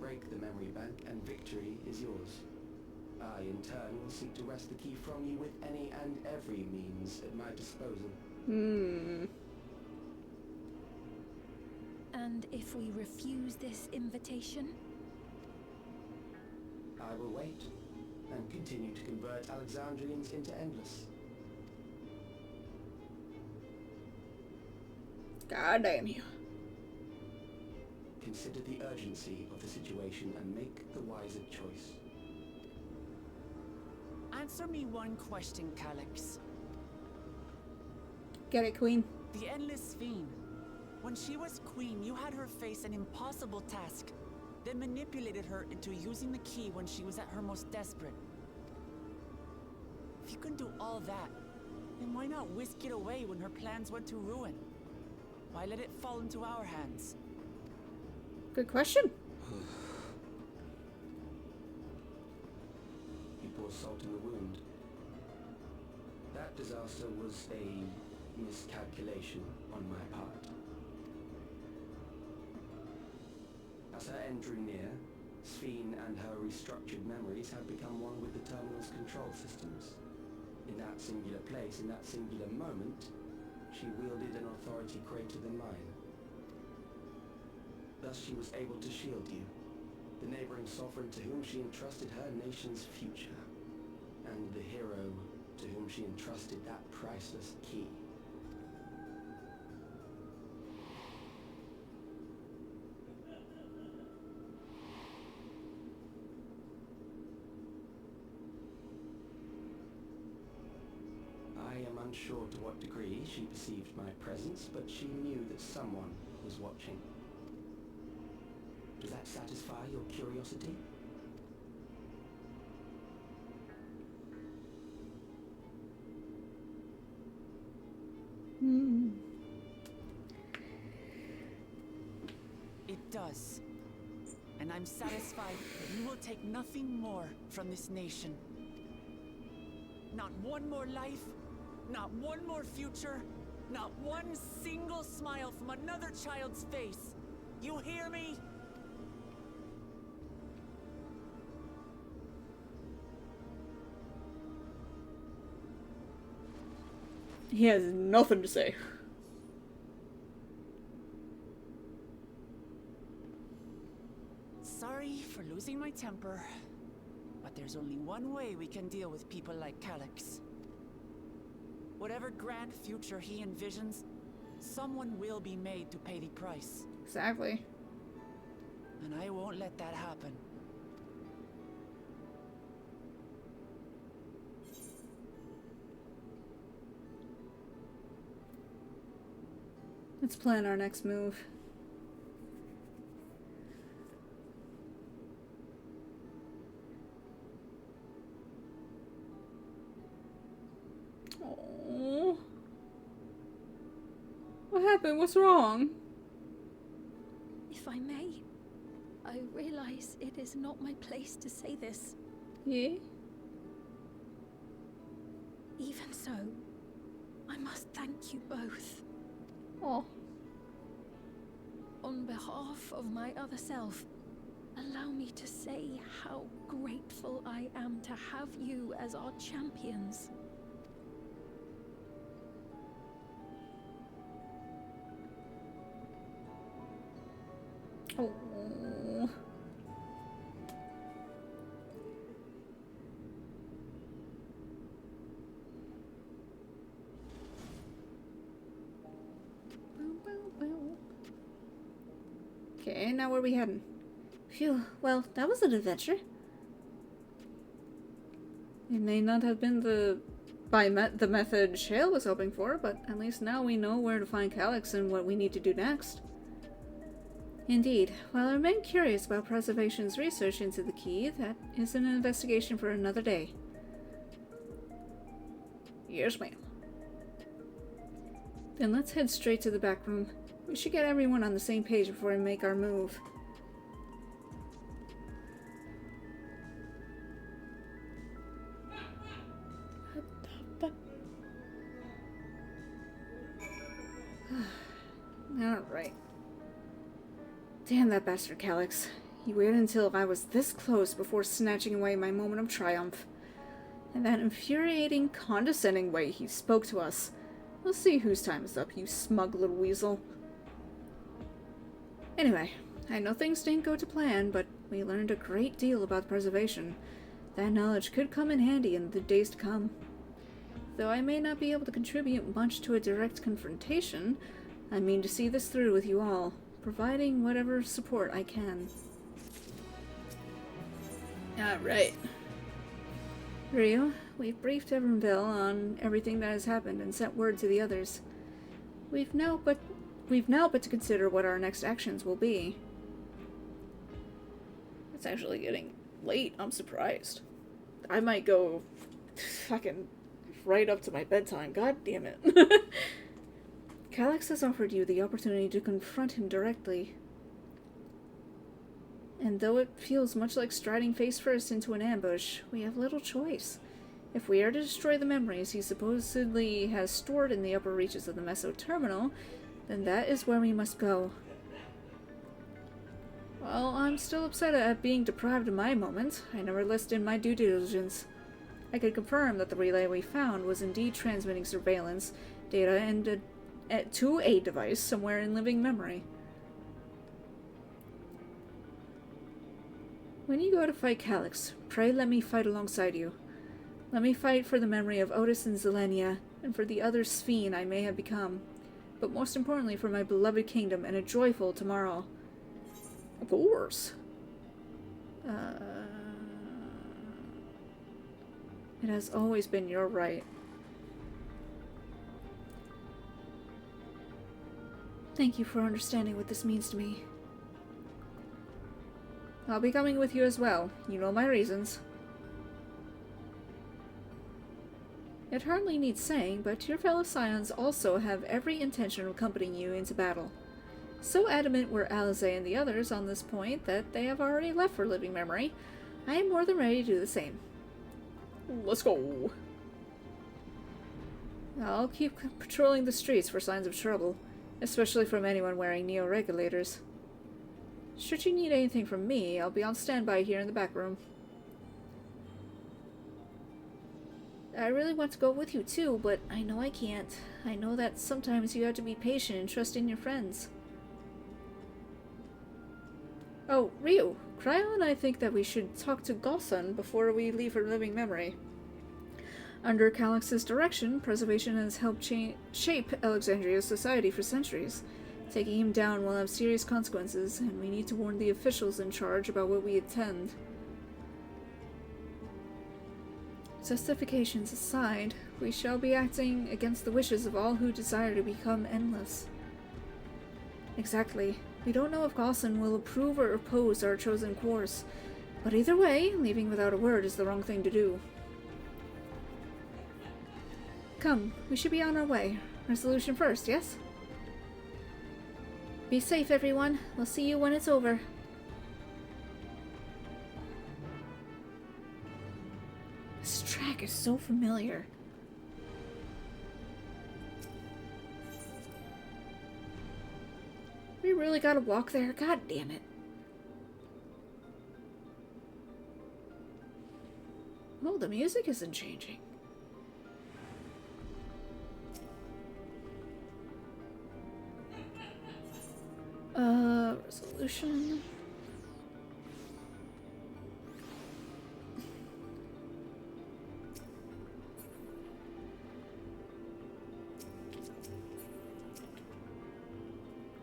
Break the memory bank and victory is yours. I, in turn, will seek to wrest the key from you with any and every means at my disposal.
And if we refuse this invitation?
I will wait and continue to convert Alexandrians into Endless.
God damn you.
Consider the urgency of the situation and make the wiser choice.
Answer me one question, Calyx.
Get it, Queen?
The Endless Fiend. When she was queen, you had her face an impossible task, then manipulated her into using the key when she was at her most desperate. If you can do all that, then why not whisk it away when her plans went to ruin? Why let it fall into our hands?
Good question.
You pour salt in the wound. That disaster was a miscalculation on my part. As her end drew near, Ffxiv and her restructured memories had become one with the terminal's control systems. In that singular place, in that singular moment, she wielded an authority greater than mine. Thus she was able to shield you, the neighboring sovereign to whom she entrusted her nation's future, and the hero to whom she entrusted that priceless key. I am unsure to what degree she perceived my presence, but she knew that someone was watching. Does that satisfy your curiosity?
It does. And I'm satisfied that you will take nothing more from this nation. Not one more life, not one more future, not one single smile from another child's face. You hear me?
He has nothing to say.
Sorry for losing my temper, but there's only one way we can deal with people like Calyx. Whatever grand future he envisions, someone will be made to pay the price.
Exactly.
And I won't let that happen.
Let's plan our next move. Oh. What happened? What's wrong?
If I may, I realize it is not my place to say this.
Yeah?
Even so, I must thank you both.
Oh.
On behalf of my other self, allow me to say how grateful I am to have you as our champions.
Oh. Okay, now where are we heading? Phew, well, that was an adventure. It may not have been the method Shale was hoping for, but at least now we know where to find Calyx and what we need to do next. Indeed, while I remain curious about Preservation's research into the key, that is an investigation for another day. Yes, ma'am. Then let's head straight to the back room. We should get everyone on the same page before we make our move. Alright. Damn that bastard Calyx. He waited until I was this close before snatching away my moment of triumph. And that infuriating, condescending way he spoke to us. We'll see whose time is up, you smug little weasel. Anyway, I know things didn't go to plan, but we learned a great deal about preservation. That knowledge could come in handy in the days to come. Though I may not be able to contribute much to a direct confrontation, I mean to see this through with you all, providing whatever support I can. Alright. Rio, we've briefed Evernville on everything that has happened and sent word to the others. We've now but to consider what our next actions will be. It's actually getting late. I'm surprised. I might go fucking right up to my bedtime. God damn it. Calyx has offered you the opportunity to confront him directly. And though it feels much like striding face first into an ambush, we have little choice.
If we are to destroy the memories he supposedly has stored in the upper reaches of the Meso Terminal, then that is where we must go. Well, I'm still upset at being deprived of my moment. I never listed in my due diligence. I could confirm that the relay we found was indeed transmitting surveillance data and to a device somewhere in living memory. When you go to fight Calyx, pray let me fight alongside you. Let me fight for the memory of Otis and Zelenia, and for the other Ffxiv I may have become, but most importantly for my beloved kingdom and a joyful tomorrow. Of course. It has always been your right. Thank you for understanding what this means to me. I'll be coming with you as well. You know my reasons. It hardly needs saying, but your fellow Scions also have every intention of accompanying you into battle. So adamant were Alize and the others on this point that they have already left for living memory. I am more than ready to do the same. Let's go! I'll keep patrolling the streets for signs of trouble, especially from anyone wearing neo-regulators. Should you need anything from me, I'll be on standby here in the back room. I really want to go with you too, but I know I can't. I know that sometimes you have to be patient and trust in your friends. Oh, Ryu, Cryo and I think that we should talk to Golson before we leave for living memory. Under Calyx's direction, Preservation has helped shape Alexandria's society for centuries. Taking him down will have serious consequences, and we need to warn the officials in charge about what we intend. Justifications aside, we shall be acting against the wishes of all who desire to become endless. Exactly. We don't know if Golson will approve or oppose our chosen course, but either way, leaving without a word is the wrong thing to do. Come, we should be on our way. Resolution first, yes? Be safe, everyone. We'll see you when it's over. This track is so familiar. We really gotta walk there? God damn it. Oh, the music isn't changing. Resolution.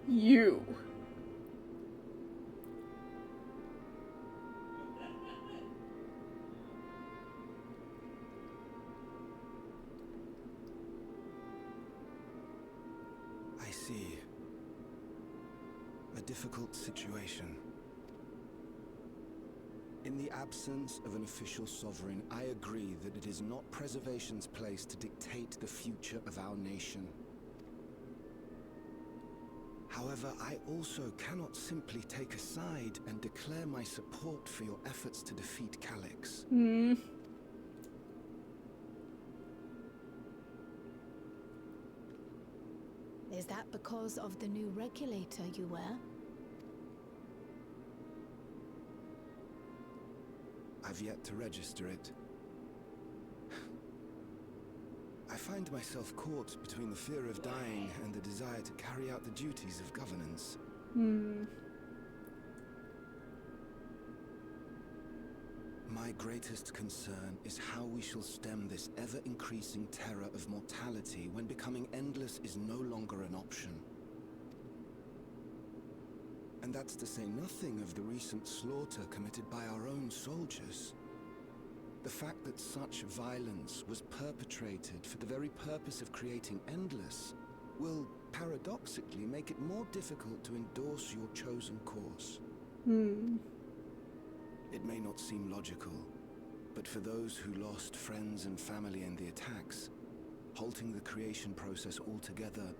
You.
I see. A difficult situation. In the absence of an official sovereign, I agree that it is not Preservation's place to dictate the future of our nation. However, I also cannot simply take a side and declare my support for your efforts to defeat Calyx.
Is that because of the new regulator you wear?
I've yet to register it. I find myself caught between the fear of dying and the desire to carry out the duties of governance. My greatest concern is how we shall stem this ever-increasing terror of mortality when becoming endless is no longer an option. And that's to say nothing of the recent slaughter committed by our own soldiers. The fact that such violence was perpetrated for the very purpose of creating endless will paradoxically make it more difficult to endorse your chosen course. It may not seem logical, but for those who lost friends and family in the attacks, halting the creation process altogether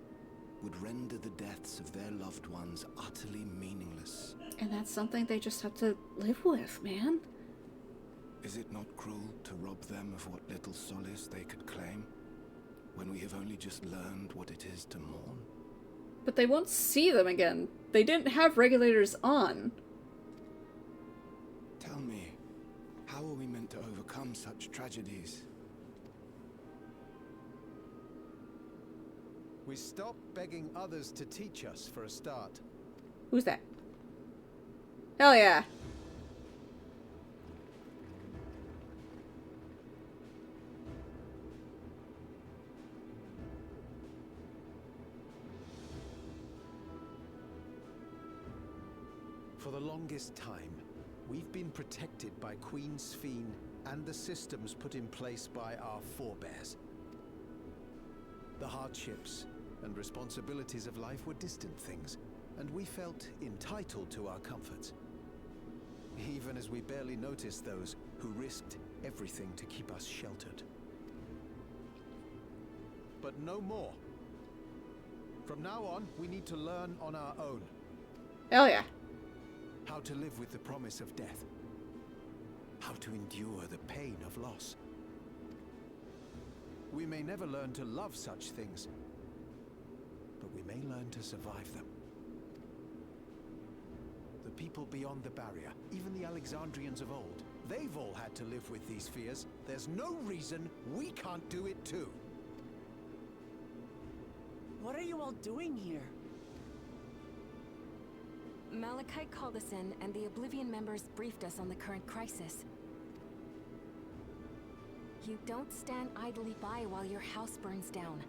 would render the deaths of their loved ones utterly meaningless.
And that's something they just have to live with, man.
Is it not cruel to rob them of what little solace they could claim, when we have only just learned what it is to mourn?
But they won't see them again. They didn't have regulators on.
Tell me, how are we meant to overcome such tragedies?
We stop begging others to teach us for a start.
Who's that? Hell yeah.
For the longest time, we've been protected by Queen Ffxiv and the systems put in place by our forebears. The hardships and responsibilities of life were distant things, and we felt entitled to our comforts, even as we barely noticed those who risked everything to keep us sheltered. But no more. From now on, we need to learn on our own.
Hell yeah.
How to live with the promise of death. How to endure the pain of loss. We may never learn to love such things, but we may learn to survive them. The people beyond the barrier, even the Alexandrians of old, they've all had to live with these fears. There's no reason we can't do it too.
What are you all doing here?
Malachite called us in, and the Oblivion members briefed us on the current crisis. You don't stand idly by while your house burns down.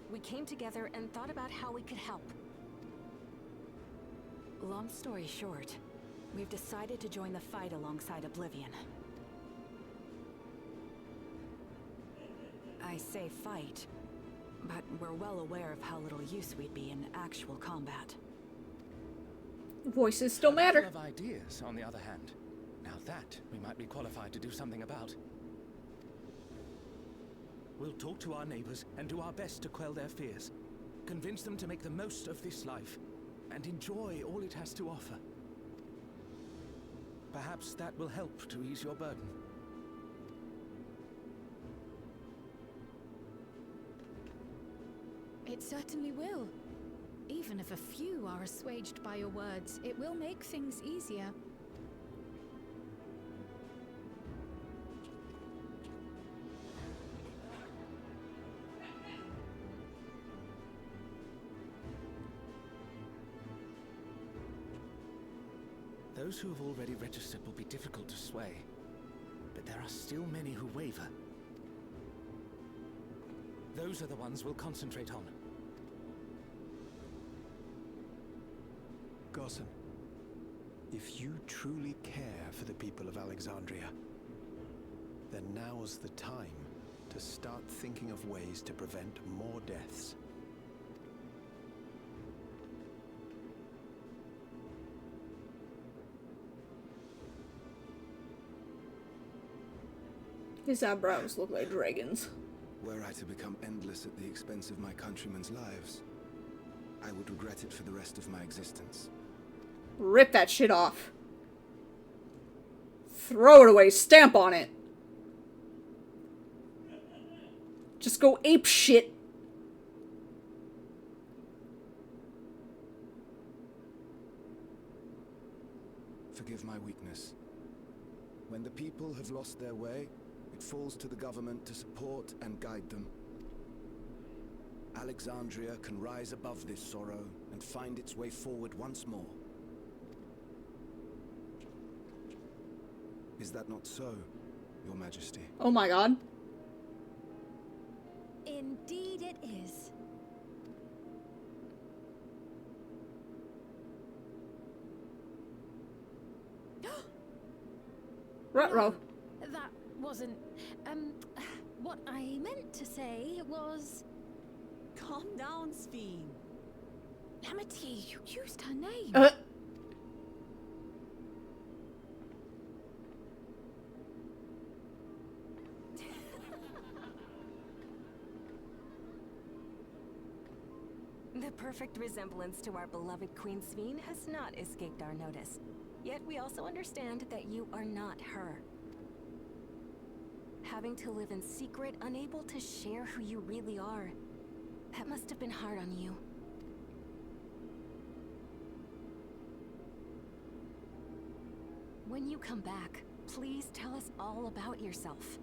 We came together and thought about how we could help. Long story short, we've decided to join the fight alongside Oblivion. I say fight, but we're well aware of how little use we'd be in actual combat.
Voices still matter.
A battle of ideas, on the other hand. Now that we might be qualified to do something about. We'll talk to our neighbors and do our best to quell their fears. Convince them to make the most of this life and enjoy all it has to offer. Perhaps that will help to ease your burden.
It certainly will. Even if a few are assuaged by your words, it will make things easier.
Those who have already registered will be difficult to sway, but there are still many who waver. Those are the ones we'll concentrate on.
Gossen, if you truly care for the people of Alexandria, then now's the time to start thinking of ways to prevent more deaths.
His eyebrows look like dragons.
Were I to become endless at the expense of my countrymen's lives, I would regret it for the rest of my existence.
Rip that shit off. Throw it away. Stamp on it. Just go ape shit.
Forgive my weakness. When the people have lost their way, it falls to the government to support and guide them. Alexandria can rise above this sorrow and find its way forward once more. Is that not so, Your Majesty?
Oh my god.
Indeed it is.
Ruh-roh.
That wasn't... what I meant to say was...
Calm down, Ffxiv.
Amity, you used her name.
The perfect resemblance to our beloved Queen Ffxiv has not escaped our notice. Yet we also understand that you are not her. Having to live in secret, unable to share who you really are, that must have been hard on you. When you come back, please tell us all about yourself.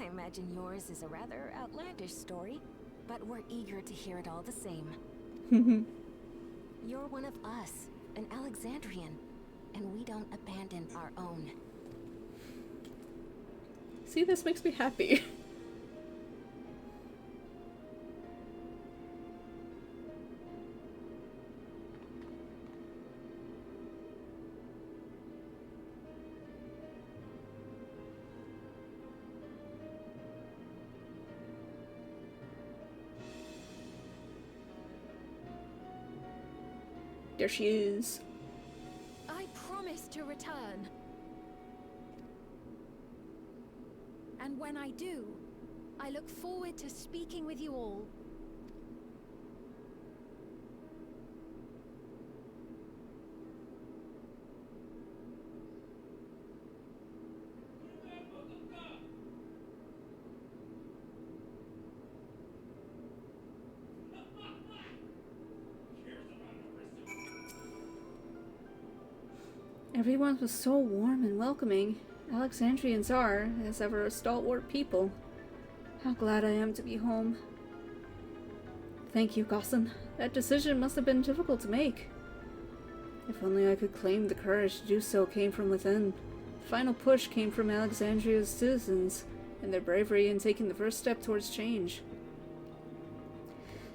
I imagine yours is a rather outlandish story, but we're eager to hear it all the same. You're one of us, an Alexandrian, and we don't abandon our own.
See, this makes me happy. There she is.
I promise to return. And when I do, I look forward to speaking with you all.
Everyone was so warm and welcoming. Alexandrians are, as ever, a stalwart people. How glad I am to be home. Thank you, Gossan. That decision must have been difficult to make. If only I could claim the courage to do so came from within. The final push came from Alexandria's citizens, and their bravery in taking the first step towards change.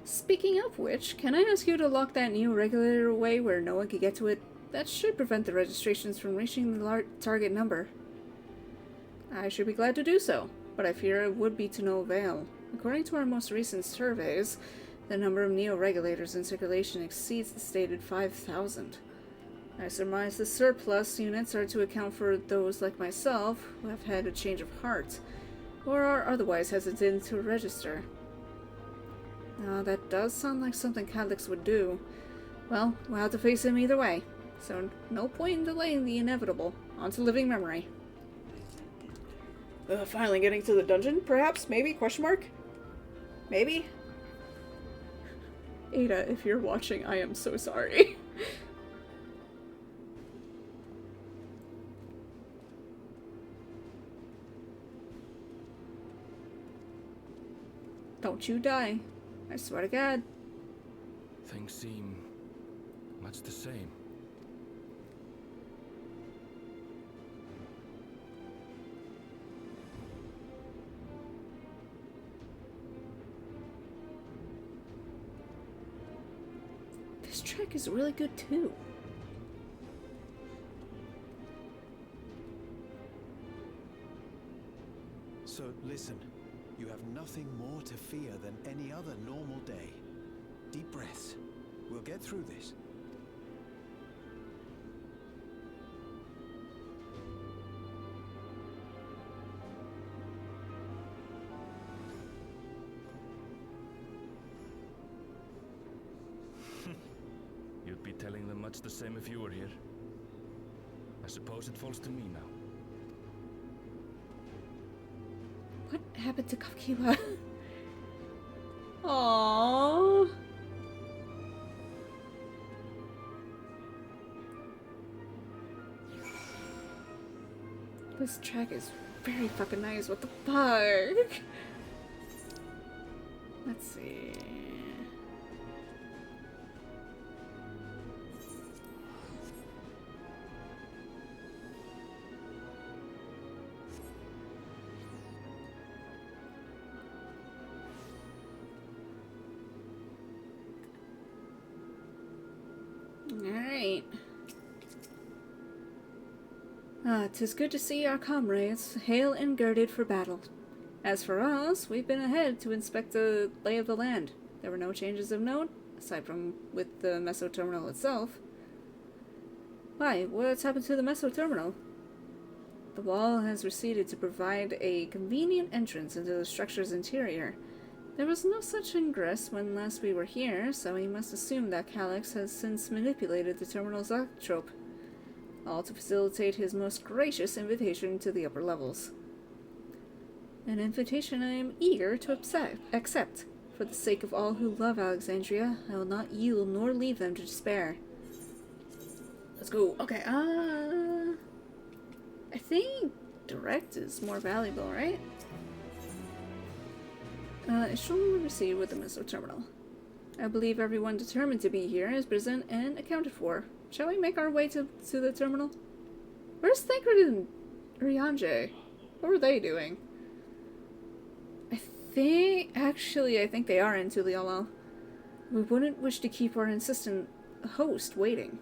Speaking of which, can I ask you to lock that new regulator away where no one could get to it? That should prevent the registrations from reaching the target number. I should be glad to do so, but I fear it would be to no avail. According to our most recent surveys, the number of neo-regulators in circulation exceeds the stated 5,000. I surmise the surplus units are to account for those like myself who have had a change of heart, or are otherwise hesitant to register. Now, that does sound like something Calyx would do. Well, we'll have to face him either way. So, no point in delaying the inevitable. On to living memory. Finally getting to the dungeon, perhaps? Maybe? Question mark? Maybe? Ada, if you're watching, I am so sorry. Don't you die. I swear to God.
Things seem much the same.
This track is really good too.
So listen, you have nothing more to fear than any other normal day. Deep breaths. We'll get through this.
You'd be telling them much the same if you were here. I suppose it falls to me now.
What happened to Ffxiv? Aww. This track is very fucking nice. What the fuck? Let's see. Alright. 'Tis good to see our comrades, hale and girded for battle. As for us, we've been ahead to inspect the lay of the land. There were no changes of note, aside from with the Meso Terminal itself. Why, what's happened to the Meso Terminal? The wall has receded to provide a convenient entrance into the structure's interior.
There was no such ingress when last we were here, so we must assume that Calyx has since manipulated the terminal's zoetrope, all to facilitate his most gracious invitation to the upper levels. An invitation I am eager to accept. For the sake of all who love Alexandria, I will not yield nor leave them to despair. Let's go. Okay, I think direct is more valuable, right? Instruction will receive with the missile terminal. I believe everyone determined to be here is present and accounted for. Shall we make our way to the terminal? Where's Thancred and Ryanje? What were they doing? I think they are in Tuliala. We wouldn't wish to keep our insistent host waiting.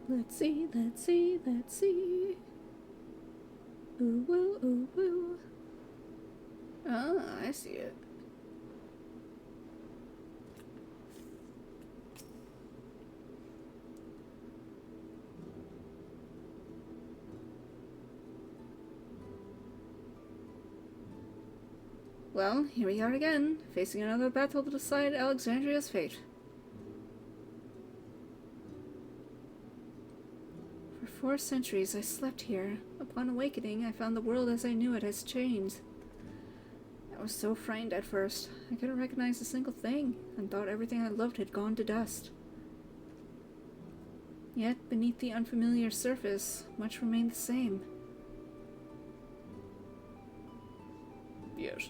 Let's see, let's see, let's see. Ooh, woo, ooh, woo. Oh, I see it. Well, here we are again, facing another battle to decide Alexandria's fate. For 4 centuries I slept here. Upon awakening, I found the world as I knew it has changed. I was so frightened at first, I couldn't recognize a single thing, and thought everything I loved had gone to dust. Yet, beneath the unfamiliar surface, much remained the same. Yes.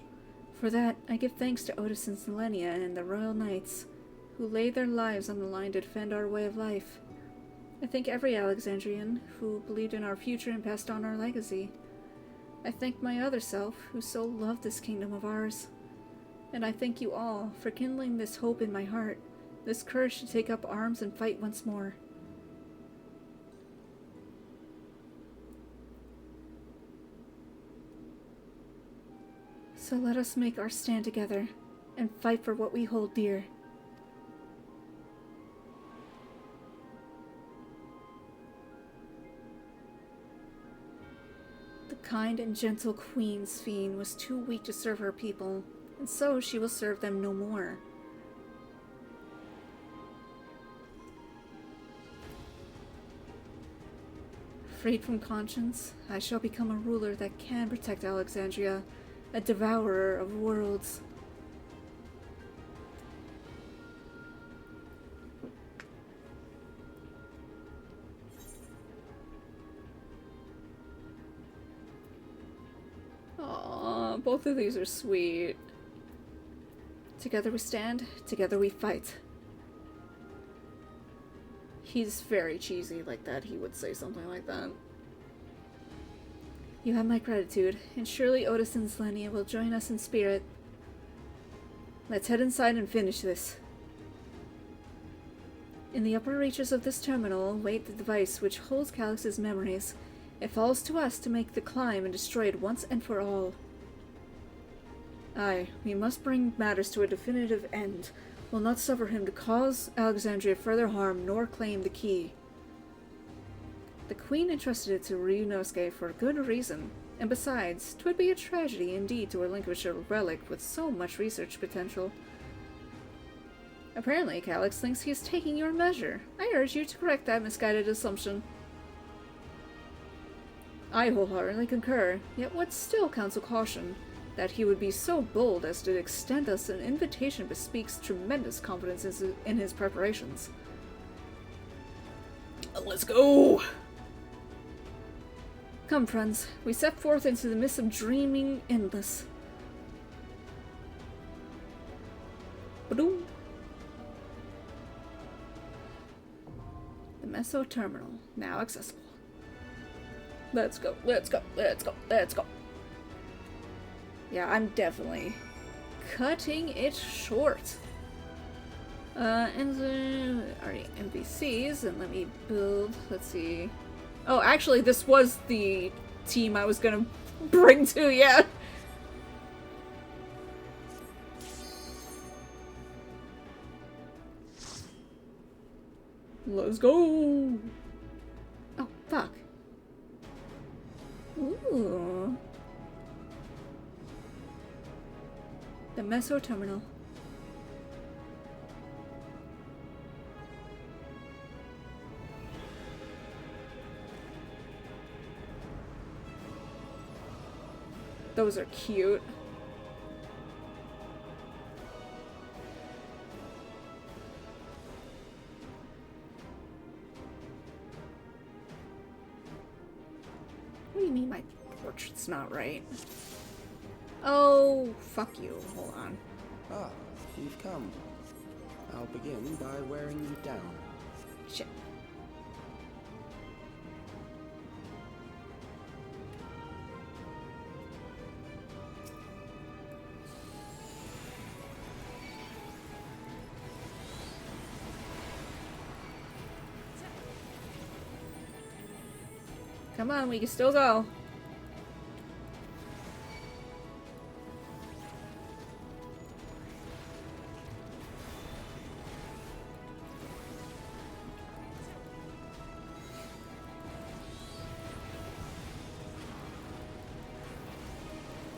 For that, I give thanks to Otis and Selenia and the Royal Knights, who laid their lives on the line to defend our way of life. I thank every Alexandrian who believed in our future and passed on our legacy. I thank my other self, who so loved this kingdom of ours. And I thank you all for kindling this hope in my heart, this courage to take up arms and fight once more. So let us make our stand together, and fight for what we hold dear. The kind and gentle Queen Ffxiv was too weak to serve her people, and so she will serve them no more. Freed from conscience, I shall become a ruler that can protect Alexandria, a devourer of worlds. Aww, both of these are sweet. Together we stand, together we fight. He's very cheesy like that. He would say something like that. You have my gratitude, and surely Otis and Selenia will join us in spirit. Let's head inside and finish this. In the upper reaches of this terminal wait the device which holds Calyx's memories. It falls to us to make the climb and destroy it once and for all. Aye, we must bring matters to a definitive end. We'll not suffer him to cause Alexandria further harm nor claim the key. The Queen entrusted it to Ryunosuke for good reason, and besides, 'twould be a tragedy indeed to relinquish a relic with so much research potential. Apparently, Calyx thinks he is taking your measure. I urge you to correct that misguided assumption. I wholeheartedly concur, yet would still counsel caution. That he would be so bold as to extend us an invitation bespeaks tremendous confidence in his preparations. Let's go! Come, friends, we set forth into the midst of dreaming endless. Ba-doom. The Meso Terminal, now accessible. Let's go, let's go, let's go, let's go. Yeah, I'm definitely cutting it short. And then already NPCs, and let me build, let's see. Oh, actually, this was the team I was gonna bring to, yeah.
Let's go! Oh, fuck. Ooh. The Meso Terminal. Those are cute. What do you mean my portrait's not right? Oh, fuck you. Hold on.
Ah, you've come. I'll begin by wearing you down.
Shit. Come on, we can still go.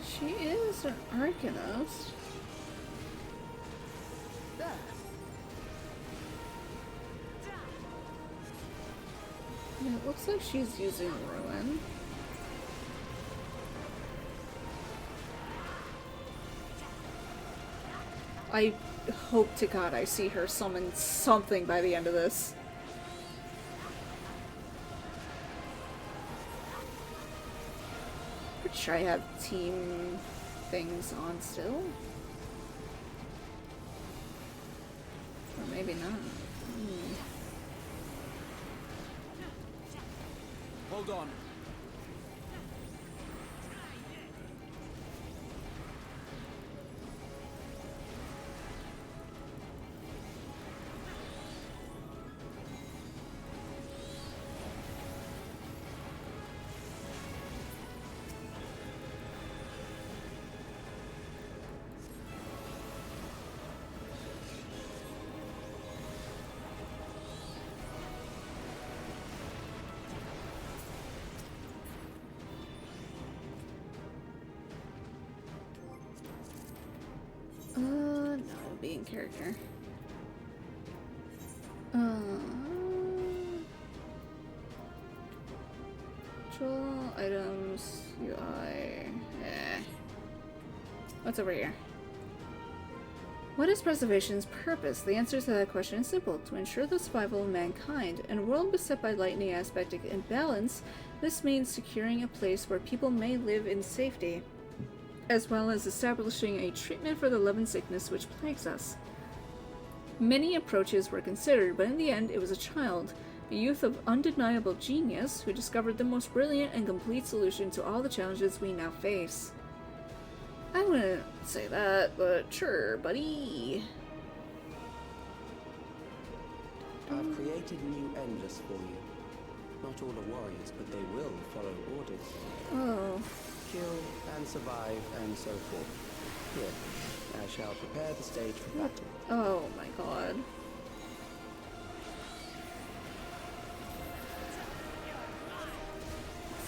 She is an Arcanist. Yeah, it looks like she's using Ruin. I hope to God I see her summon something by the end of this. Pretty sure I have team things on still. Or maybe not.
Hold on.
No, be in character. Control, items, UI, What's over here? What is preservation's purpose? The answer to that question is simple. To ensure the survival of mankind. In a world beset by lightning aspectic imbalance, this means securing a place where people may live in safety, as well as establishing a treatment for the love and sickness which plagues us. Many approaches were considered, but in the end it was a child, a youth of undeniable genius, who discovered the most brilliant and complete solution to all the challenges we now face. I wouldn't say that, but sure, buddy.
I've created new endless for you. Not all are warriors, but they will follow orders.
Oh.
Kill and survive and so forth. Here, I shall prepare the stage for battle.
Oh my god.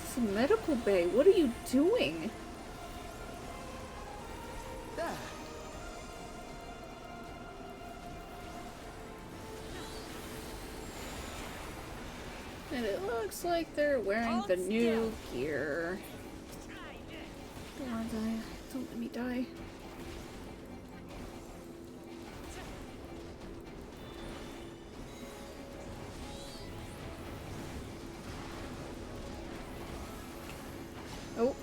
This is a medical bay. What are you doing?
There.
And it looks like they're wearing the new gear. Don't wanna die. Don't let me die. Oh.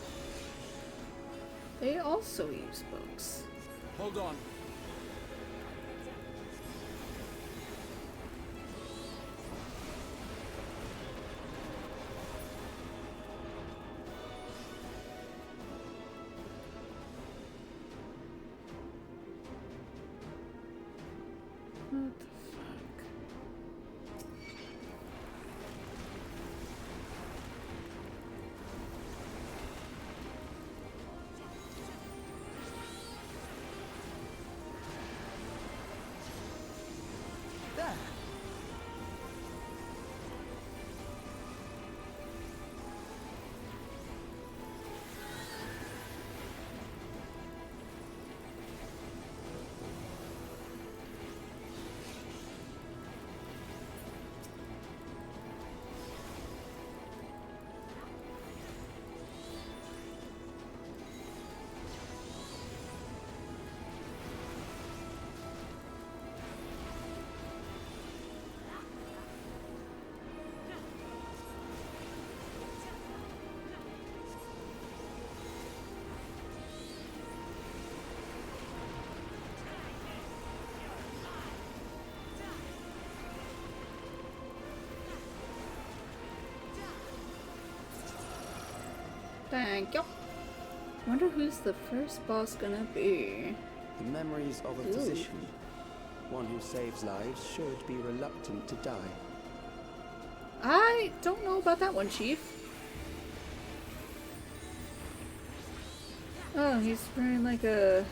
They also use books.
Hold on.
What the fuck?
There.
Thank you. Wonder who's the first boss gonna be.
The memories of a
Ooh.
physician. One who saves lives should be reluctant to die.
I don't know about that one, Chief. Oh, he's wearing like a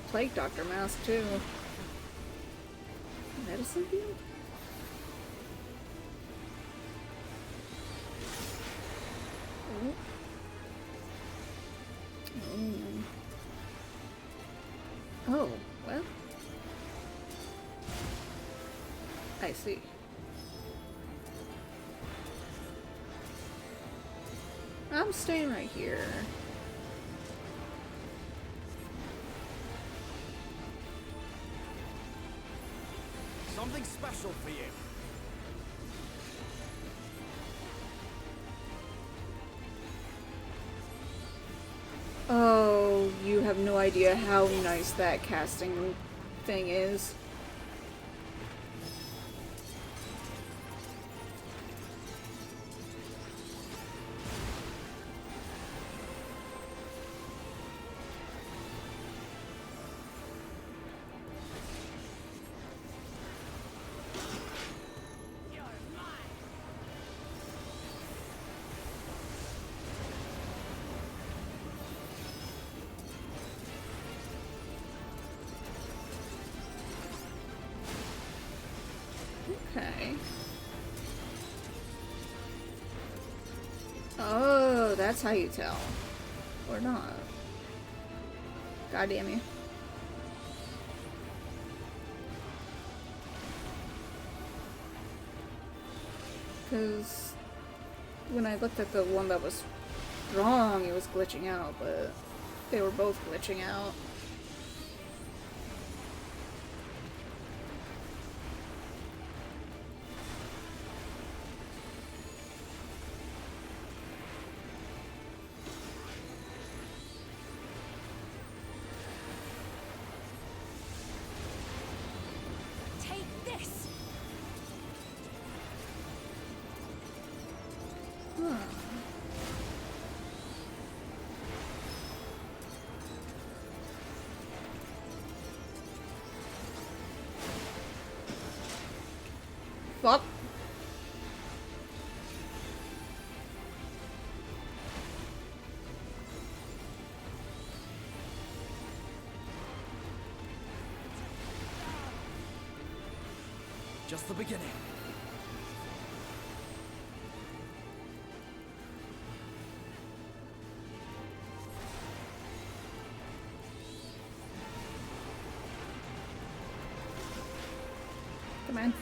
plague doctor mask too. Medicine field? Oh, well. I see. I'm staying right here.
Something special for you.
Oh, you have no idea how nice that casting thing is. Okay. Oh, that's how you tell. Or not. God damn you. Because when I looked at the one that was wrong, it was glitching out, but they were both glitching out. Fuck.
Just the beginning.
Come on.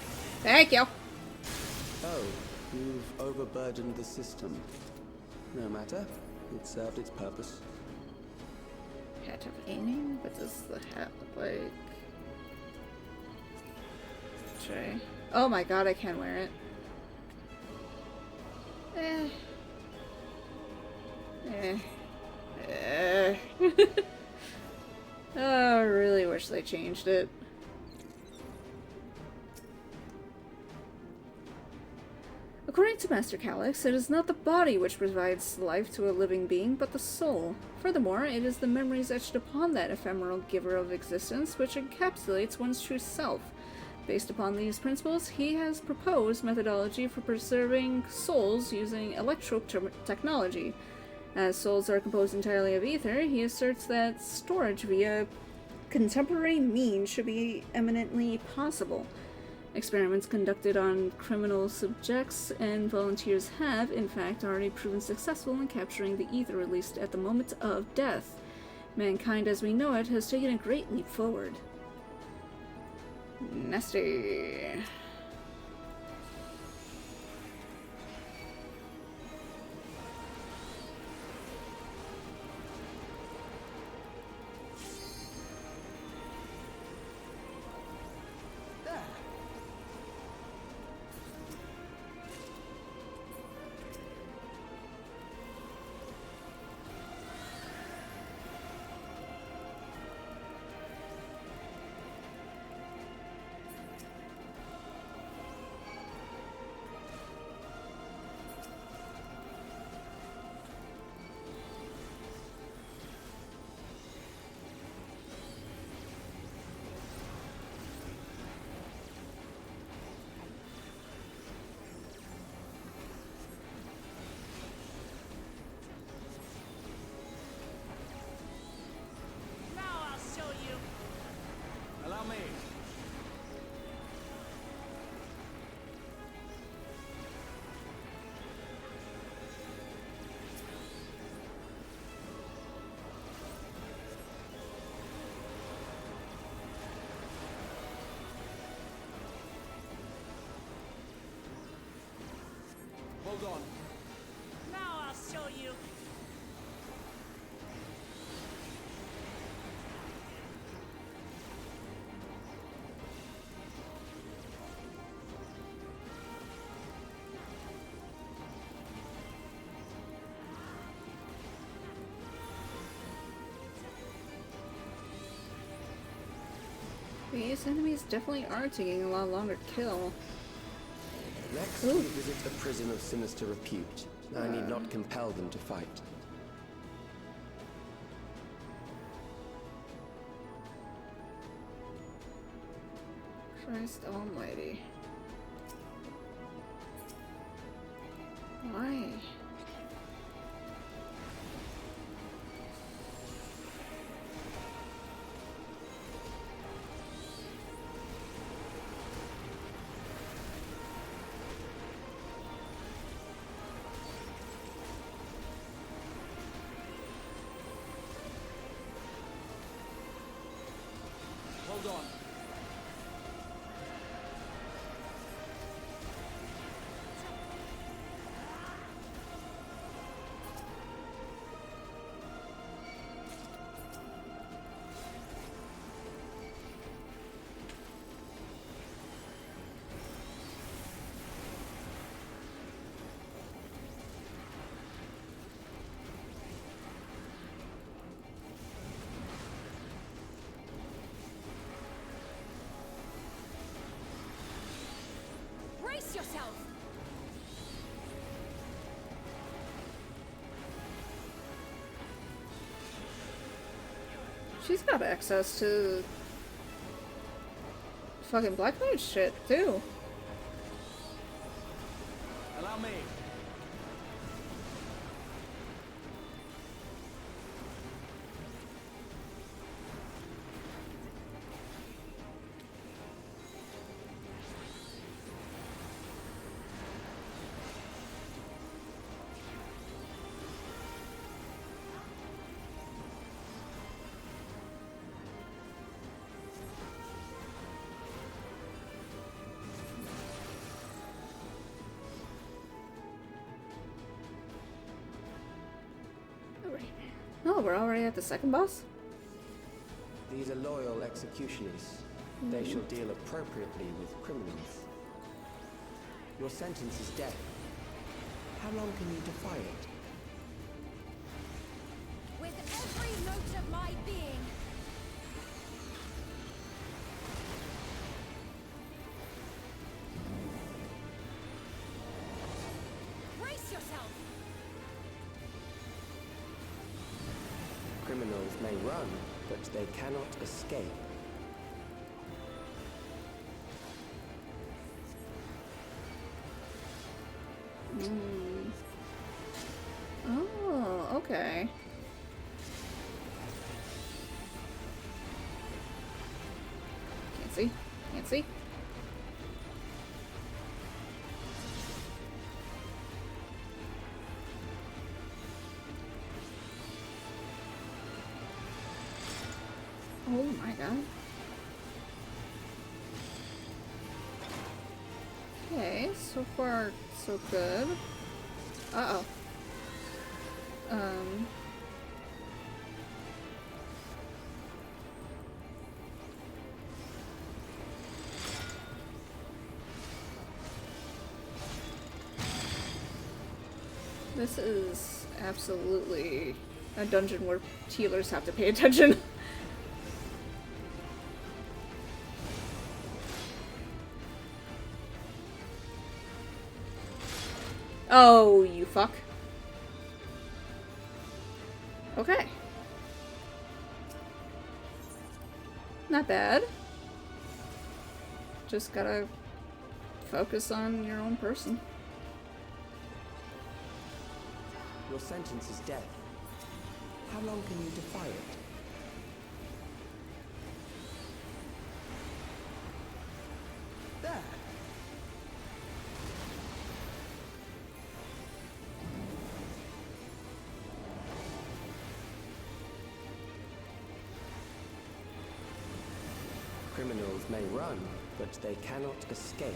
Thank you.
Oh, you've overburdened the system. No matter. It served its purpose.
Hat of aiming? What does the hat look like? Tray. Oh my god, I can wear it. Oh, I really wish they changed it. According to Master Calyx, it is not the body which provides life to a living being, but the soul. Furthermore, it is the memories etched upon that ephemeral giver of existence which encapsulates one's true self. Based upon these principles, he has proposed methodology for preserving souls using electro-technology. As souls are composed entirely of ether, he asserts that storage via contemporary means should be eminently possible. Experiments conducted on criminal subjects and volunteers have, in fact, already proven successful in capturing the ether released at the moment of death. Mankind as we know it has taken a great leap forward. Nasty.
Hold on.
Now I'll show you.
These enemies definitely are taking a lot longer to kill.
Next, we visit a prison of sinister repute. I need not compel them to fight.
Christ almighty. Why?
Hold on.
Brace yourself!
She's got access to fucking Black Mage shit, too.
Allow me.
Oh, we're already at the second boss?
These are loyal executioners. They shall deal appropriately with criminals. Your sentence is death. How long can you defy it?
With every note of my being. Brace yourself!
Criminals may run, but they cannot escape.
Oh, okay. Can't see. Can't see. Oh my god. Okay, so far so good. Uh-oh. This is absolutely a dungeon where healers have to pay attention. Oh, you fuck. Okay. Not bad. Just gotta focus on your own person.
Your sentence is death. How long can you defy it? There. Criminals may run, but they cannot escape.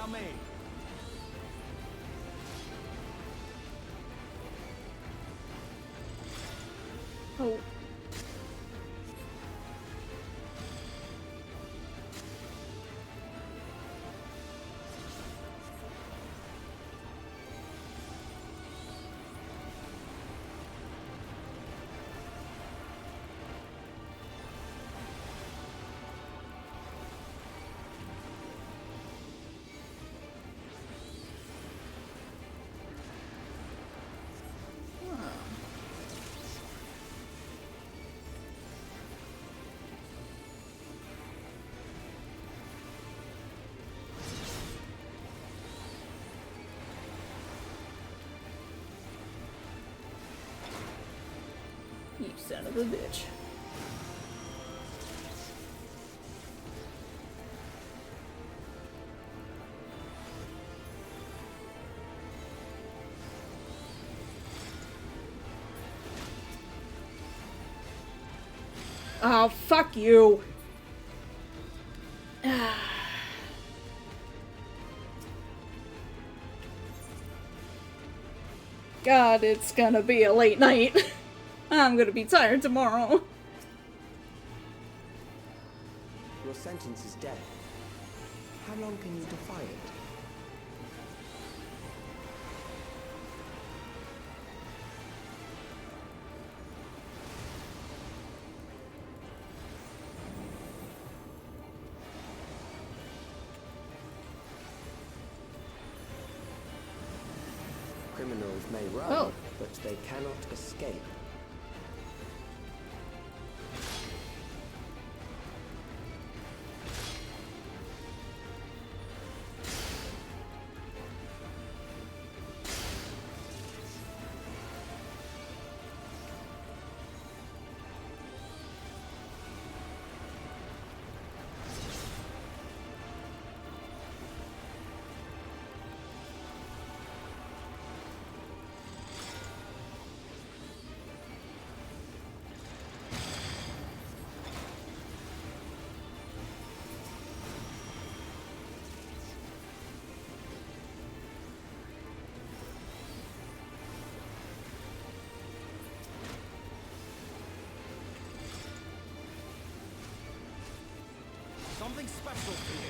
Allow me.
Oh. You son of a bitch. Oh, fuck you. God, it's gonna be a late night. I'm gonna be tired tomorrow.
Your sentence is death. How long can you defy it? Criminals may run, but they cannot escape.
Something special for you.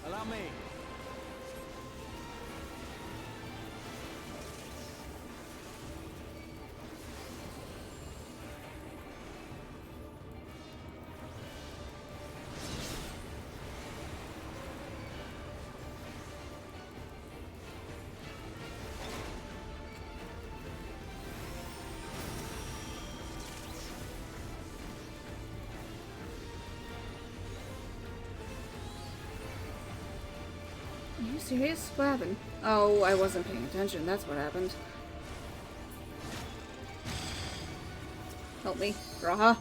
Allow me.
Are you serious? What happened? Oh, I wasn't paying attention. That's what happened. Help me, Raha.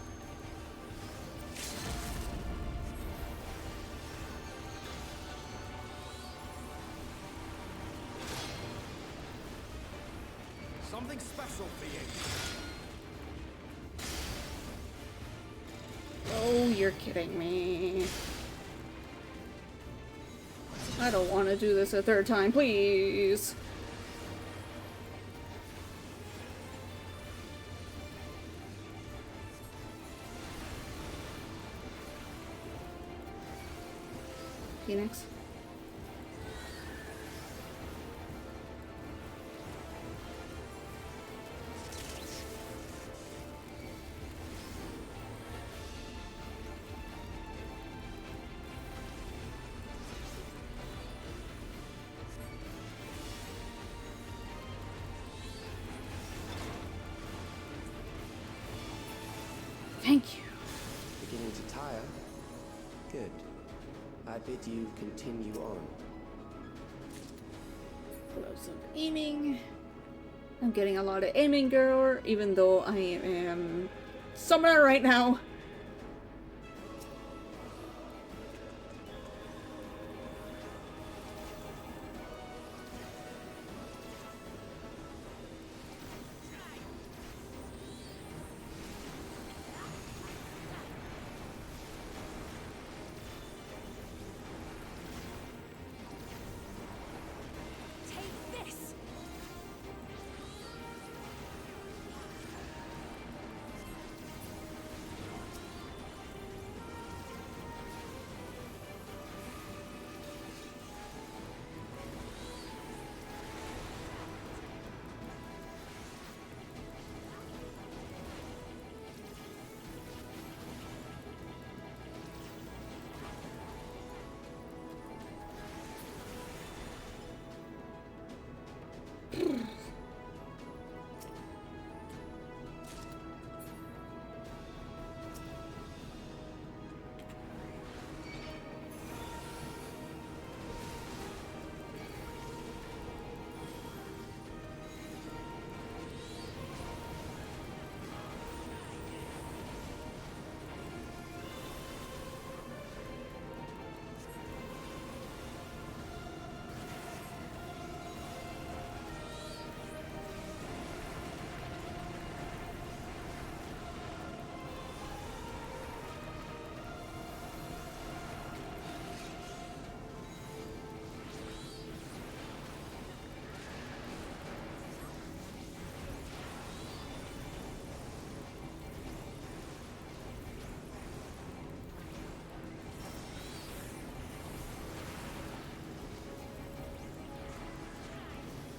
Something special for you.
Oh, you're kidding me. I don't want to do this a third time, please. Phoenix.
Thank you.
Beginning to tire? Good. I bid you continue on.
Gloves of aiming. I'm getting a lot of aiming, girl, even though I am summoner right now.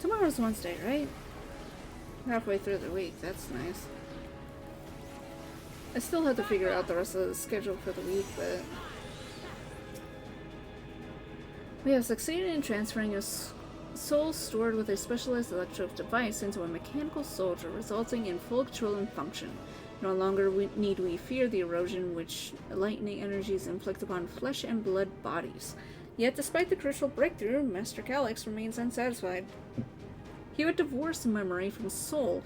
Tomorrow's Wednesday, right? Halfway through the week, that's nice. I still have to figure out the rest of the schedule for the week, but... We have succeeded in transferring a soul stored with a specialized electric device into a mechanical soldier, resulting in full control and function. No longer need we fear the erosion which lightning energies inflict upon flesh and blood bodies. Yet, despite the crucial breakthrough, Master Calyx remains unsatisfied. He would divorce memory from soul,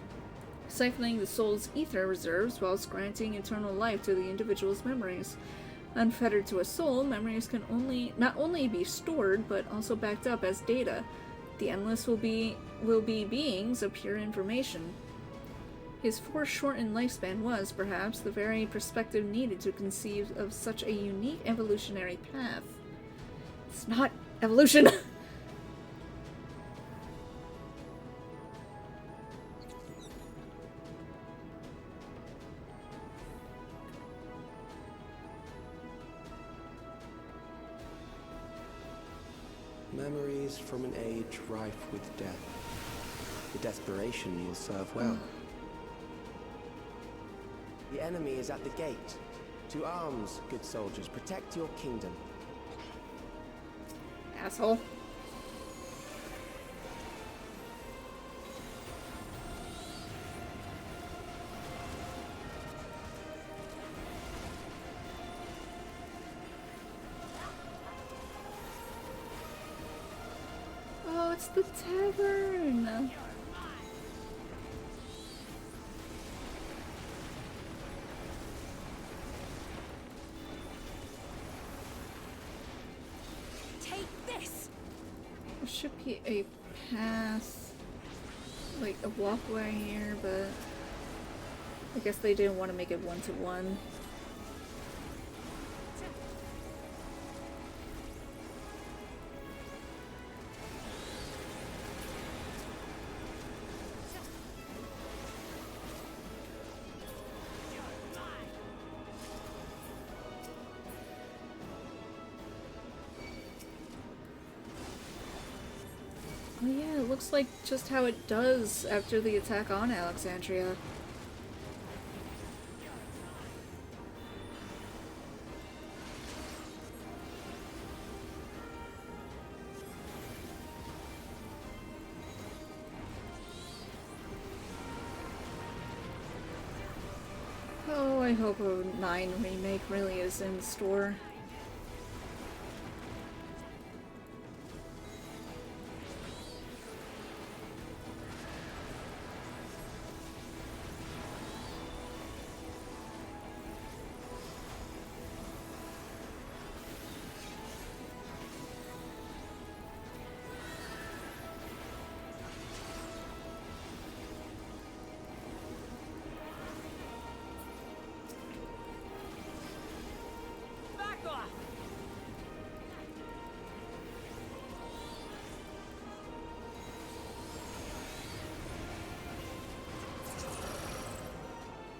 siphoning the soul's ether reserves whilst granting eternal life to the individual's memories. Unfettered to a soul, memories can not only be stored, but also backed up as data. The Endless will be beings of pure information. His foreshortened lifespan was, perhaps, the very perspective needed to conceive of such a unique evolutionary path. It's not evolution!
Memories from an age rife with death. The desperation will serve well. The enemy is at the gate. To arms, good soldiers. Protect your kingdom.
Asshole. Oh, it's the tavern. There should be a path, like a walkway here, but I guess they didn't want to make it one-to-one. Oh yeah, it looks like just how it does after the attack on Alexandria.
Oh, I hope a 9 remake really is in store.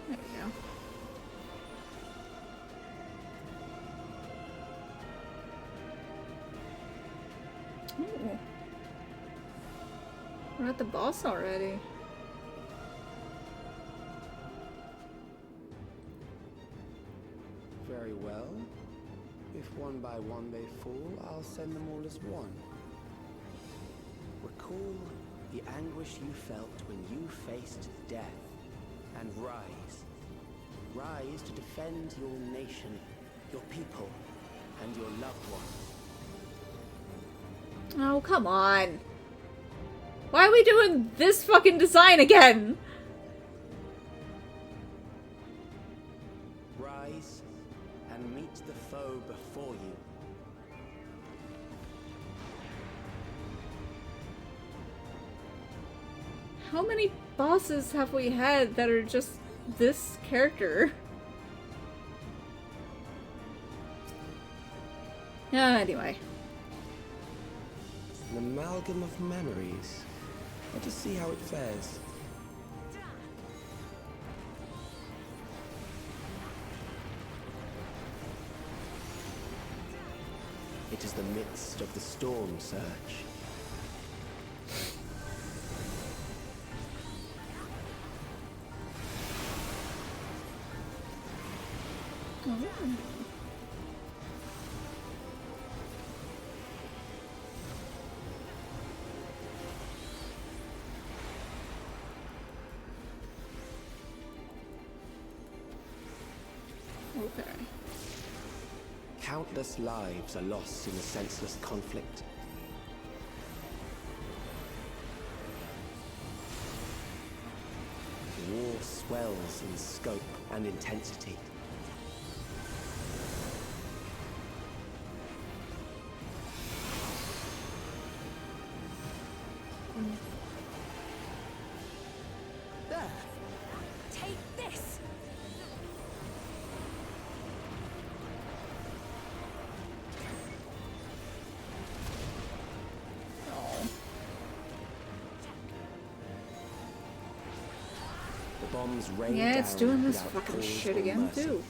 There we go. Ooh. We're at the boss already.
Very well. If one by one they fall, I'll send them all as one. Recall the anguish you felt when you faced death, and rise. Rise to defend your nation, your people, and your loved ones.
Oh, come on. Why are we doing this fucking design again?
Rise and meet the foe before you.
How many bosses have we had that are just this character? Anyway.
An amalgam of memories. Let us see how it fares. It is the midst of the storm surge.
Okay.
Countless lives are lost in the senseless conflict. The war swells in scope and intensity.
There. Take this.
The bombs rain
Yeah, it's
down
doing this
without
fucking
pause
shit
or
again,
mercy.
too.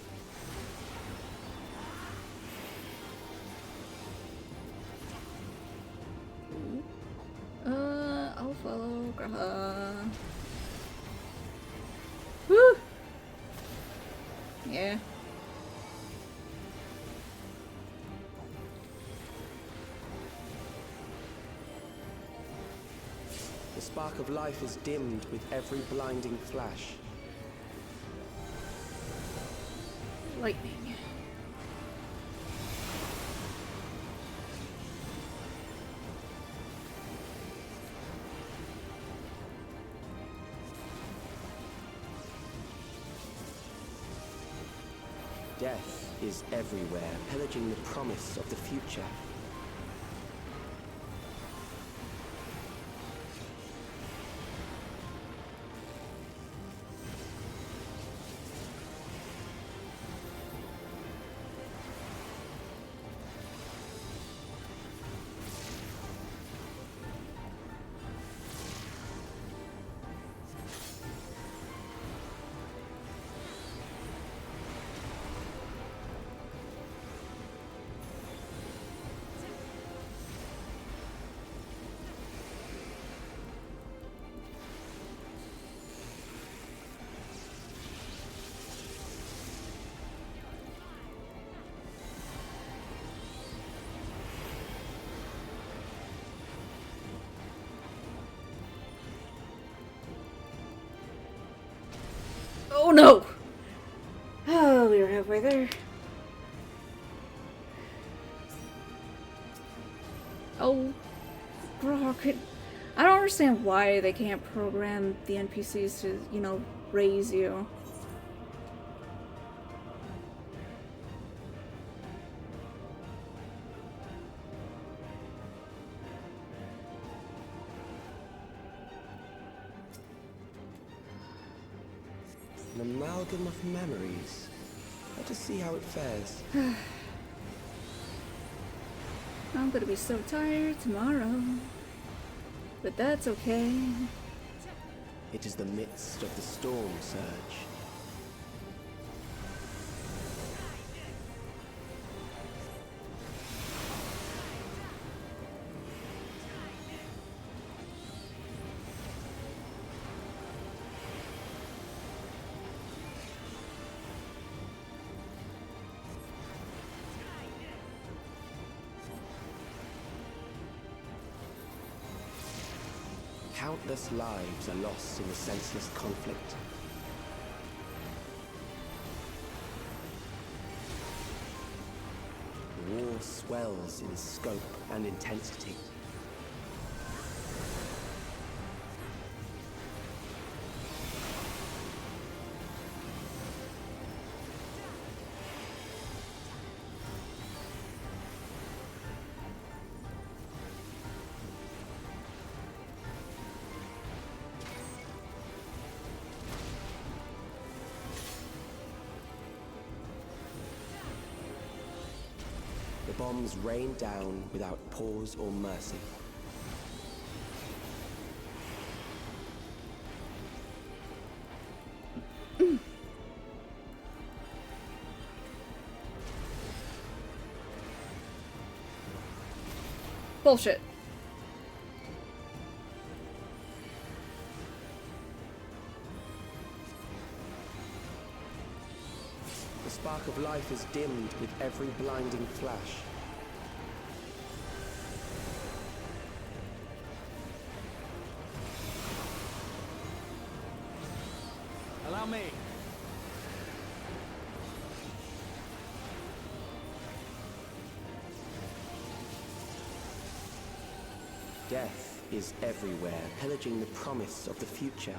I'll follow Graha. Woo! Yeah.
The spark of life is dimmed with every blinding flash.
Lightning.
Death is everywhere, pillaging the promise of the future.
Oh no!
halfway there. Oh, bro, I don't understand why they can't program the NPCs to, you know, raise you.
An amalgam of memories. Let us see how it fares.
I'm gonna be so tired tomorrow. But that's okay.
It is the midst of the storm surge. Countless lives are lost in the senseless conflict. The war swells in scope and intensity. The bombs rain down without pause or mercy.
Bullshit.
The spark of life is dimmed with every blinding flash.
Allow me.
Death is everywhere, pillaging the promise of the future.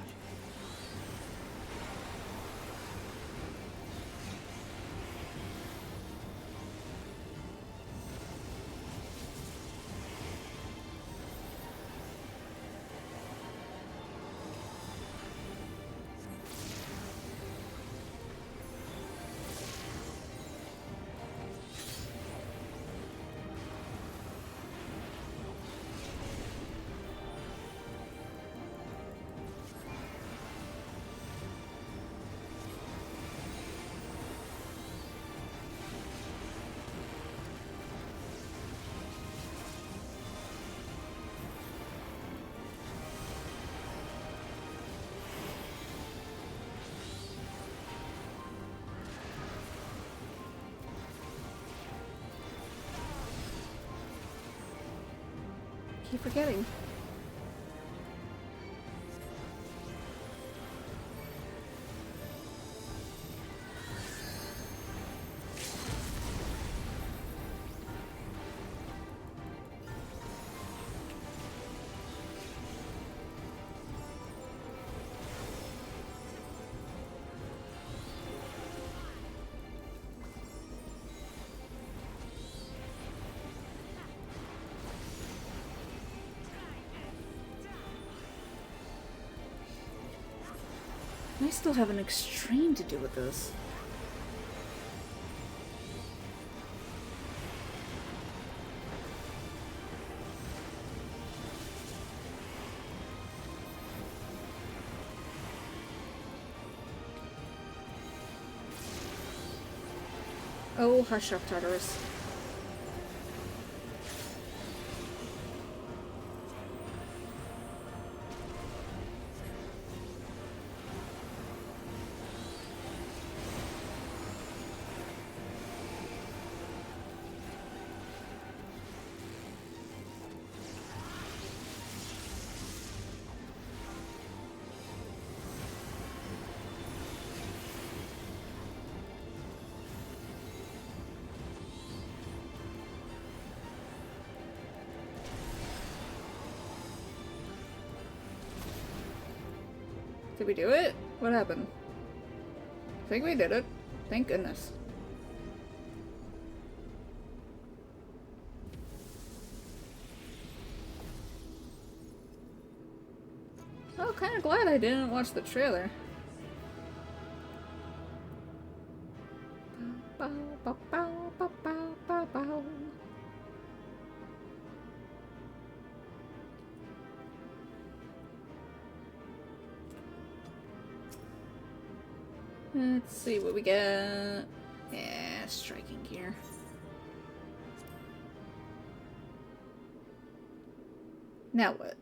Keep forgetting. I still have an extreme to do with this. Oh, hush up, Tartarus.
Did we do it? What happened? I think we did it. Thank goodness. Oh, kind of glad I didn't watch the trailer. Bow, bow, bow, bow, bow, bow, bow. Let's see what we got. Yeah, striking gear. Now what?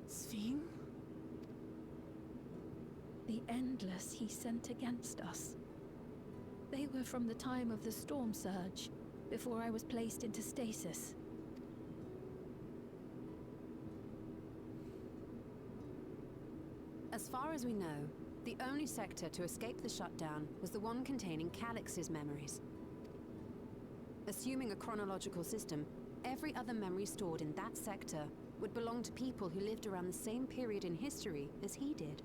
Ffxiv? The Endless he sent against us. They were from the time of the storm surge, before I was placed into stasis.
As far as we know, the only sector to escape the shutdown was the one containing Calix's memories. Assuming a chronological system, every other memory stored in that sector would belong to people who lived around the same period in history as he did.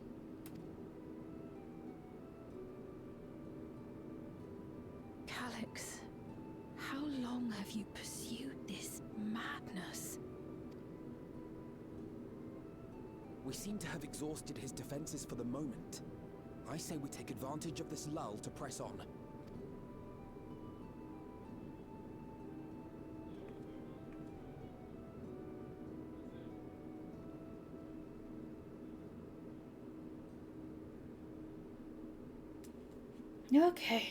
Calix, how long have you pursued this madness?
We seem to have exhausted his defenses for the moment. I say we take advantage of this lull to press on.
Okay.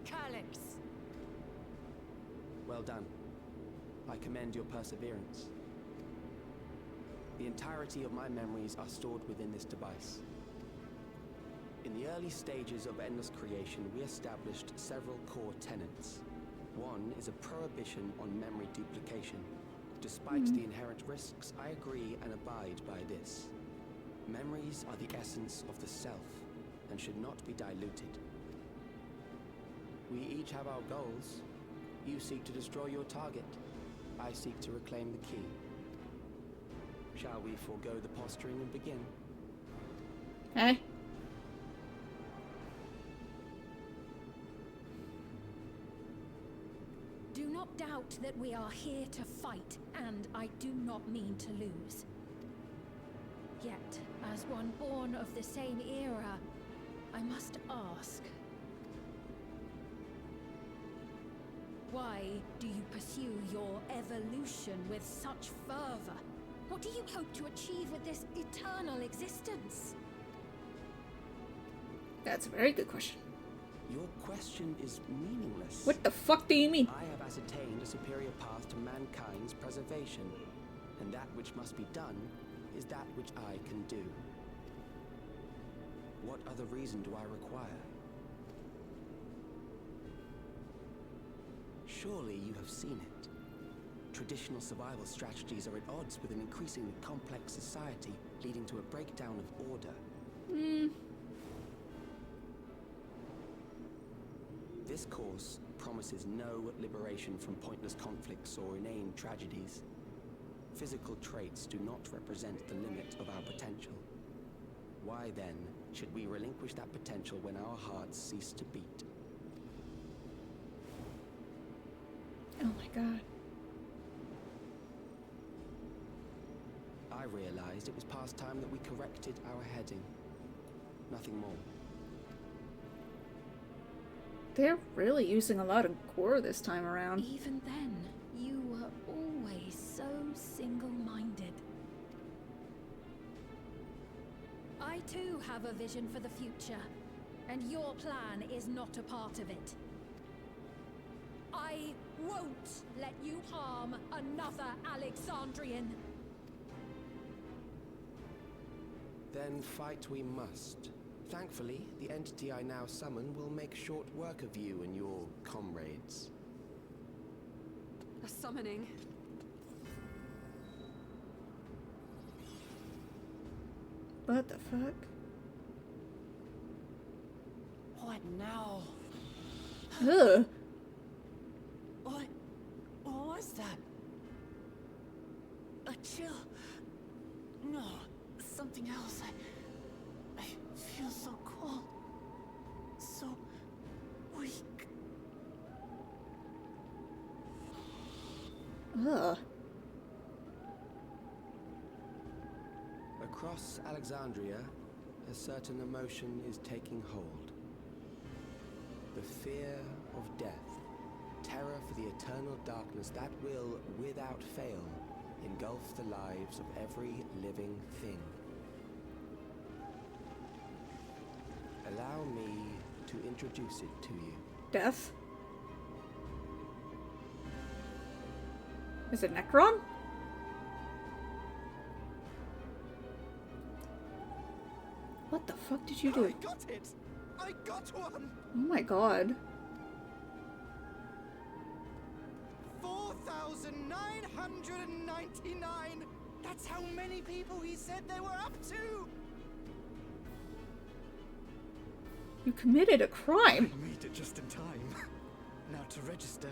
Calix!
Well done. I commend your perseverance. The entirety of my memories are stored within this device. In the early stages of Endless Creation, we established several core tenets. One is a prohibition on memory duplication. Despite the inherent risks, I agree and abide by this. Memories are the essence of the self, and should not be diluted. We each have our goals. You seek to destroy your target. I seek to reclaim the key. Shall we forego the posturing and begin?
Hey.
Do not doubt that we are here to fight, and I do not mean to lose. Yet, as one born of the same era, I must ask, why do you pursue your evolution with such fervor? What do you hope to achieve with this eternal existence?
That's a very good question.
Your question is meaningless.
What the fuck do you mean?
I have ascertained a superior path to mankind's preservation, and that which must be done is that which I can do. What other reason do I require? Surely you have seen it. Traditional survival strategies are at odds with an increasingly complex society, leading to a breakdown of order. This course promises no liberation from pointless conflicts or inane tragedies. Physical traits do not represent the limit of our potential. Why then should we relinquish that potential when our hearts cease to beat?
Oh my god.
I realized it was past time that we corrected our heading. Nothing more.
They're really using a lot of gore this time around.
Even then, you were always so single-minded. I too have a vision for the future, and your plan is not a part of it. I won't let you harm another Alexandrian.
Then fight we must. Thankfully, the entity I now summon will make short work of you and your comrades.
A summoning.
What the fuck?
What now?
Ugh.
What was that? A chill? No, something else. I feel so cold. So weak.
Ugh.
Across Alexandria, a certain emotion is taking hold. The fear of death. Terror for the eternal darkness that will, without fail, engulf the lives of every living thing. Allow me to introduce it to you.
Death? Is it Necron? What the fuck did you do?
I got it! I got one!
Oh my god.
4,999! That's how many people he said they were up to!
You committed a crime.
I made it just in time. Now to register.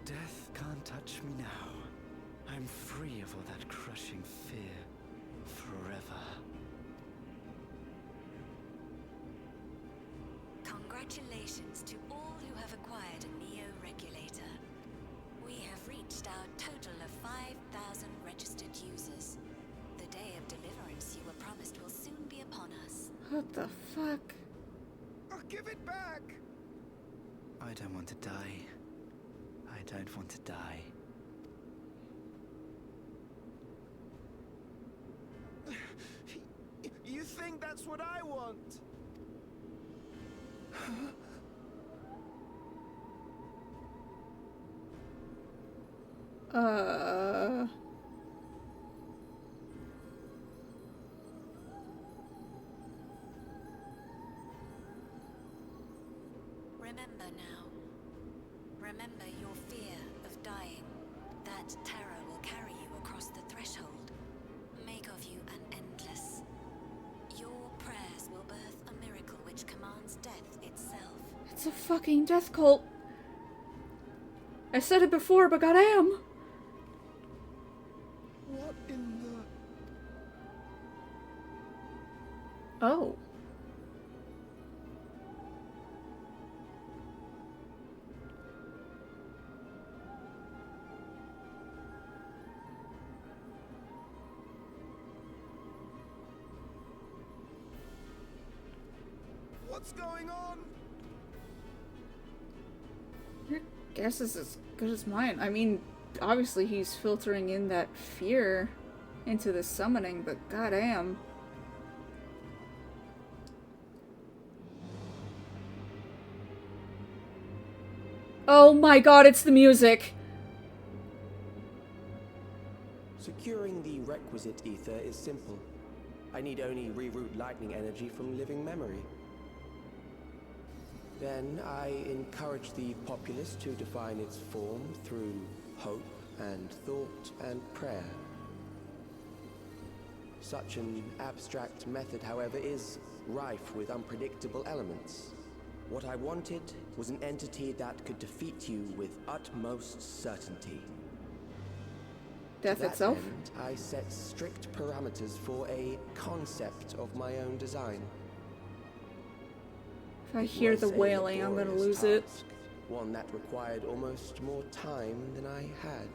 Death can't touch me now. I'm free of all that crushing fear. Forever.
Congratulations to all who have acquired a Neo-Regulator. We have reached our total of 5,000 registered users. The day of deliverance you were promised will soon be upon us.
What the fuck?
I'll give it back! I don't want to die. I don't want to die. You think that's what I want?
Remember now. Remember your fear of dying. That terror will carry you across the threshold. Make of you an endless. Your prayers will birth a miracle which commands death itself.
It's a fucking death cult. I said it before, but goddamn.
What in the...
Oh.
What's going on?
Your guess is as good as mine. I mean, obviously he's filtering in that fear into the summoning, but goddamn. Oh my god, it's the music!
Securing the requisite ether is simple. I need only reroute lightning energy from living memory. Then I encourage the populace to define its form through hope and thought and prayer. Such an abstract method, however, is rife with unpredictable elements. What I wanted was an entity that could defeat you with utmost certainty.
Death
To that
itself?
end, I set strict parameters for a concept of my own design.
If I hear the wailing, I'm gonna lose it.
One that required almost more time than I had.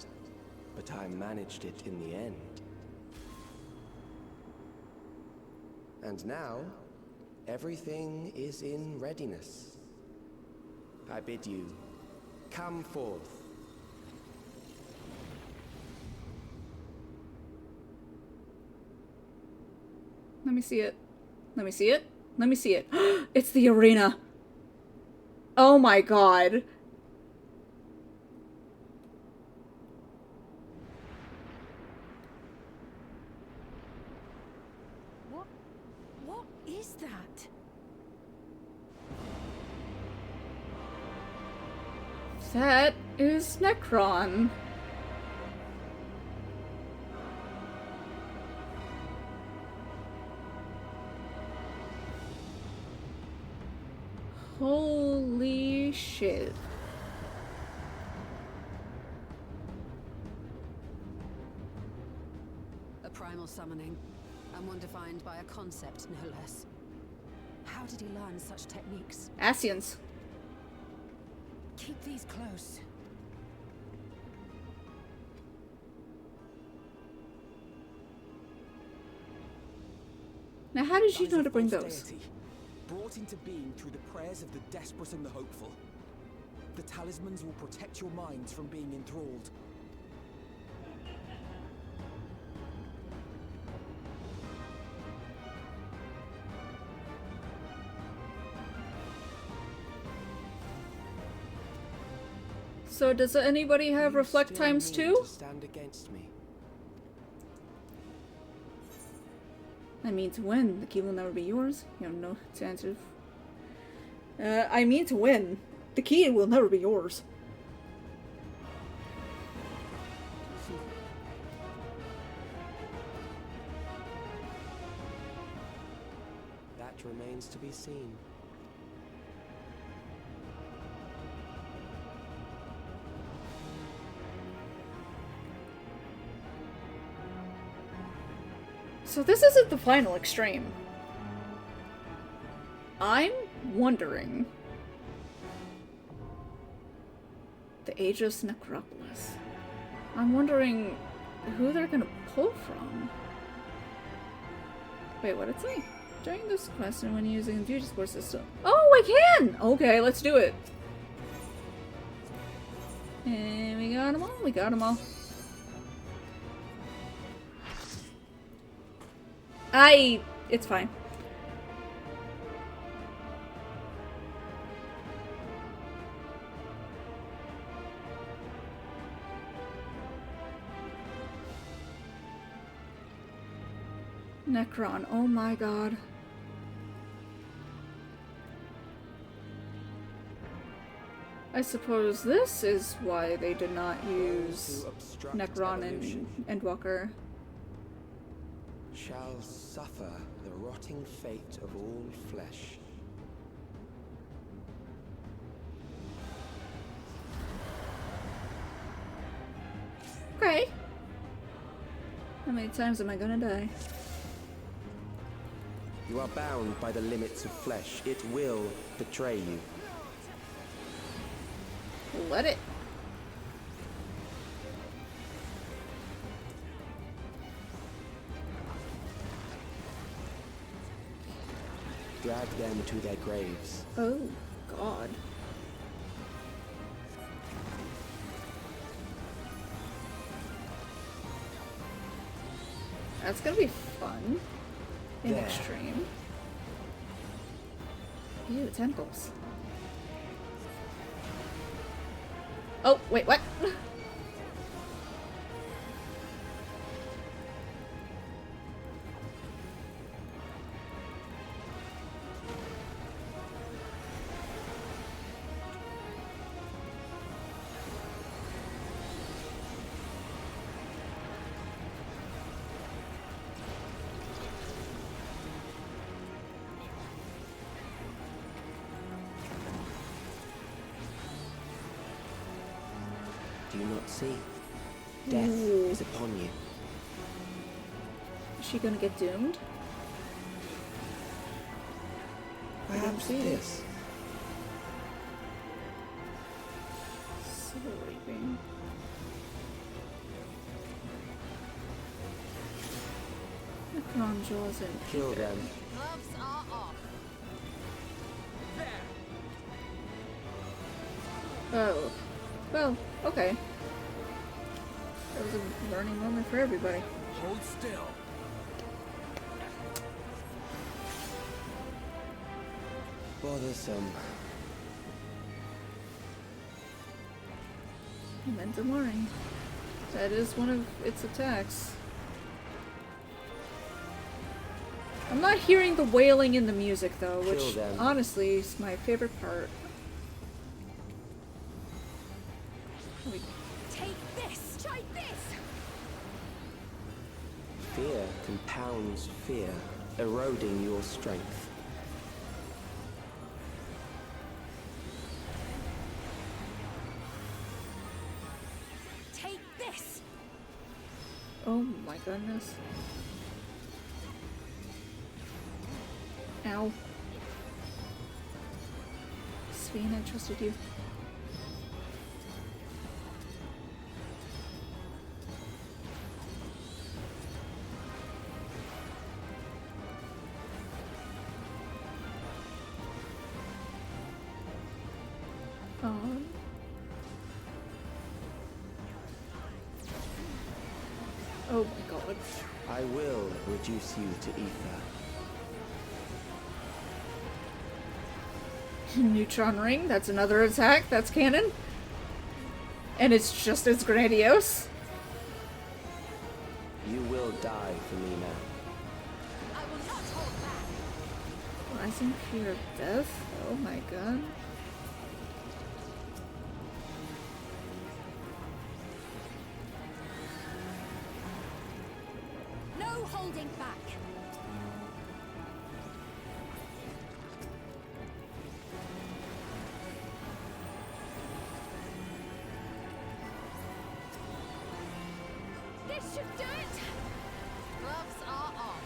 But I managed it in the end. And now, everything is in readiness. I bid you, come forth.
Let me see it. Let me see it.
Let me see it. It's the arena. Oh my god.
What is that?
That is Necron. Holy shit.
A primal summoning, and one defined by a concept, no less. How did he learn such techniques?
Asians.
Keep these close.
Now, how did you
That is
know
a
to bring
false
those?
deity, brought into being through the prayers of the desperate and the hopeful. The talismans will protect your minds from being enthralled.
So does anybody have
You
reflect
still
times
mean
2?
to stand against me.
I mean to win. The key will never be yours. You have no chance of... I mean to win. The key will never be yours.
That remains to be seen.
So this isn't the final extreme. I'm wondering... The Aegis Necropolis. I'm wondering who they're gonna pull from. Wait, what did it say? During this quest and when using the future support system. Oh, I can! Okay, let's do it. And we got them all. We got them all. It's fine. Necron, oh my god. I suppose this is why they did not use Necron and Endwalker.
Shall suffer the rotting fate of all flesh.
Okay. How many times am I gonna die?
You are bound by the limits of flesh. It will betray you.
Let it.
Drag them to their graves.
Oh, God. That's gonna be fun. In
There.
extreme. Ew, tentacles. Oh, wait, what?
Do you not see? Death
Ooh.
is upon you.
Is she gonna get doomed?
Perhaps
see it.
this.
Sleeping. Necron jaws and
Kill them.
Gloves are off.
Oh. Well, okay. That was a learning moment for everybody.
Hold still.
Bothersome.
Mental learning. That is one of its attacks. I'm not hearing the wailing in the music though, which honestly is my favorite part.
Take this! Try this!
Fear compounds fear, eroding your strength.
Take this!
Oh my goodness. Ow. Ffxiv, I trusted you. Oh my god.
I will reduce you to ether.
Neutron ring, that's another attack, that's canon. And it's just as grandiose.
You will die for me now.
I will not hold back.
Rising fear of death? Oh my god.
No holding back. This should do it. Gloves are on.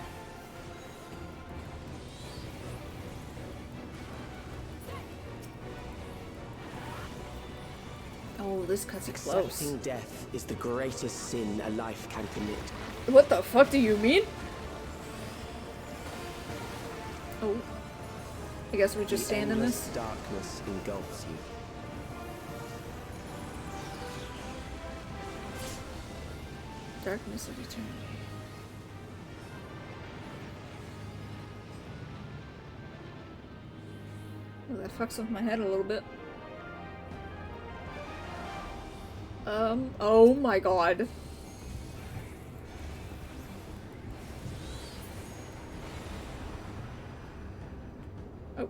Oh, this cuts it close.
Accepting death is the greatest sin a life can commit.
What the fuck do you mean? Oh. I guess we just stand in this.
Darkness engulfs you.
Darkness of eternity. Well, that fucks with my head a little bit. Oh my god. Oh.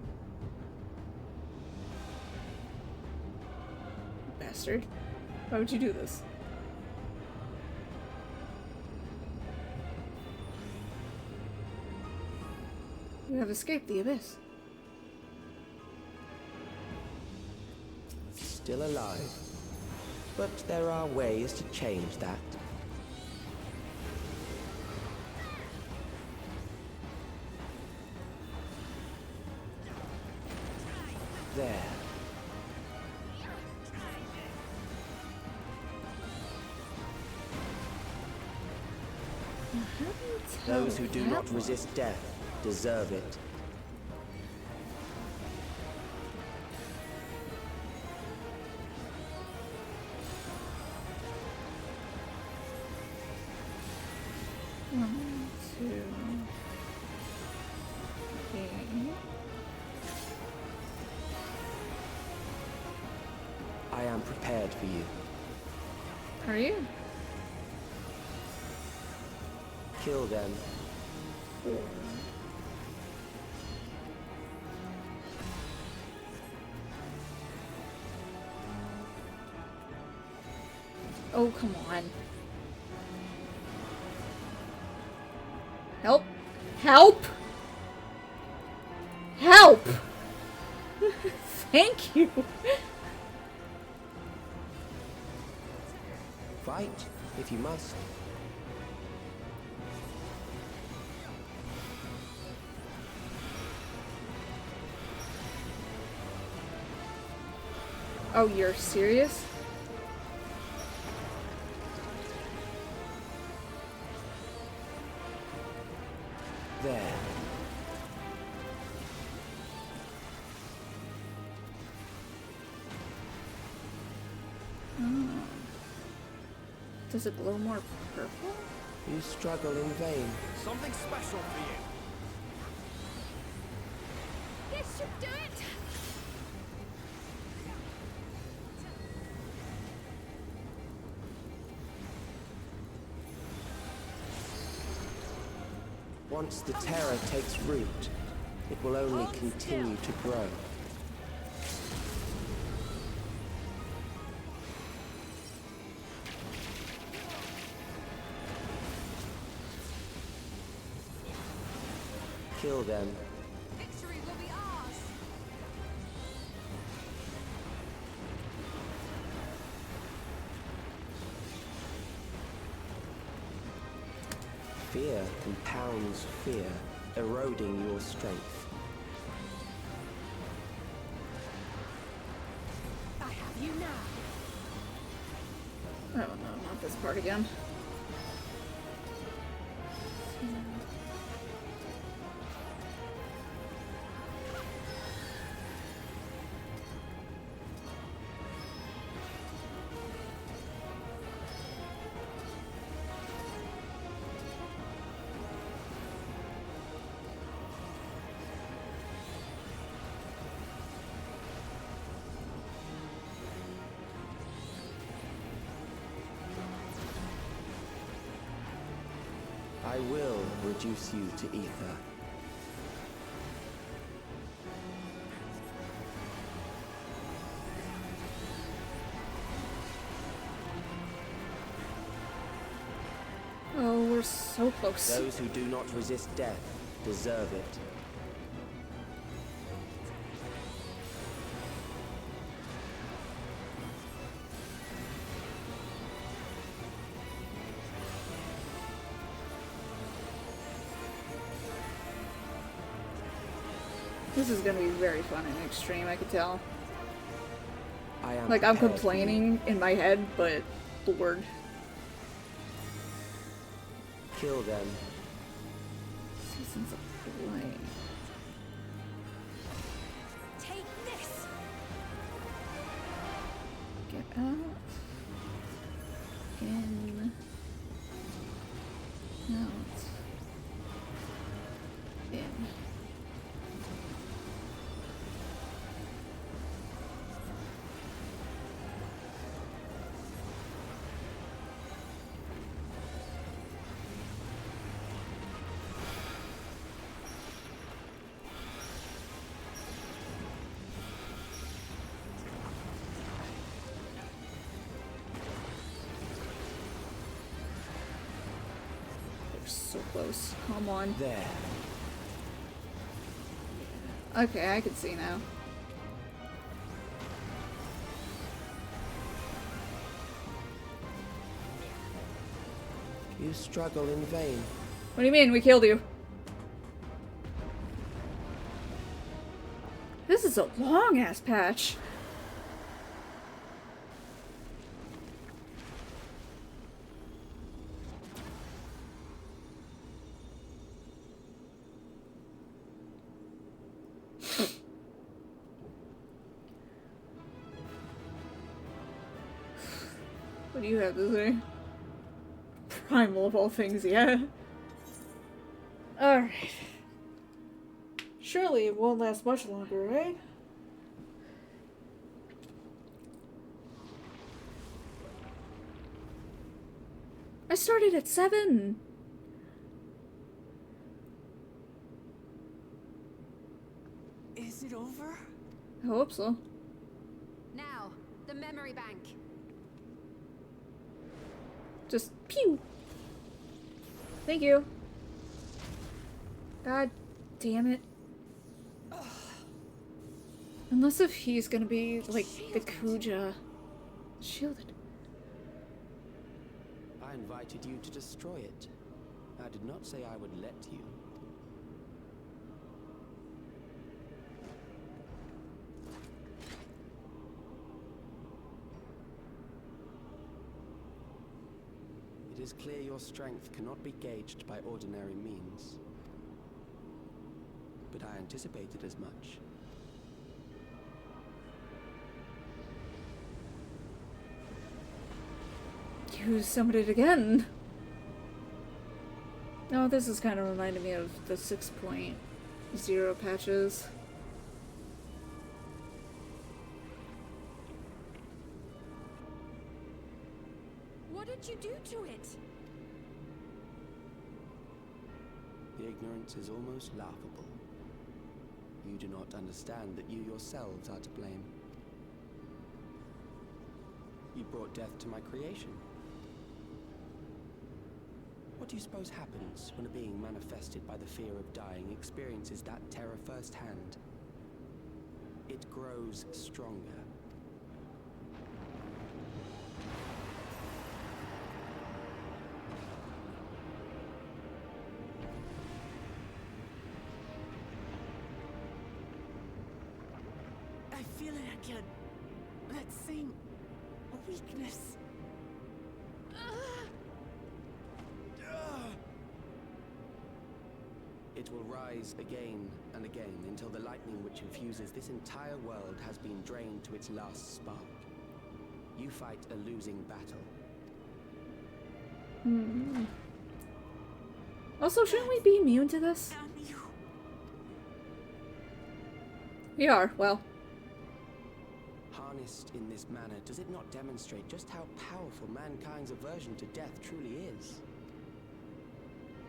Bastard. Why would you do this? You have escaped the abyss.
Still alive. But there are ways to change that. There. Those who do not resist death deserve it.
One, two, three.
I am prepared for you.
Are you?
Kill them.
Oh, come on. Help! Help! Help! Thank you!
Fight, if you must.
Oh, you're serious?
There.
Oh. Does it glow more purple?
You struggle in vain.
Something special for you.
This
should do it!
Once the terror takes root, it will only continue to grow. Kill them.
Victory will be ours!
Fear compounds fear, eroding your strength.
I have you now.
Oh no, not this part again.
I will reduce you to ether.
Oh, we're so close.
Those who do not resist death deserve it.
This is gonna be very fun and extreme, I could tell.
I am
Like, I'm
prepared for
complaining in my head, but Lord.
Kill them.
Seasons of Flame.
Take this!
Get out. In. Out. In. So close. Come on.
There.
Okay, I can see now.
You struggle in vain.
What do you mean? We killed you. This is a long-ass patch. What do you have to say? Primal of all things, yeah. Alright. Surely it won't last much longer, right? I started at 7.
Is it over?
I hope so.
Now, the memory bank.
Just pew. Thank you. God damn it. Unless if he's gonna be like the Kuja. Shielded.
I invited you to destroy it. I did not say I would let you. It is clear your strength cannot be gauged by ordinary means. But I anticipated as much.
You summoned it again. Oh, this is kind of reminding me of the 6.0 patches.
did you do to it?
The ignorance is almost laughable. You do not understand that you yourselves are to blame. You brought death to my creation. What do you suppose happens when a being manifested by the fear of dying experiences that terror firsthand? It grows stronger.
I feel it again. That same weakness.
It will rise again and again until the lightning which infuses this entire world has been drained to its last spark. You fight a losing battle.
Also, shouldn't we be immune to this? We are, well.
Harnessed in this manner, does it not demonstrate just how powerful mankind's aversion to death truly is?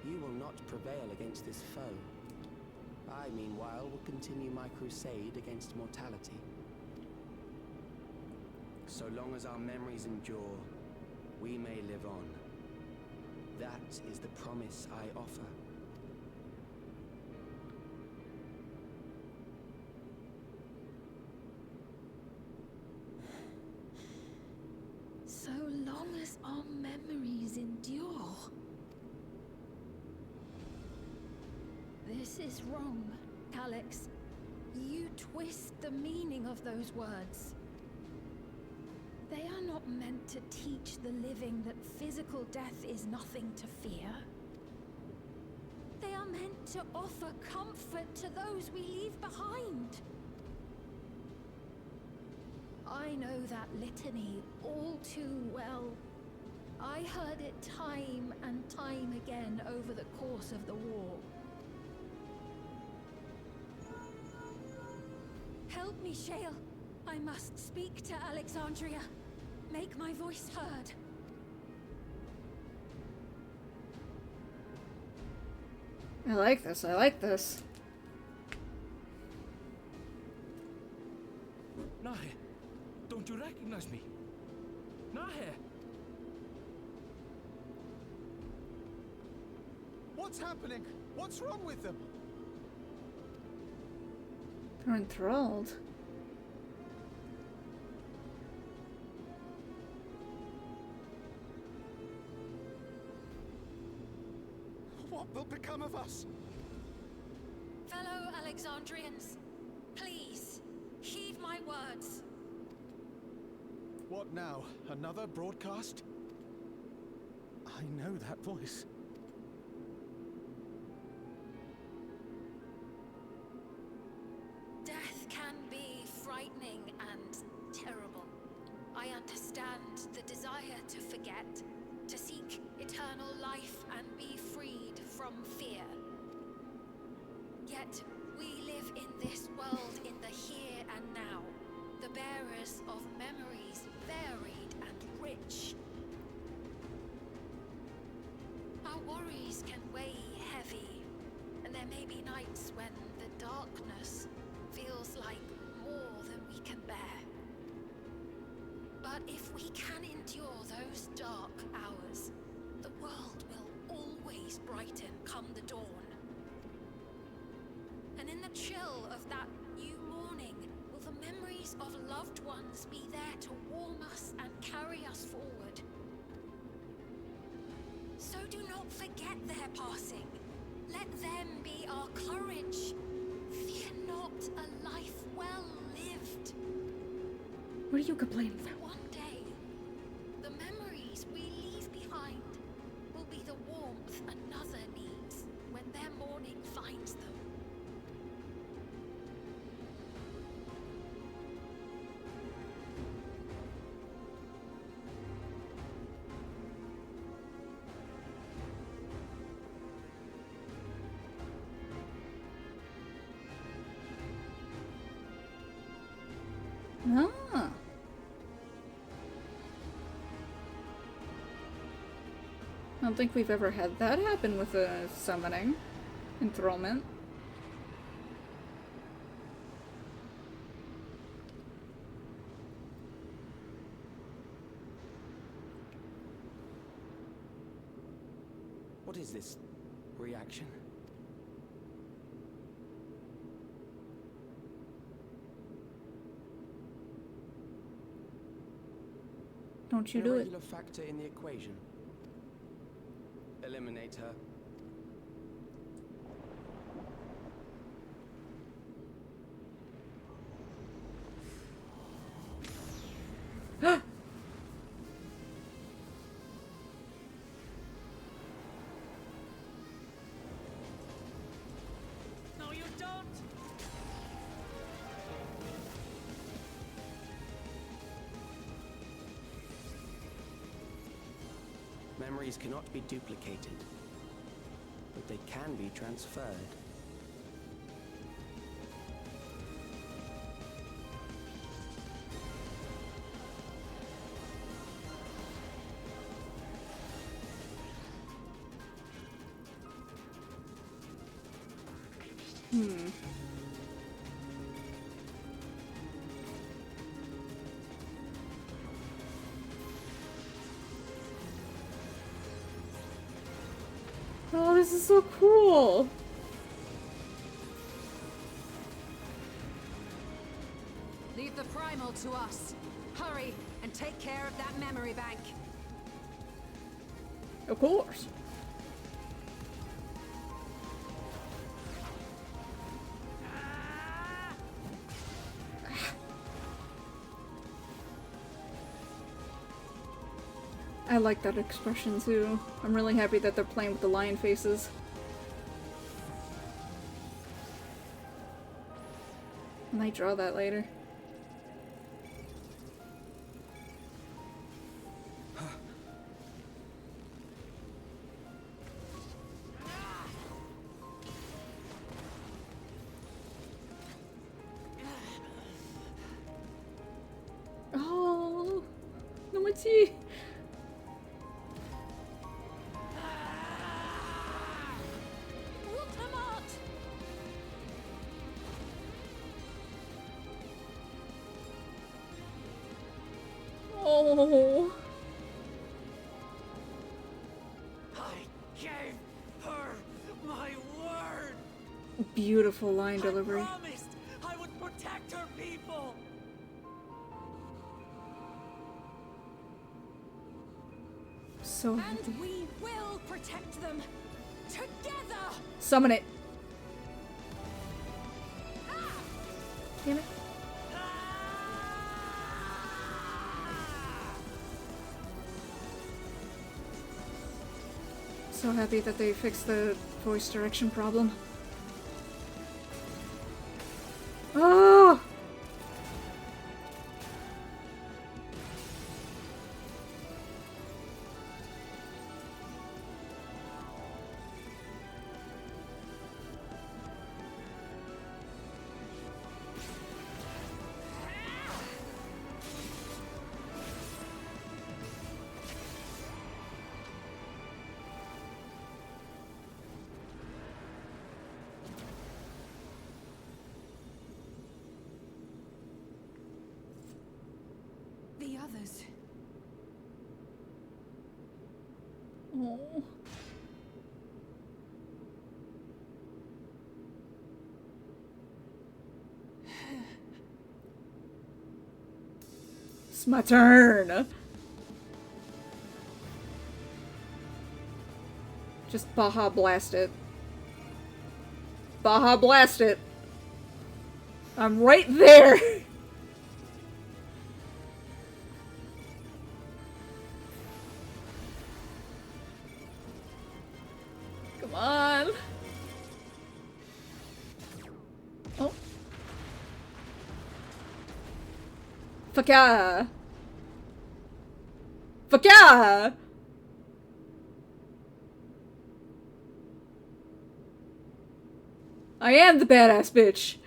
You will not prevail against this foe. I, meanwhile, will continue my crusade against mortality. So long as our memories endure, we may live on. That is the promise I offer.
So long as our memories endure. This is wrong, Alex. You twist the meaning of those words. They are not meant to teach the living that physical death is nothing to fear. They are meant to offer comfort to those we leave behind. I know that litany all too well. I heard it time and time again over the course of the war. Help me, Shale. I must speak to Alexandria. Make my voice heard.
I like this, I like this.
Nahe, don't you recognize me? Nahe!
What's happening? What's wrong with them?
They're enthralled.
What will become of us?
Fellow Alexandrians, please, heed my words.
What now? Another broadcast? I know that voice.
Death can be frightening and terrible. I understand the desire to forget, to seek eternal life and be freed from fear. Yet, we live in this world in the here and now, the bearers of memories varied and rich. Our worries can weigh heavy, and there may be nights when the darkness feels like more than we can bear. But if we can endure those dark hours, the world will always brighten come the dawn. And in the chill of that new morning, will the memories of loved ones be there to warm us and carry us forward? So do not forget their passing. Let them be our courage. Fear not a life well lived.
What are you complaining about?
One day, the memories we leave behind will be the warmth another needs when their morning finds them.
Ah.
don't think we've ever had that happen with a summoning. Enthrallment.
What is this reaction?
Don't you do it.
Irregular factor in the equation. Eliminate her.
No, you don't!
Memories cannot be duplicated, but they can be transferred.
Oh, this is so cool!
Leave the primal to us. Hurry and take care of that memory bank.
Of course. I like that expression too. I'm really happy that they're playing with the lion faces. I might draw that later. Oh, no more tea. Oh.
I gave her my word.
Beautiful line delivery.
I promised I would protect her people.
So happy.
And we will protect them together.
Summon it. Damn it. So happy that they fixed the voice direction problem. Oh!
The others.
Oh. It's my turn. Just Baja Blast it. Baja Blast it. I'm right there. Come on. Oh. Fuck yeah. Fuck yeah. I am the badass bitch.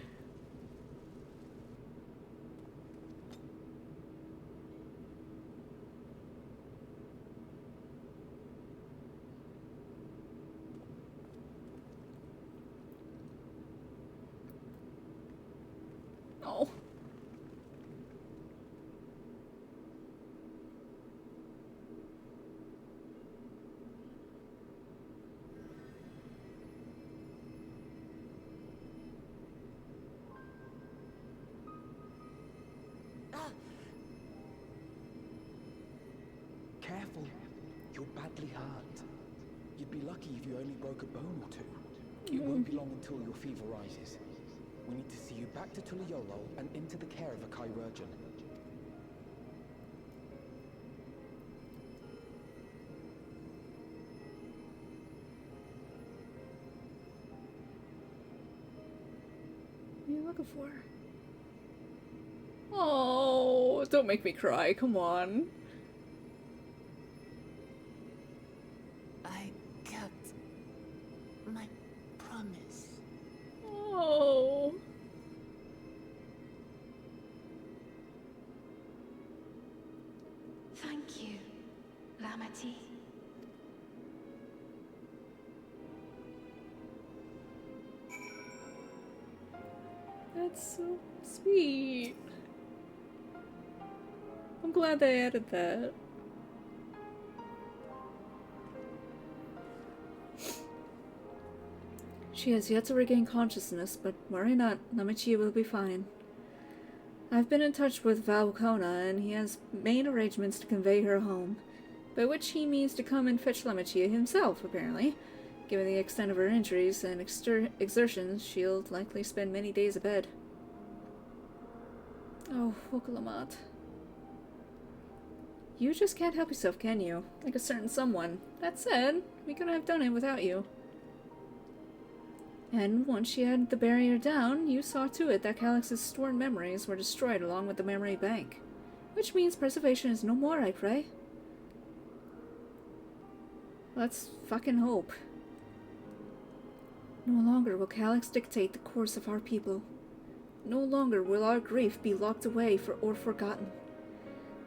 Oh.
Careful. You're badly hurt. You'd be lucky if you only broke a bone or two. It won't be long until your fever rises. We need to see you back to Tuliolo and into the care of a chirurgeon.
What are you looking for? Oh, don't make me cry, come on.
I kept my promise.
Oh.
Thank you, Lamati.
That's so sweet. I'm glad they added that. She has yet to regain consciousness, but worry not, Namichi will be fine. I've been in touch with Valcona, and he has made arrangements to convey her home, by which he means to come and fetch Namichi himself, apparently. Given the extent of her injuries and exertions, she'll likely spend many days abed. Oh, Vokalamat. You just can't help yourself, can you? Like a certain someone. That said, we couldn't have done it without you. And once she had the barrier down, you saw to it that Calix's stored memories were destroyed along with the memory bank. Which means preservation is no more, I pray. Let's fucking hope. No longer will Calix dictate the course of our people. No longer will our grief be locked away or forgotten.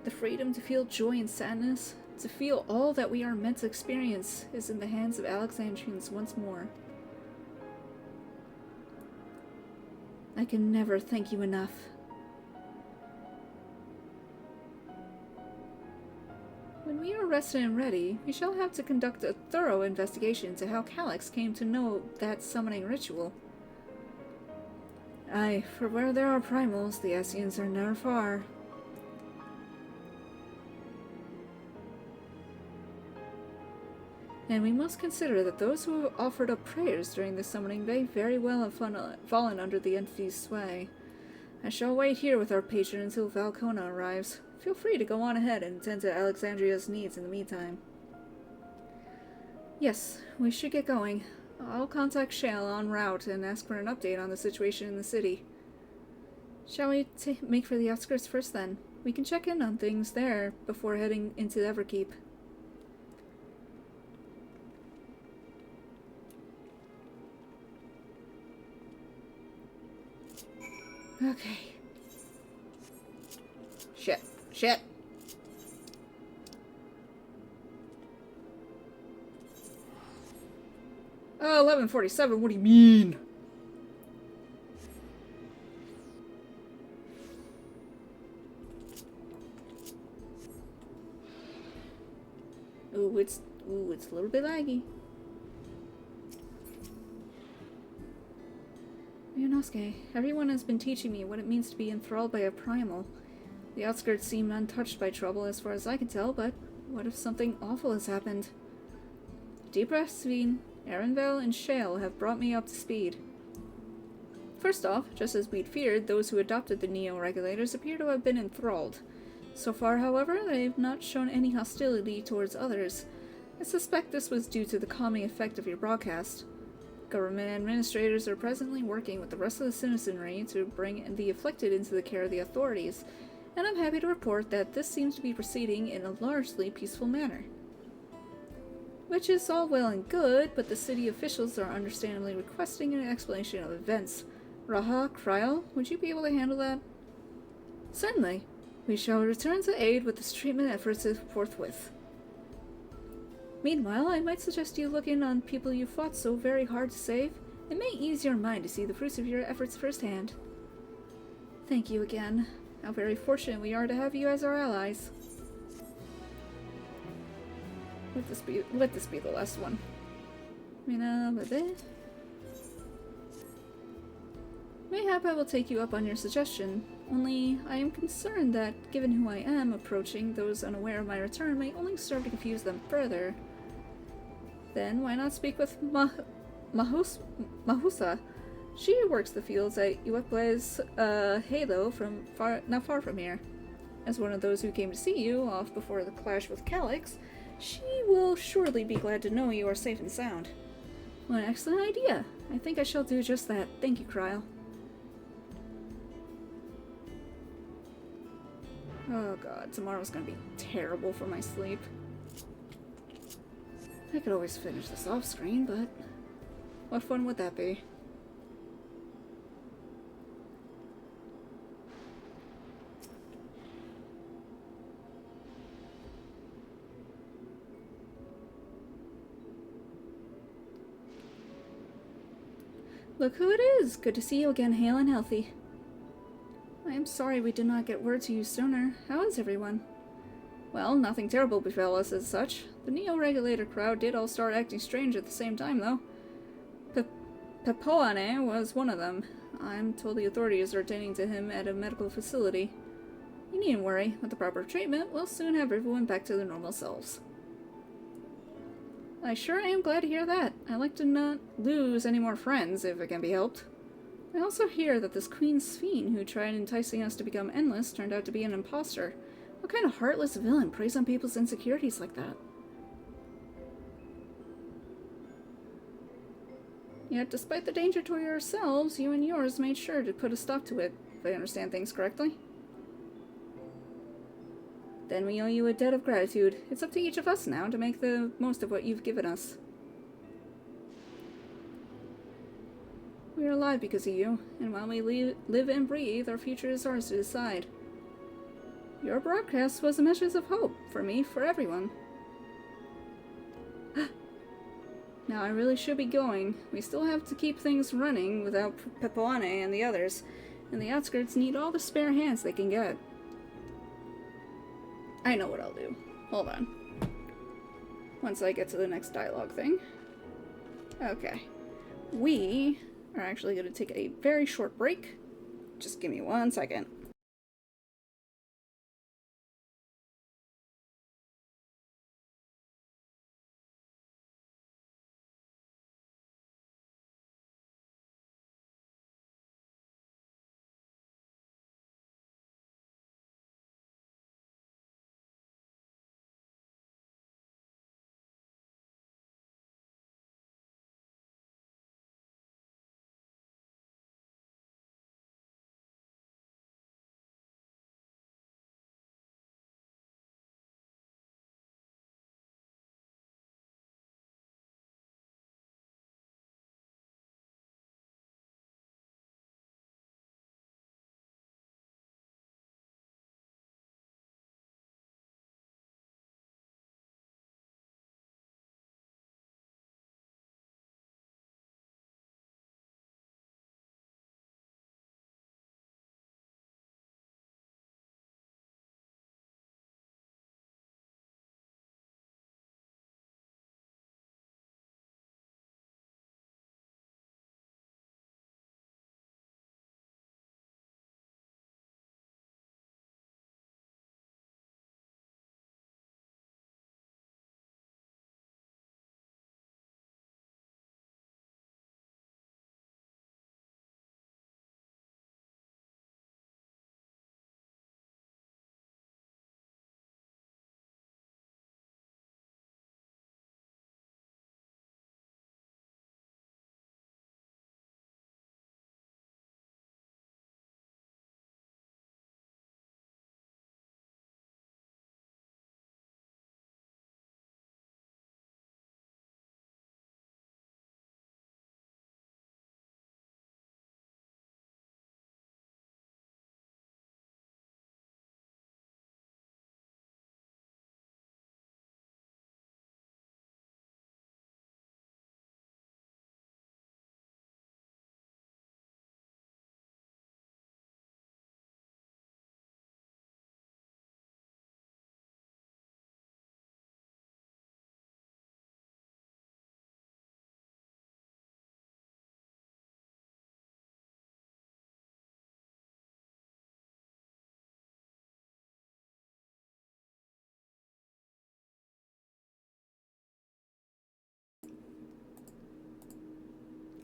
The freedom to feel joy and sadness, to feel all that we are meant to experience, is in the hands of Alexandrians once more. I can never thank you enough. When we are rested and ready, we shall have to conduct a thorough investigation into how Calix came to know that summoning ritual. Aye, for where there are primals, the Esseans are never far. And we must consider that those who have offered up prayers during the summoning may very well have fallen under the entity's sway. I shall wait here with our patron until Valcona arrives. Feel free to go on ahead and tend to Alexandria's needs in the meantime. Yes, we should get going. I'll contact Shale en route and ask for an update on the situation in the city. Shall we make for the outskirts first then? We can check in on things there before heading into Everkeep. Okay. Shit. Shit. Oh, 11:47, what do you mean? Ooh, it's a little bit laggy. Ryunosuke, everyone has been teaching me what it means to be enthralled by a primal. The outskirts seem untouched by trouble as far as I can tell, but what if something awful has happened? Deep breaths, Sveen. Erenvel and Shale have brought me up to speed. First off, just as we'd feared, those who adopted the Neo-Regulators appear to have been enthralled. So far, however, they've not shown any hostility towards others. I suspect this was due to the calming effect of your broadcast. Government administrators are presently working with the rest of the citizenry to bring the afflicted into the care of the authorities, and I'm happy to report that this seems to be proceeding in a largely peaceful manner. Which is all well and good, but the city officials are understandably requesting an explanation of events. Raha, Kryal, would you be able to handle that? Certainly. We shall return to aid with this treatment efforts forthwith. Meanwhile, I might suggest you look in on people you fought so very hard to save. It may ease your mind to see the fruits of your efforts firsthand.
Thank you again. How very fortunate we are to have you as our allies. Let this be the last one. Mayhap I will take you up on your suggestion, only I am concerned that, given who I am, approaching those unaware of my return may only serve to confuse them further. Then why not speak with Mahusa? She works the fields at Uekwe's Halo not far from here. As one of those who came to see you off before the clash with Calyx, she will surely be glad to know you are safe and sound. What an excellent idea! I think I shall do just that. Thank you, Kryle. Oh god, tomorrow's gonna be terrible for my sleep. I could always finish this off screen, but what fun would that be? Look who it is! Good to see you again, hale and healthy. I am sorry we did not get word to you sooner. How is everyone? Well, nothing terrible befell us as such. The Neo-Regulator crowd did all start acting strange at the same time, though. Pepoane was one of them. I'm told the authorities are attending to him at a medical facility. You needn't worry. With the proper treatment, we'll soon have everyone back to their normal selves. I sure am glad to hear that. I like to not lose any more friends, if it can be helped. I also hear that this Queen Ffxiv who tried enticing us to become endless turned out to be an imposter. What kind of heartless villain preys on people's insecurities like that? Yet, despite the danger to yourselves, you and yours made sure to put a stop to it, if I understand things correctly. Then we owe you a debt of gratitude. It's up to each of us now to make the most of what you've given us. We are alive because of you, and while we live and breathe, our future is ours to decide. Your broadcast was a message of hope, for me, for everyone. Now I really should be going. We still have to keep things running without Pepoane and the others, and the outskirts need all the spare hands they can get. I know what I'll do. Hold on. Once I get to the next dialogue thing. Okay. We are actually going to take a very short break. Just give me 1 second.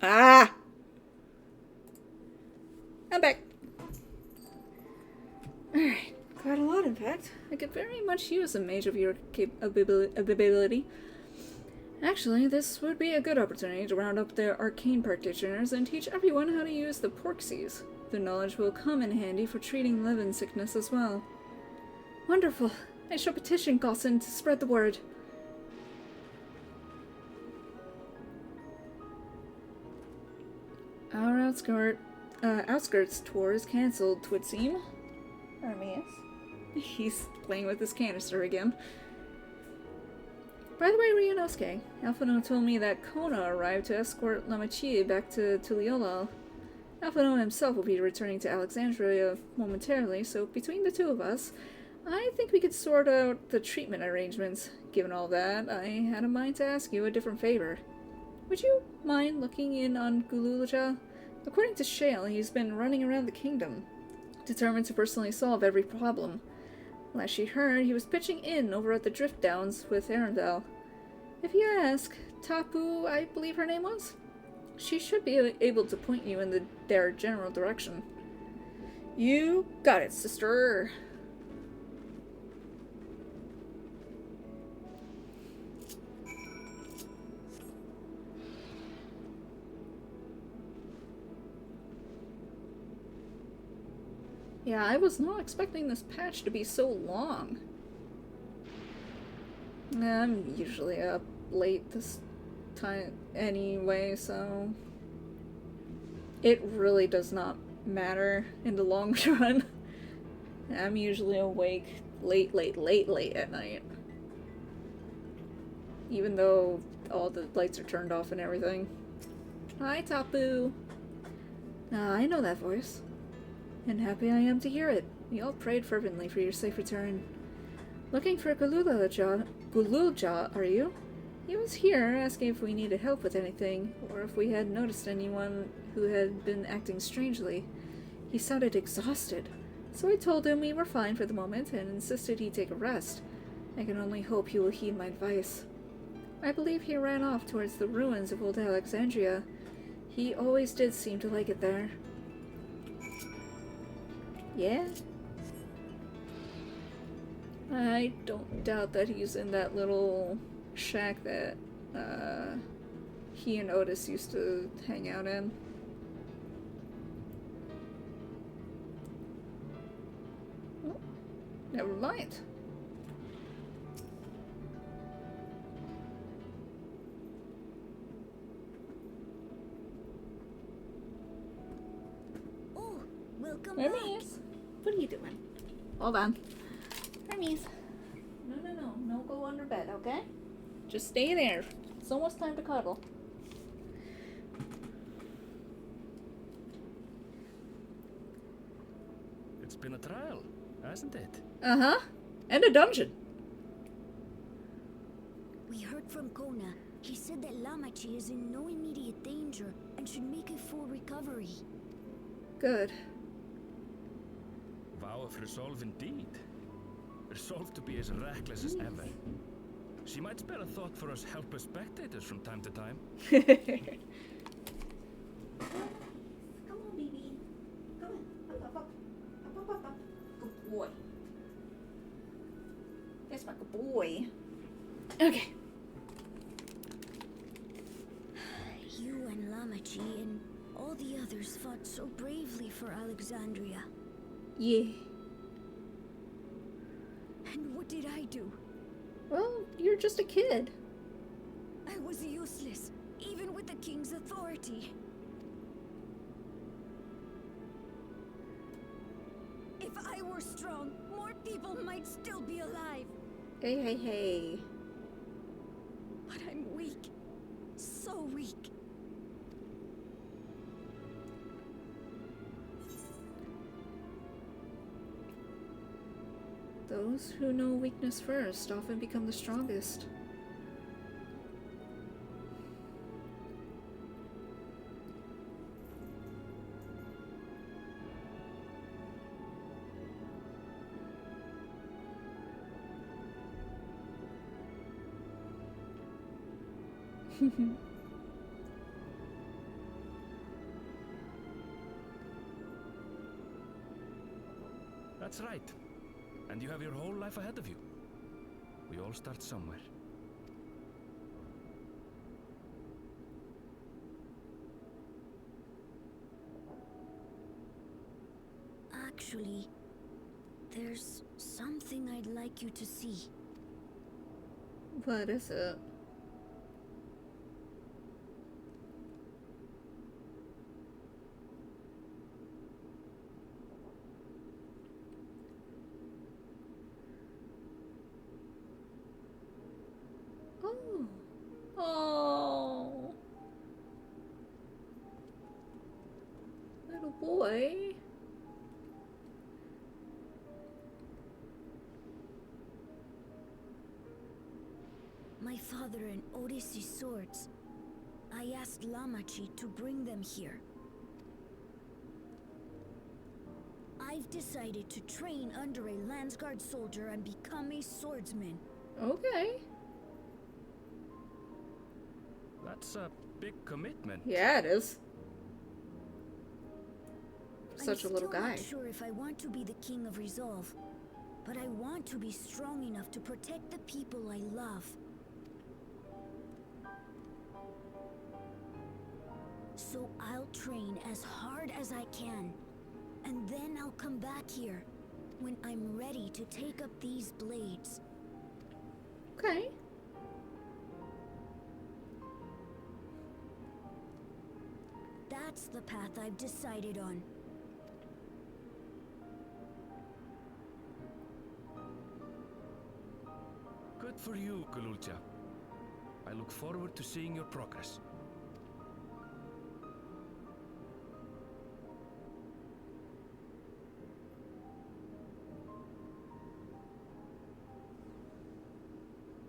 Ah! I'm back. Alright, quite a lot in fact. I could very much use a mage of your ability. Actually, this would be a good opportunity to round up the arcane practitioners and teach everyone how to use the Ffxiv. The knowledge will come in handy for treating living sickness as well. Wonderful. I shall petition Gossin to spread the word. Our outskirts tour is cancelled, twould seem. Hermes. He's playing with his canister again. By the way, Ryunosuke, Alphino told me that Kona arrived to escort Lamachie back to Tuliolal. Alphino himself will be returning to Alexandria momentarily, so between the two of us, I think we could sort out the treatment arrangements. Given all that, I had a mind to ask you a different favor. Would you mind looking in on Gululaja? According to Shale, he's been running around the kingdom, determined to personally solve every problem. Last she heard, he was pitching in over at the Drift Downs with Arendelle. If you ask, Tapu, I believe her name was? She should be able to point you in their general direction. You got it, sister. Yeah, I was not expecting this patch to be so long. I'm usually up late this time anyway, so it really does not matter in the long run. I'm usually awake late at night. Even though all the lights are turned off and everything. Hi, Tapu. I know that voice. And happy I am to hear it. We all prayed fervently for your safe return. Looking for Gululja, are you? He was here, asking if we needed help with anything, or if we had noticed anyone who had been acting strangely. He sounded exhausted, so I told him we were fine for the moment and insisted he take a rest. I can only hope he will heed my advice. I believe he ran off towards the ruins of old Alexandria. He always did seem to like it there. Yeah? I don't doubt that he's in that little shack that he and Otis used to hang out in. Oh, never mind.
Oh, welcome
Hermes.
back.
What are you doing? Hold on. Hermes. No go under bed, okay? Just stay there. It's almost time to cuddle.
It's been a trial, hasn't it?
Uh-huh. And a dungeon.
We heard from Kona. He said that Lamachi is in no immediate danger and should make a full recovery.
Good.
Vow of resolve indeed. Resolved to be as reckless as ever. She might spare a thought for us helpless spectators from time to time.
Come on, baby. Come on. Up. Good boy. That's my good boy. Okay.
You and Lamachi and all the others fought so bravely for Alexandria.
Yeah.
And what did I do?
Well, you're just a kid.
I was useless, even with the king's authority. If I were strong, more people might still be alive.
Hey.
But I'm weak. So weak.
Those who know weakness first often become the strongest.
That's right. And you have your whole life ahead of you. We all start somewhere.
Actually, there's something I'd like you to see.
What is it? Oh. Oh. Little boy.
My father and Odyssey's swords. I asked Lamachi to bring them here. I've decided to train under a Landsguard soldier and become a swordsman.
Okay.
That's a big commitment.
Yeah, it is. Such a little guy.
I'm still not sure if I want to be the King of Resolve, but I want to be strong enough to protect the people I love. So I'll train as hard as I can, and then I'll come back here when I'm ready to take up these blades.
Okay.
That's the path I've decided on.
Good for you, Kululcha. I look forward to seeing your progress.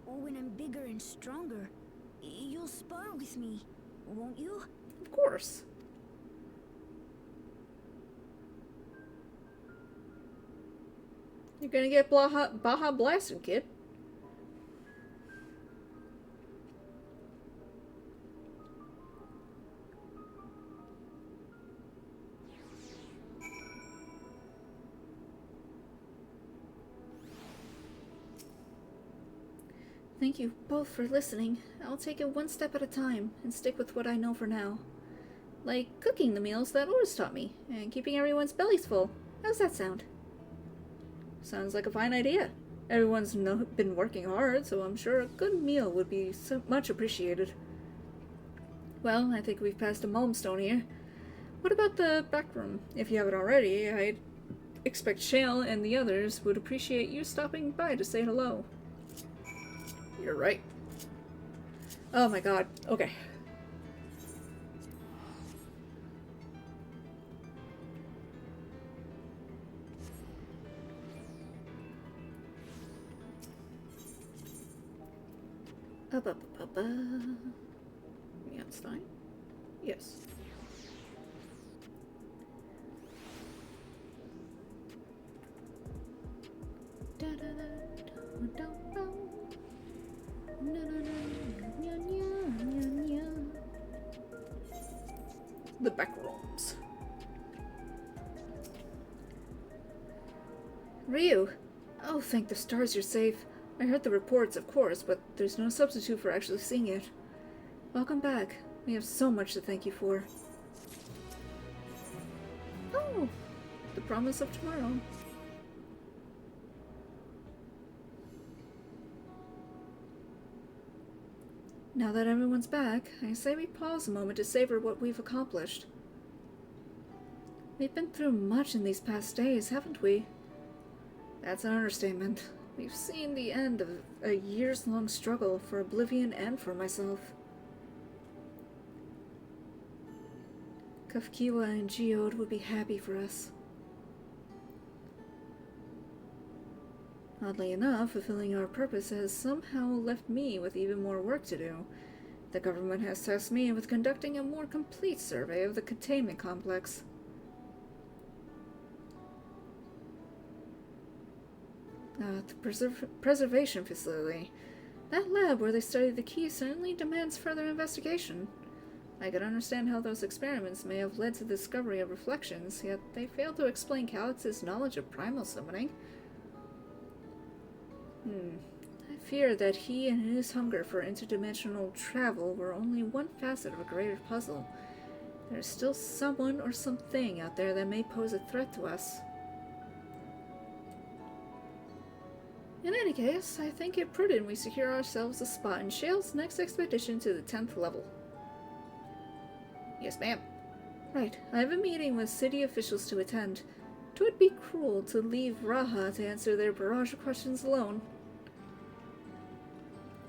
When I'm bigger and stronger, you'll spar with me, won't you?
Of course. You're gonna get Baja blasted, kid. Thank you both for listening. I'll take it one step at a time and stick with what I know for now. Like cooking the meals that Oris taught me and keeping everyone's bellies full. How's that sound? Sounds like a fine idea. Everyone's been working hard, so I'm sure a good meal would be so much appreciated. Well, I think we've passed a milestone here. What about the back room? If you haven't already, I'd expect Shale and the others would appreciate you stopping by to say hello. You're right. Oh my god. Okay. Janstein? Yes. Da da da da da da. The back rooms. Ryu! Oh, thank the stars you're safe. I heard the reports, of course, but there's no substitute for actually seeing it. Welcome back. We have so much to thank you for. Oh! The promise of tomorrow. Now that everyone's back, I say we pause a moment to savor what we've accomplished. We've been through much in these past days, haven't we? That's an understatement. We've seen the end of a years-long struggle for Oblivion and for myself. Ffxiv and Geode would be happy for us. Oddly enough, fulfilling our purpose has somehow left me with even more work to do. The government has tasked me with conducting a more complete survey of the containment complex. The preservation facility. That lab where they study the key certainly demands further investigation.
I can understand how those experiments may have led to the discovery of reflections, yet they fail to explain Calix's knowledge of primal summoning. I fear that he and his hunger for interdimensional travel were only one facet of a greater puzzle. There is still someone or something out there that may pose a threat to us. In any case, I think it prudent we secure ourselves a spot in Shale's next expedition to the 10th level. Yes, ma'am. Right, I have a meeting with city officials to attend. 'Twould be cruel to leave Raha to answer their barrage of questions alone.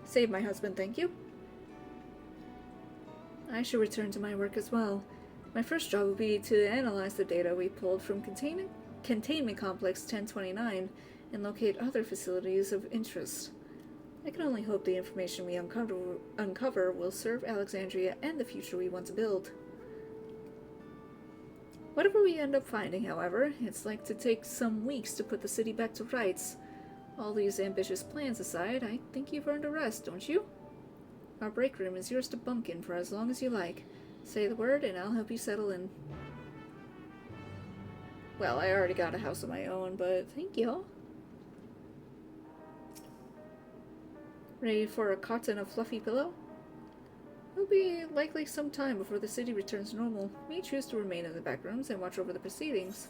Save my husband, thank you. I should return to my work as well. My first job will be to analyze the data we pulled from Containment Complex 1029 and locate other facilities of interest. I can only hope the information we uncover will serve Alexandria and the future we want to build. Whatever we end up finding, however, it's like to take some weeks to put the city back to rights. All these ambitious plans aside, I think you've earned a rest, don't you? Our break room is yours to bunk in for as long as you like. Say the word and I'll help you settle in. Well, I already got a house of my own, but thank you. Ready for a cot and a fluffy pillow? It'll be likely some time before the city returns to normal. We may choose to remain in the back rooms and watch over the proceedings.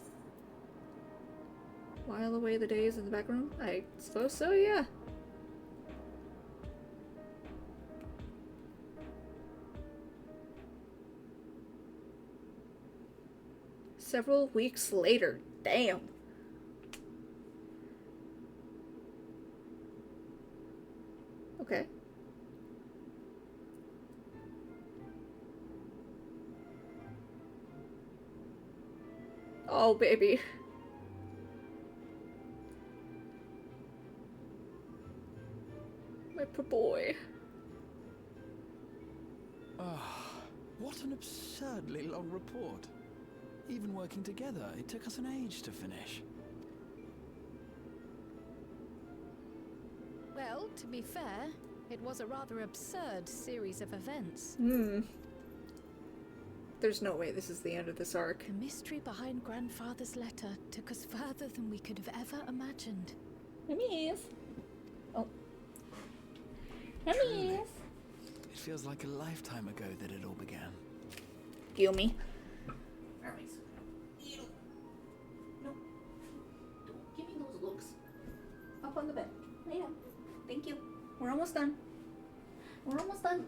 While away the days in the back room? I suppose so, yeah. Several weeks later. Damn. Okay. Oh, baby. My poor boy.
What an absurdly long report. Even working together, it took us an age to finish.
Well, to be fair, it was a rather absurd series of events.
There's no way this is the end of this arc.
The mystery behind Grandfather's letter took us further than we could have ever imagined.
Hermes. Oh. Hermes.
It feels like a lifetime ago that it all began.
Kill me.
Hermes. No. Don't give me those looks. Up on the bed. Lay down. Thank you. We're almost done. We're almost done.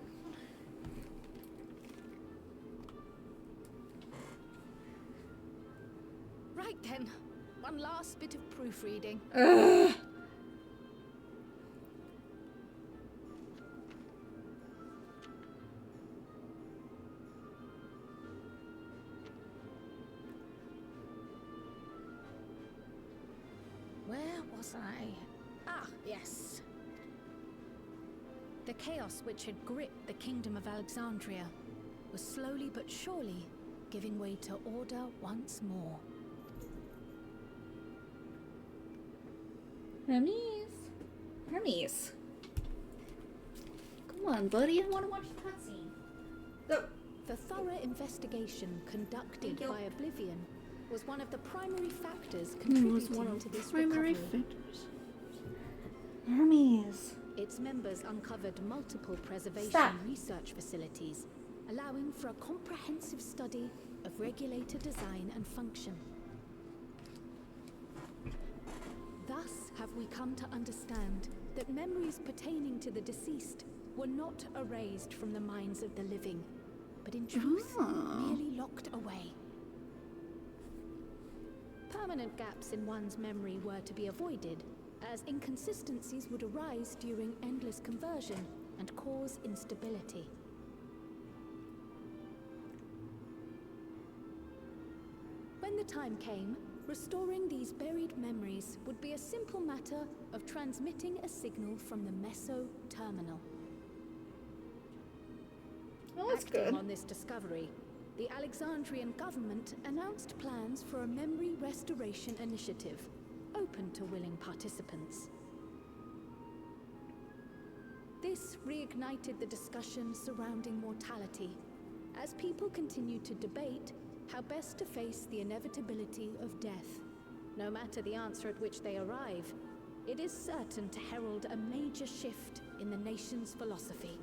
Right then, one last bit of proofreading.
Ugh.
Where was I? Ah, yes. The chaos which had gripped the kingdom of Alexandria was slowly but surely giving way to order once more.
Hermes. Hermes. Come on, buddy. I want to watch the cutscene. Go.
The thorough investigation conducted by Oblivion was one of the primary factors contributing to this recovery.
Hermes.
Its members uncovered multiple preservation research facilities, allowing for a comprehensive study of regulator design and function. Thus have we come to understand that memories pertaining to the deceased were not erased from the minds of the living, but in truth merely locked away. Permanent gaps in one's memory were to be avoided, as inconsistencies would arise during endless conversion and cause instability. When the time came, restoring these buried memories would be a simple matter of transmitting a signal from the Meso Terminal.
Well, that's good.
Acting on this discovery, the Alexandrian government announced plans for a memory restoration initiative, open to willing participants. This reignited the discussion surrounding mortality, as people continue to debate how best to face the inevitability of death. No matter the answer at which they arrive, it is certain to herald a major shift in the nation's philosophy.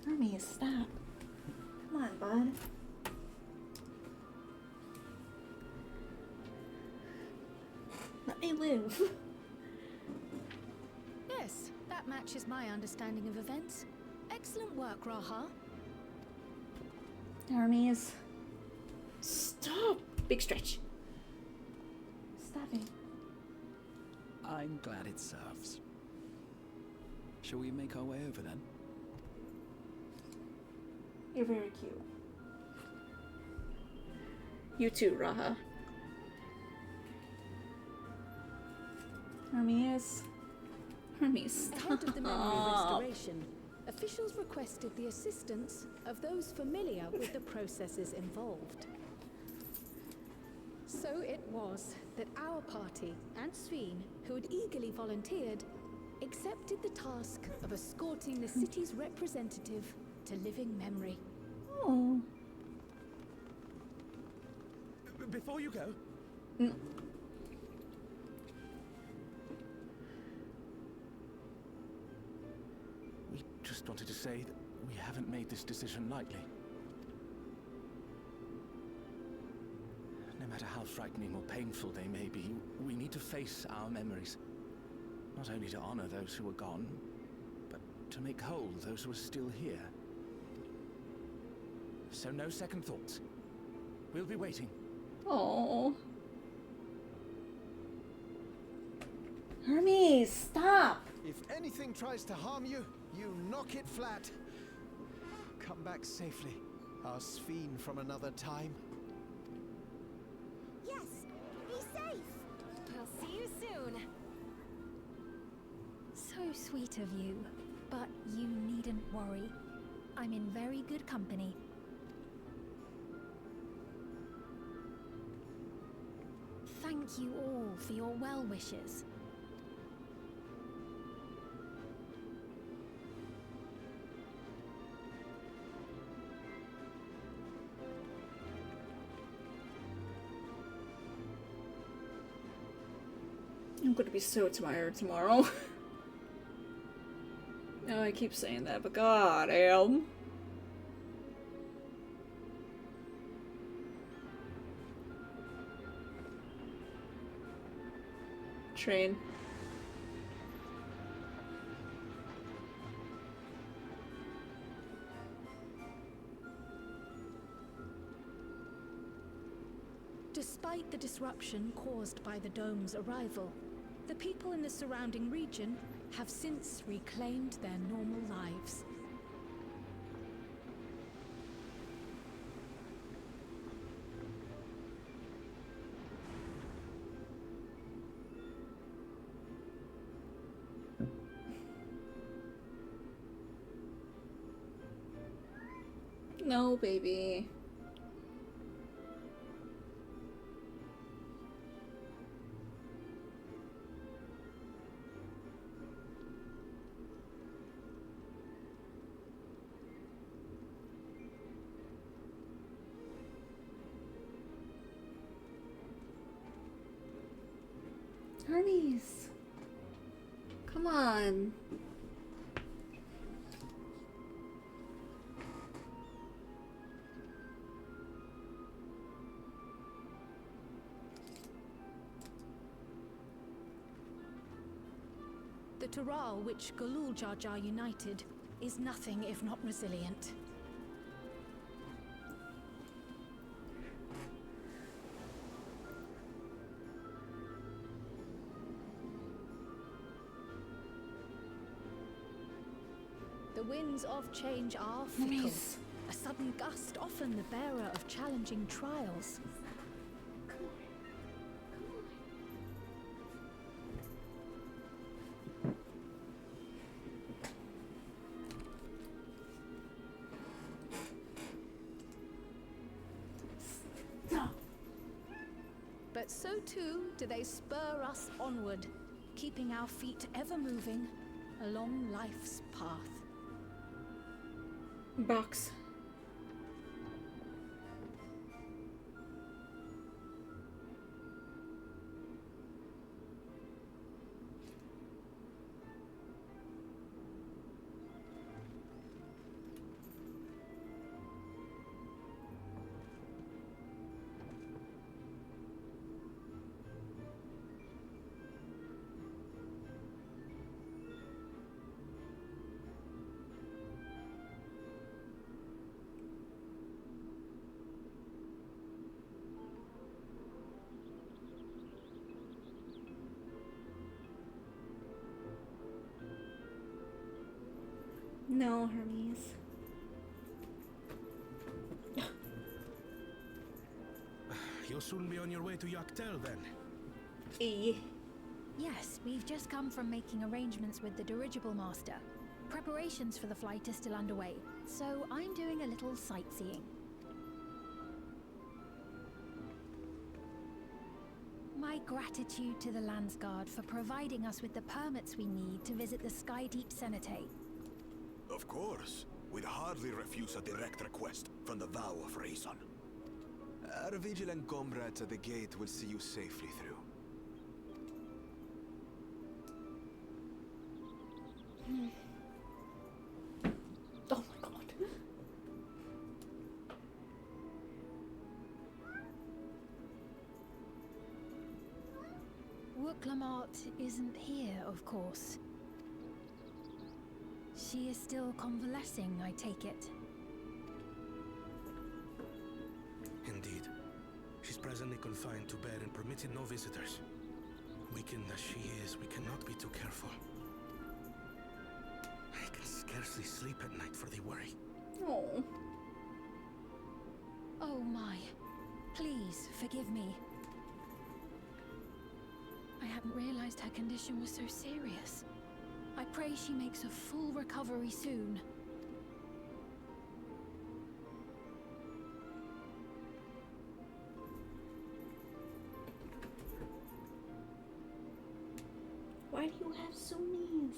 Hermes, stop. Come on, bud. Let me live.
Yes, that matches my understanding of events. Excellent work, Raha.
Hermes. Stop! Big stretch. Stop it.
I'm glad it serves. Shall we make our way over then?
You're very cute. You too, Raha. Hermes. Hermes, stop.
Ahead of the memory restoration, officials requested the assistance of those familiar with the processes involved. So it was that our party and Ffxiv, who had eagerly volunteered, accepted the task of escorting the city's representative to living memory.
Oh.
Before you go, we just wanted to say that we haven't made this decision lightly. No matter how frightening or painful they may be, we need to face our memories. Not only to honor those who are gone, but to make whole those who are still here. So no second thoughts. We'll be waiting.
Oh. Hermes, stop!
If anything tries to harm you, you knock it flat. Come back safely, our Ffxiv from another time.
Yes, be safe. I'll see you soon.
So sweet of you, but you needn't worry. I'm in very good company. Thank you all for your well wishes.
I'm gonna be so tired tomorrow. No, I keep saying that, but god damn. Train.
Despite the disruption caused by the dome's arrival, the people in the surrounding region have since reclaimed their normal lives.
No, baby. Hermes. Come on.
The Tural which Galul Jar Jar united is nothing if not resilient. The winds of change are fickle.
Hermes.
A sudden gust often the bearer of challenging trials. But so too do they spur us onward, keeping our feet ever moving along life's path.
Box. No, Hermes.
You'll soon be on your way to Yaktel, then?
Yes, we've just come from making arrangements with the dirigible master. Preparations for the flight are still underway, so I'm doing a little sightseeing. My gratitude to the Landsguard for providing us with the permits we need to visit the Skydeep Cenote.
Of course. We'd hardly refuse a direct request from the Vow of Reason. Our vigilant comrades at the gate will see you safely through.
Oh my god.
Wooklamart isn't here, of course. She is still convalescing, I take it.
Indeed. She's presently confined to bed and permitted no visitors. Weakened as she is, we cannot be too careful. I can scarcely sleep at night for the worry.
Oh.
Oh my. Please, forgive me. I hadn't realized her condition was so serious. I pray she makes a full recovery soon.
Why do you have so many?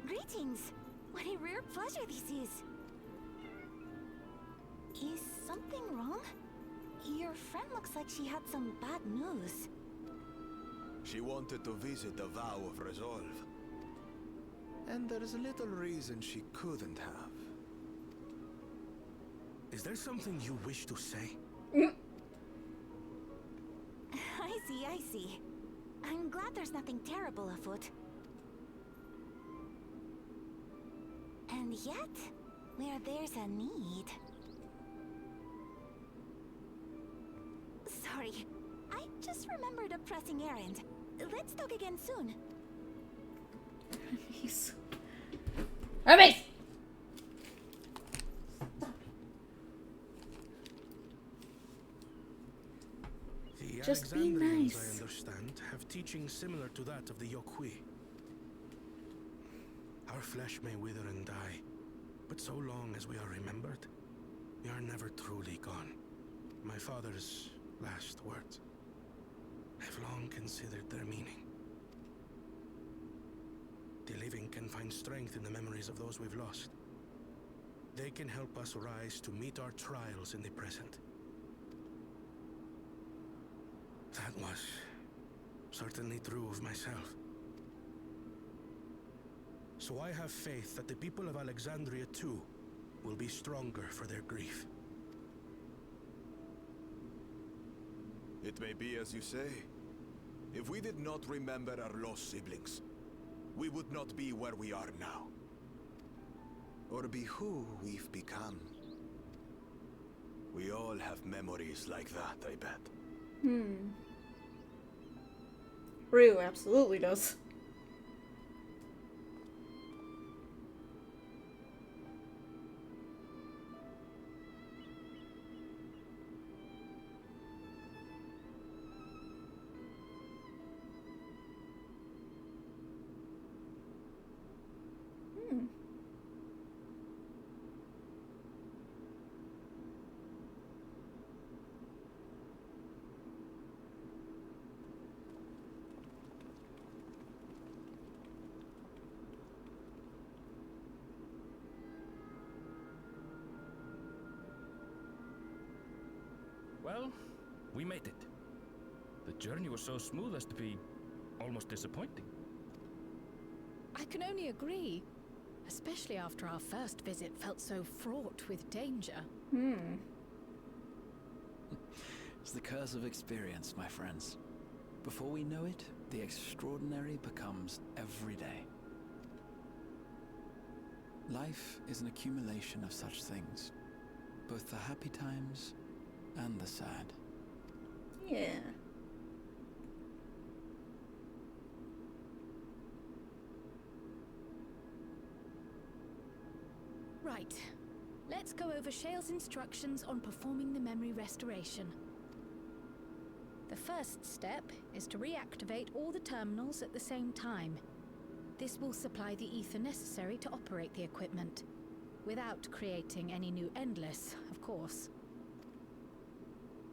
Greetings! What a rare pleasure this is! Is something wrong? Your friend looks like she had some bad news.
She wanted to visit the Vow of Resolve. And there's little reason she couldn't have.
Is there something you wish to say?
I see. I'm glad there's nothing terrible afoot. And yet, where there's a need... Sorry, I just remembered a pressing errand. Let's talk again soon.
Hermes!
The
Just be
Alexandrians,
nice.
I understand, have teachings similar to that of the Yokwi. Our flesh may wither and die, but so long as we are remembered, we are never truly gone. My father's last words. I've long considered their meaning. The living can find strength in the memories of those we've lost. They can help us rise to meet our trials in the present. That was certainly true of myself. So I have faith that the people of Alexandria too will be stronger for their grief.
It may be as you say. If we did not remember our lost siblings, we would not be where we are now. Or be who we've become. We all have memories like that, I bet.
Rue absolutely does.
Well, we made it. The journey was so smooth as to be almost disappointing.
I can only agree. Especially after our first visit felt so fraught with danger.
It's the curse of experience, my friends. Before we know it,
the extraordinary becomes every day. Life is an accumulation of such things, both the happy times and the sad.
Yeah.
Right. Let's go over Shale's instructions on performing the memory restoration. The first step is to reactivate all the terminals at the same time. This will supply the ether necessary to operate the equipment, without creating any new Endless, of course.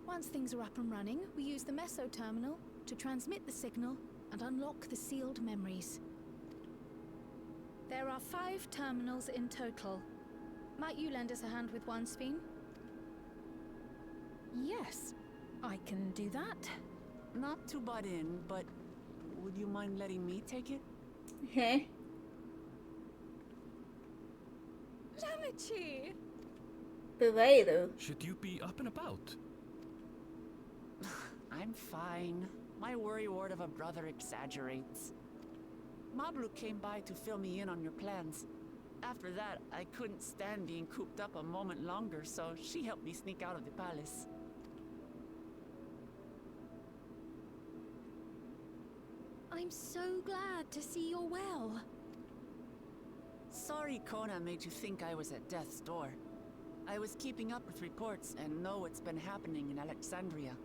Once things are up and running, we use the Meso terminal to transmit the signal and unlock the sealed memories. There are 5 terminals in total. Might you lend us a hand with one, Ffxiv?
Yes, I can do that. Not to butt in, but would you mind letting me take it?
Hey.
Lamichi!
Bewedo.
Should you be up and about?
I'm fine. My worrywart of a brother exaggerates. Mablu came by to fill me in on your plans. After that, I couldn't stand being cooped up a moment longer, so she helped me sneak out of the palace.
I'm so glad to see you're well.
Sorry Kona made you think I was at death's door. I was keeping up with reports and know what's been happening in Alexandria.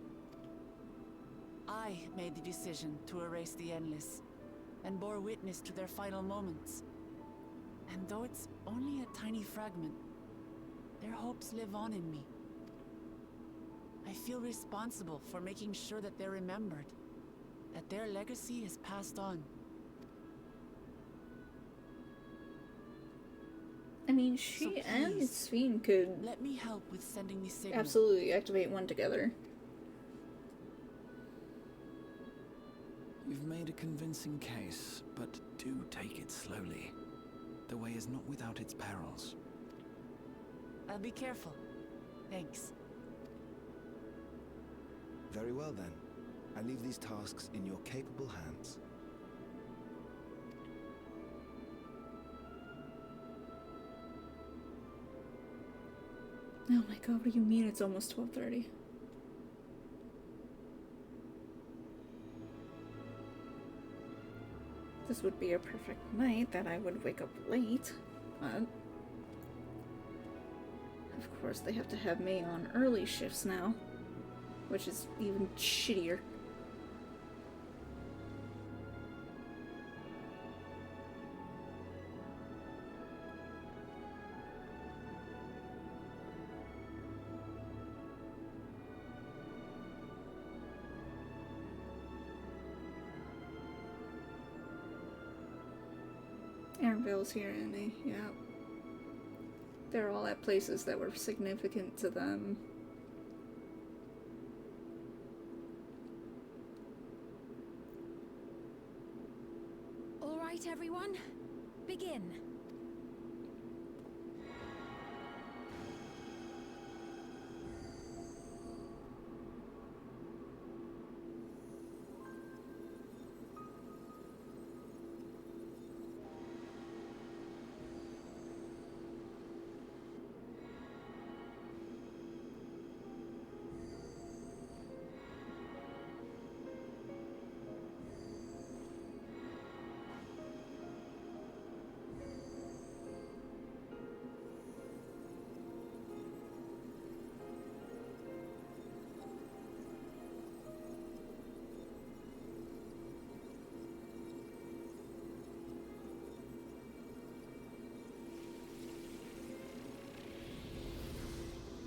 I made the decision to erase the Endless, and bore witness to their final moments. And though it's only a tiny fragment, their hopes live on in me. I feel responsible for making sure that they're remembered, that their legacy is passed on.
I mean, she and Ffxiv could
let me help with sending the signal.
Absolutely activate one together.
You've made a convincing case, but do take it slowly. The way is not without its perils.
I'll be careful. Thanks.
Very well then. I leave these tasks in your capable hands.
Oh my god, what do you mean it's almost 12:30? This would be a perfect night that I would wake up late, but of course they have to have me on early shifts now, which is even shittier. Aaronville's here, isn't he? Yeah. They're all at places that were significant to them.
All right, everyone. Begin.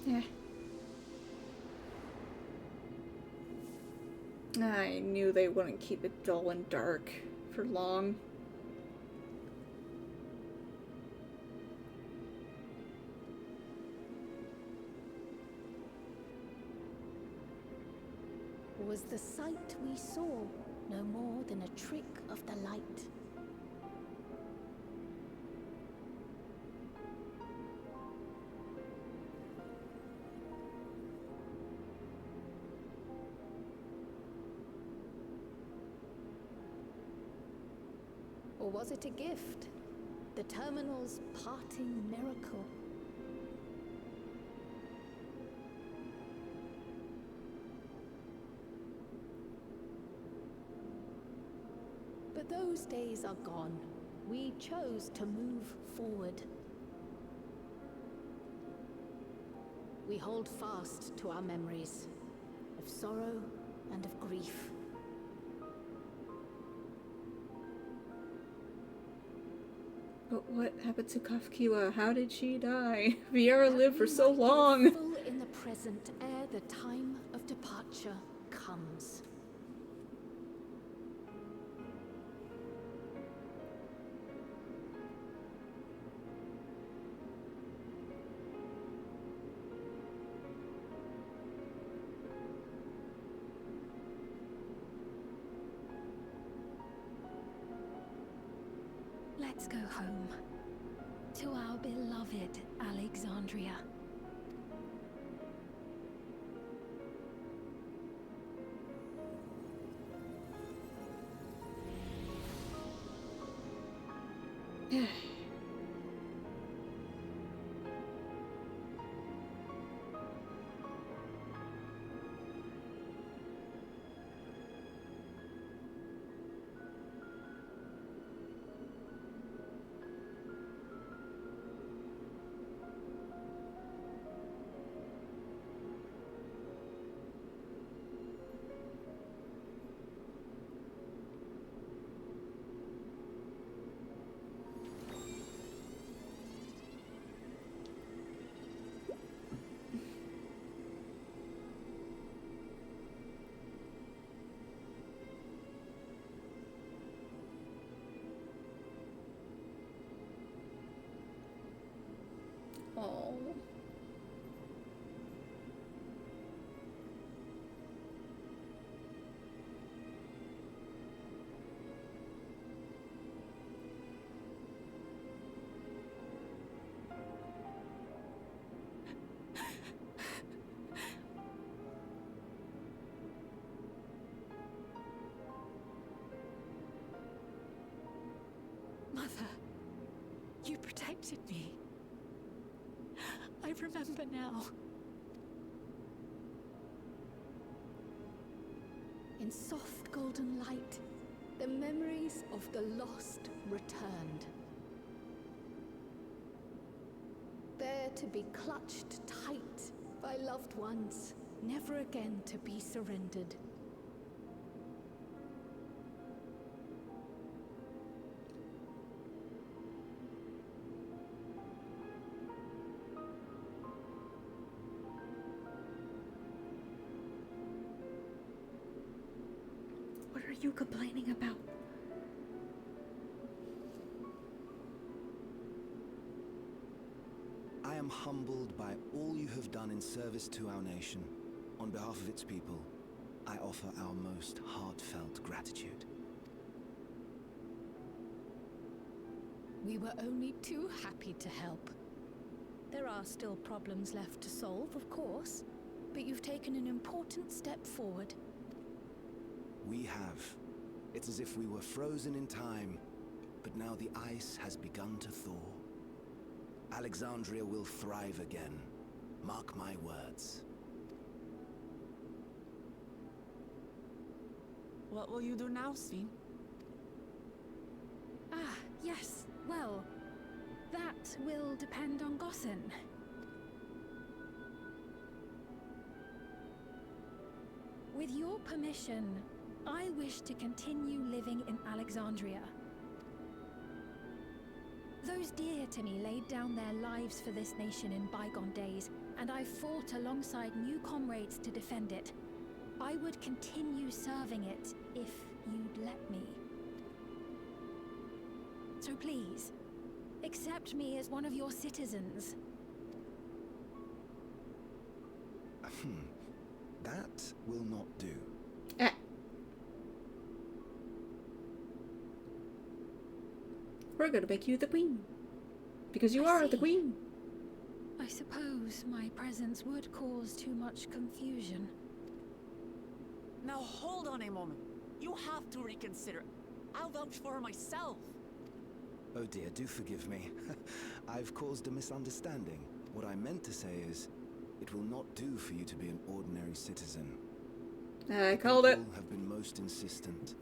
Yeah. I knew they wouldn't keep it dull and dark for long.
Was the sight we saw no more than a trick of the light? Or was it a gift? The terminal's parting miracle? But those days are gone. We chose to move forward. We hold fast to our memories of sorrow and of grief.
But what happened to Ffxiv? How did she die? Viera lived for so long.
Full in the present ere the time of departure comes.
Let's go home. To our beloved Alexandria.
Oh.
Mother, you protected me. I remember now. In soft golden light, the memories of the lost returned. There to be clutched tight by loved ones, never again to be surrendered.
What are you complaining about?
I am humbled by all you have done in service to our nation. On behalf of its people, I offer our most heartfelt gratitude.
We were only too happy to help. There are still problems left to solve, of course, but you've taken an important step forward.
We have. It's as if we were frozen in time, but now the ice has begun to thaw. Alexandria will thrive again. Mark my words.
What will you do now, Ffxiv?
Ah, yes. Well, that will depend on Gossen. With your permission, I wish to continue living in Alexandria. Those dear to me laid down their lives for this nation in bygone days, and I fought alongside new comrades to defend it. I would continue serving it if you'd let me. So please, accept me as one of your citizens.
That will not do.
We're gonna make you the queen. Because you are the queen.
I suppose my presence would cause too much confusion.
Now hold on a moment. You have to reconsider. I'll vouch for her myself.
Oh dear, do forgive me. I've caused a misunderstanding. What I meant to say is, it will not do for you to be an ordinary citizen.
I called it.
People have been most insistent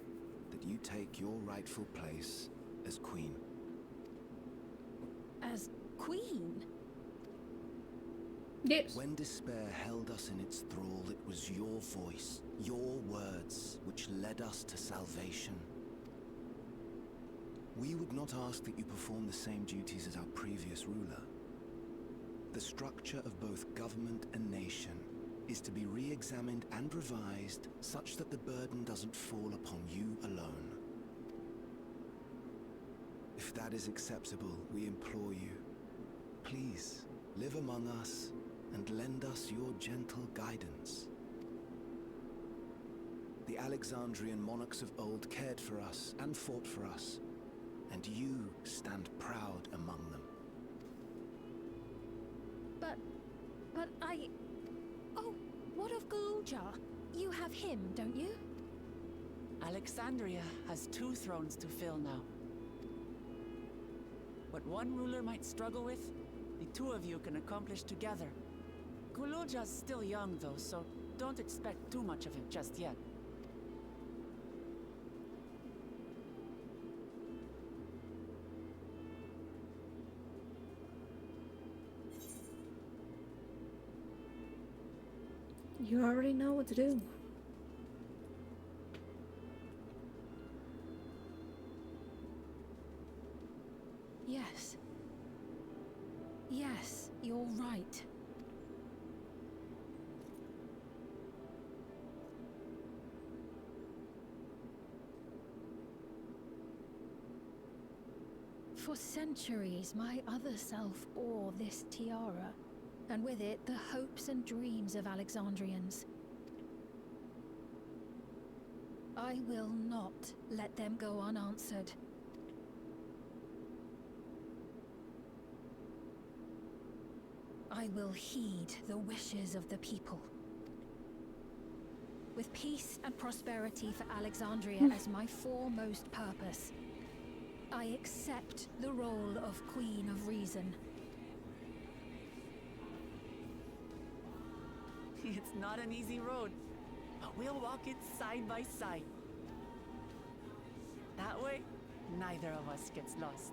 that you take your rightful place as queen.
As queen?
Yes.
When despair held us in its thrall, it was your voice, your words, which led us to salvation. We would not ask that you perform the same duties as our previous ruler. The structure of both government and nation is to be re-examined and revised such that the burden doesn't fall upon you alone. If that is acceptable, we implore you, please live among us and lend us your gentle guidance. The Alexandrian monarchs of old cared for us and fought for us, and you stand proud among them.
But I... Oh, what of Galuja? You have him, don't you?
Alexandria has 2 thrones to fill now. What one ruler might struggle with, the 2 of you can accomplish together. Guloja's still young though, so don't expect too much of him just yet.
You already know what to do.
Yes. Yes, you're right. For centuries, my other self bore this tiara, and with it the hopes and dreams of Alexandrians. I will not let them go unanswered. I will heed the wishes of the people. With peace and prosperity for Alexandria as my foremost purpose, I accept the role of Queen of Reason.
It's not an easy road, but we'll walk it side by side. That way, neither of us gets lost.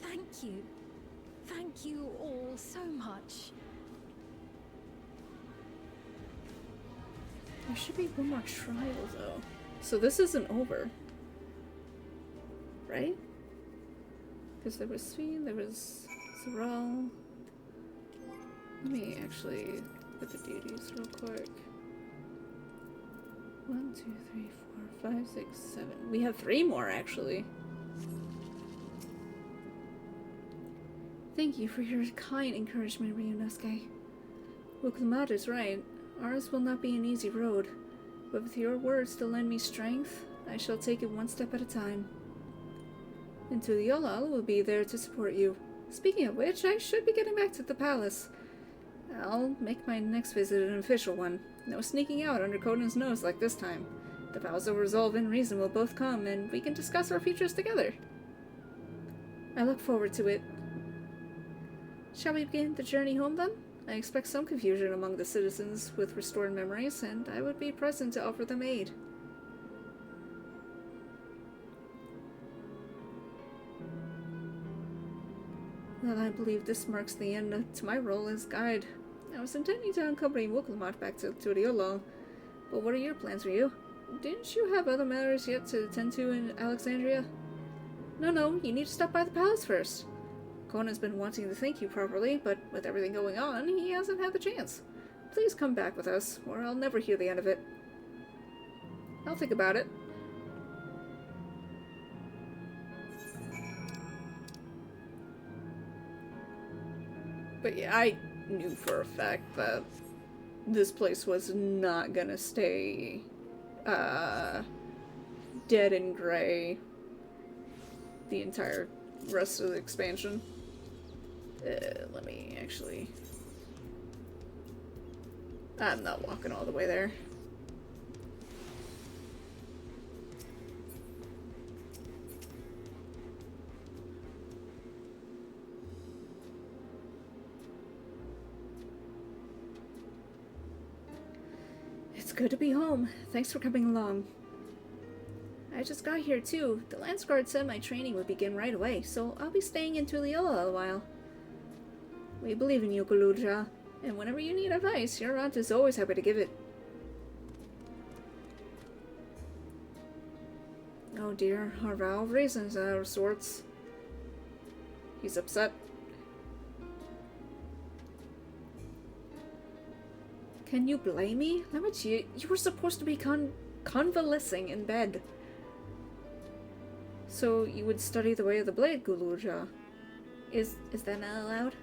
Thank you. Thank you all so much.
There should be one more trial, though. So this isn't over. Right? Because there was Ffxiv, there was Zeral. Let me actually put the duties real quick. 1, 2, 3, 4, 5, 6, 7. We have 3 more, actually. Thank you for your kind encouragement, Ryunosuke. Wuklamat is right. Ours will not be an easy road, but with your words to lend me strength, I shall take it one step at a time. And Tuliyola will be there to support you. Speaking of which, I should be getting back to the palace. I'll make my next visit an official one. No sneaking out under Conan's nose like this time. The vows of resolve and reason will both come, and we can discuss our futures together. I look forward to it. Shall we begin the journey home then? I expect some confusion among the citizens with restored memories, and I would be present to offer them aid. Well, I believe this marks the end to my role as guide. I was intending to accompany Wuklamat back to Tudiolo, but what are your plans, Ryu? Didn't you have other matters yet to attend to in Alexandria? No, you need to stop by the palace first. Conan's been wanting to thank you properly, but with everything going on, he hasn't had the chance. Please come back with us, or I'll never hear the end of it. I'll think about it. But yeah, I knew for a fact that this place was not gonna stay, dead and gray the entire rest of the expansion. Let me actually... I'm not walking all the way there. It's good to be home. Thanks for coming along. I just got here too. The Lance Guard said my training would begin right away, so I'll be staying in Tuliola a while. We believe in you, Guluja, and whenever you need advice, your aunt is always happy to give it. Oh dear, our vow of reasons out of sorts. He's upset. Can you blame me? You were supposed to be convalescing in bed. So you would study the way of the blade, Guluja. Is that not allowed?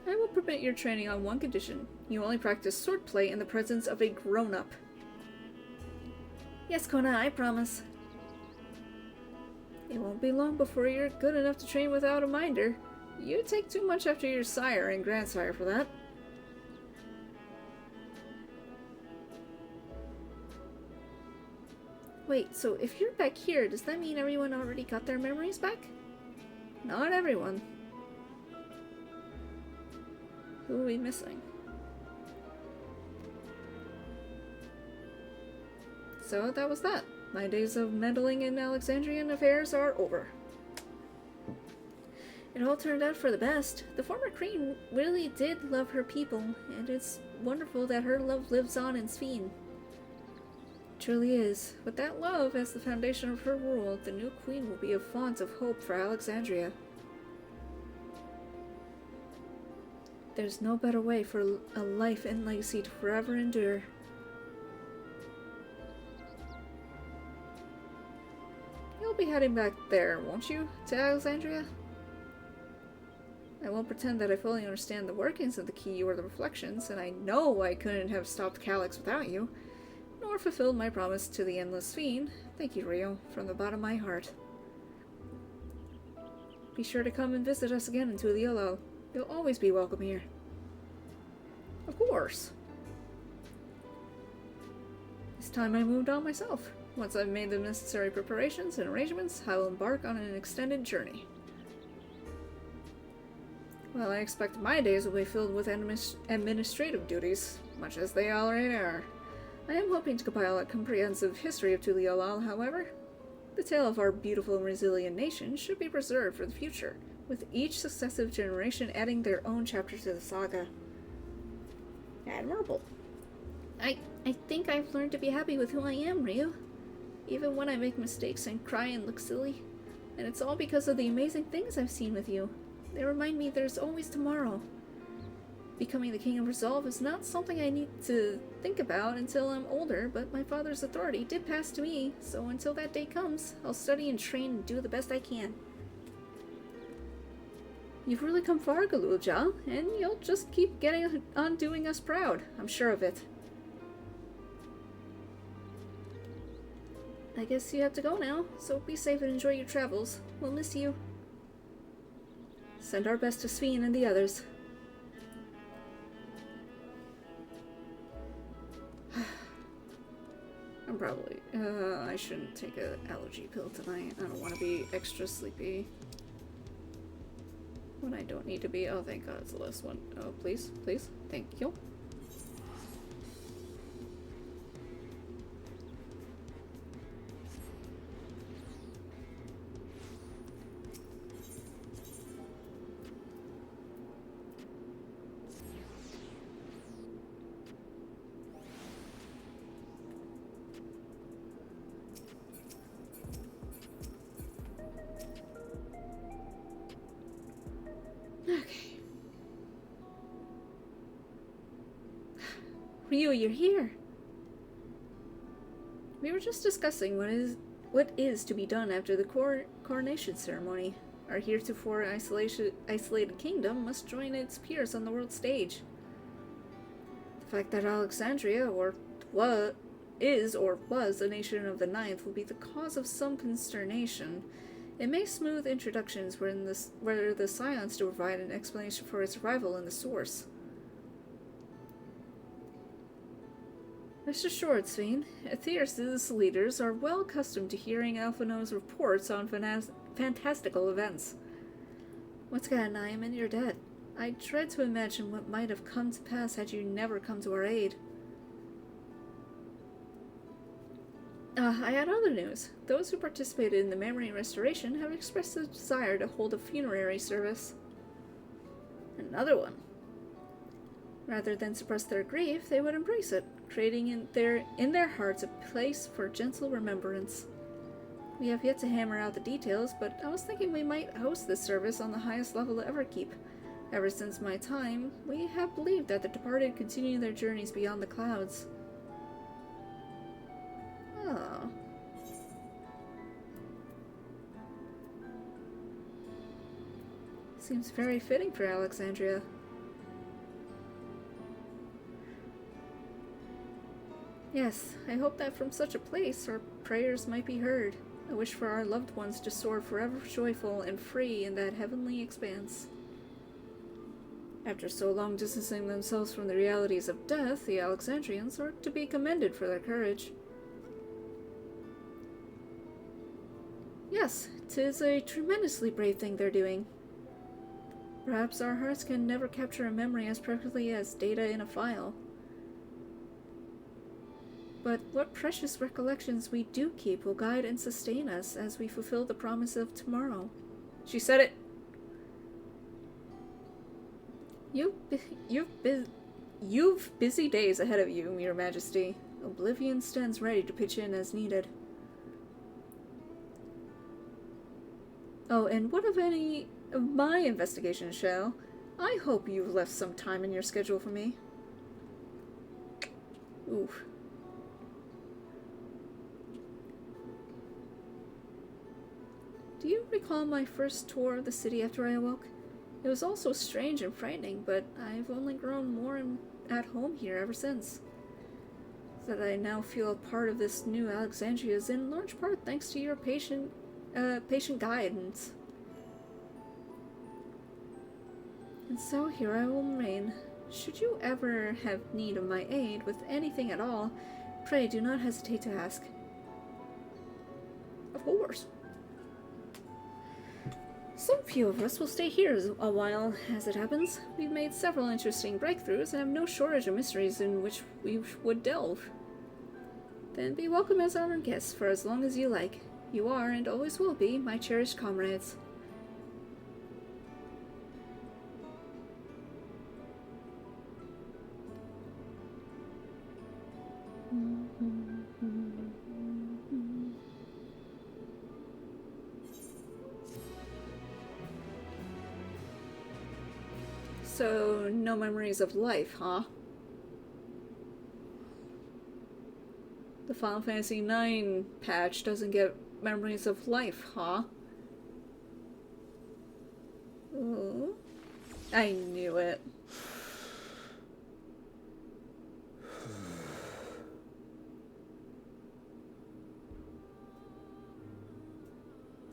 I will permit your training on one condition. You only practice swordplay in the presence of a grown-up. Yes, Kona, I promise. It won't be long before you're good enough to train without a minder. You take too much after your sire and grandsire for that. Wait, so if you're back here, does that mean everyone already got their memories back? Not everyone. Who are we missing? So that was that. My days of meddling in Alexandrian affairs are over. It all turned out for the best. The former queen really did love her people, and it's wonderful that her love lives on in Ffxiv. Truly is. With that love as the foundation of her rule, the new queen will be a font of hope for Alexandria. There's no better way for a life and legacy to forever endure. You'll be heading back there, won't you, to Alexandria? I won't pretend that I fully understand the workings of the key or the reflections, and I know I couldn't have stopped Calyx without you, nor fulfilled my promise to the Endless Fiend. Thank you, Rio, from the bottom of my heart. Be sure to come and visit us again in Tuliolo. You'll always be welcome here. Of course. It's time I moved on myself. Once I've made the necessary preparations and arrangements, I will embark on an extended journey. Well, I expect my days will be filled with administrative duties, much as they already are. I am hoping to compile a comprehensive history of Tuliolal, however. The tale of our beautiful and resilient nation should be preserved for the future, with each successive generation adding their own chapter to the saga. Admirable. I think I've learned to be happy with who I am, Ryu. Even when I make mistakes and cry and look silly. And it's all because of the amazing things I've seen with you. They remind me there's always tomorrow. Becoming the King of Resolve is not something I need to think about until I'm older, but my father's authority did pass to me, so until that day comes, I'll study and train and do the best I can. You've really come far, Galulja, and you'll just keep getting on doing us proud. I'm sure of it. I guess you have to go now, so be safe and enjoy your travels. We'll miss you. Send our best to Ffxiv and the others. I'm probably... I shouldn't take an allergy pill tonight. I don't want to be extra sleepy when I don't need to be. Oh, thank God, it's the last one. Oh, please, please. Thank you. Okay. Ryu, you're here. We were just discussing what is to be done after the coronation ceremony. Our heretofore isolated kingdom must join its peers on the world stage. The fact that Alexandria, was a nation of the Ninth, will be the cause of some consternation, It may smooth introductions where the scions to provide an explanation for its arrival in the source. Rest assured, Ffxiv, Aether's leaders are well accustomed to hearing Alphino's reports on fantastical events. Once again, I am in your debt. I dread to imagine what might have come to pass had you never come to our aid. I had other news. Those who participated in the memory restoration have expressed a desire to hold a funerary service. Another one. Rather than suppress their grief, they would embrace it, creating in their hearts a place for gentle remembrance. We have yet to hammer out the details, but I was thinking we might host this service on the highest level to ever keep. Ever since my time, we have believed that the departed continue their journeys beyond the clouds. Oh. Seems very fitting for Alexandria. Yes, I hope that from such a place our prayers might be heard. I wish for our loved ones to soar forever joyful and free in that heavenly expanse. After so long distancing themselves from the realities of death, the Alexandrians are to be commended for their courage. Yes, 'tis a tremendously brave thing they're doing. Perhaps our hearts can never capture a memory as perfectly as data in a file. But what precious recollections we do keep will guide and sustain us as we fulfill the promise of tomorrow. She said it! You've busy days ahead of you, Your Majesty. Oblivion stands ready to pitch in as needed. Oh, and what of any of my investigations, Shell? I hope you've left some time in your schedule for me. Oof. Do you recall my first tour of the city after I awoke? It was also strange and frightening, but I've only grown more at home here ever since. That I now feel a part of this new Alexandria is in large part thanks to your patient guidance. And so here I will remain. Should you ever have need of my aid with anything at all, pray do not hesitate to ask. Of course. Some few of us will stay here a while, as it happens. We've made several interesting breakthroughs and have no shortage of mysteries in which we would delve. Then be welcome as our guests for as long as you like. You are, and always will be, my cherished comrades. So, no memories of life, huh? The Final Fantasy IX patch doesn't get memories of life, huh? Ooh. I knew it.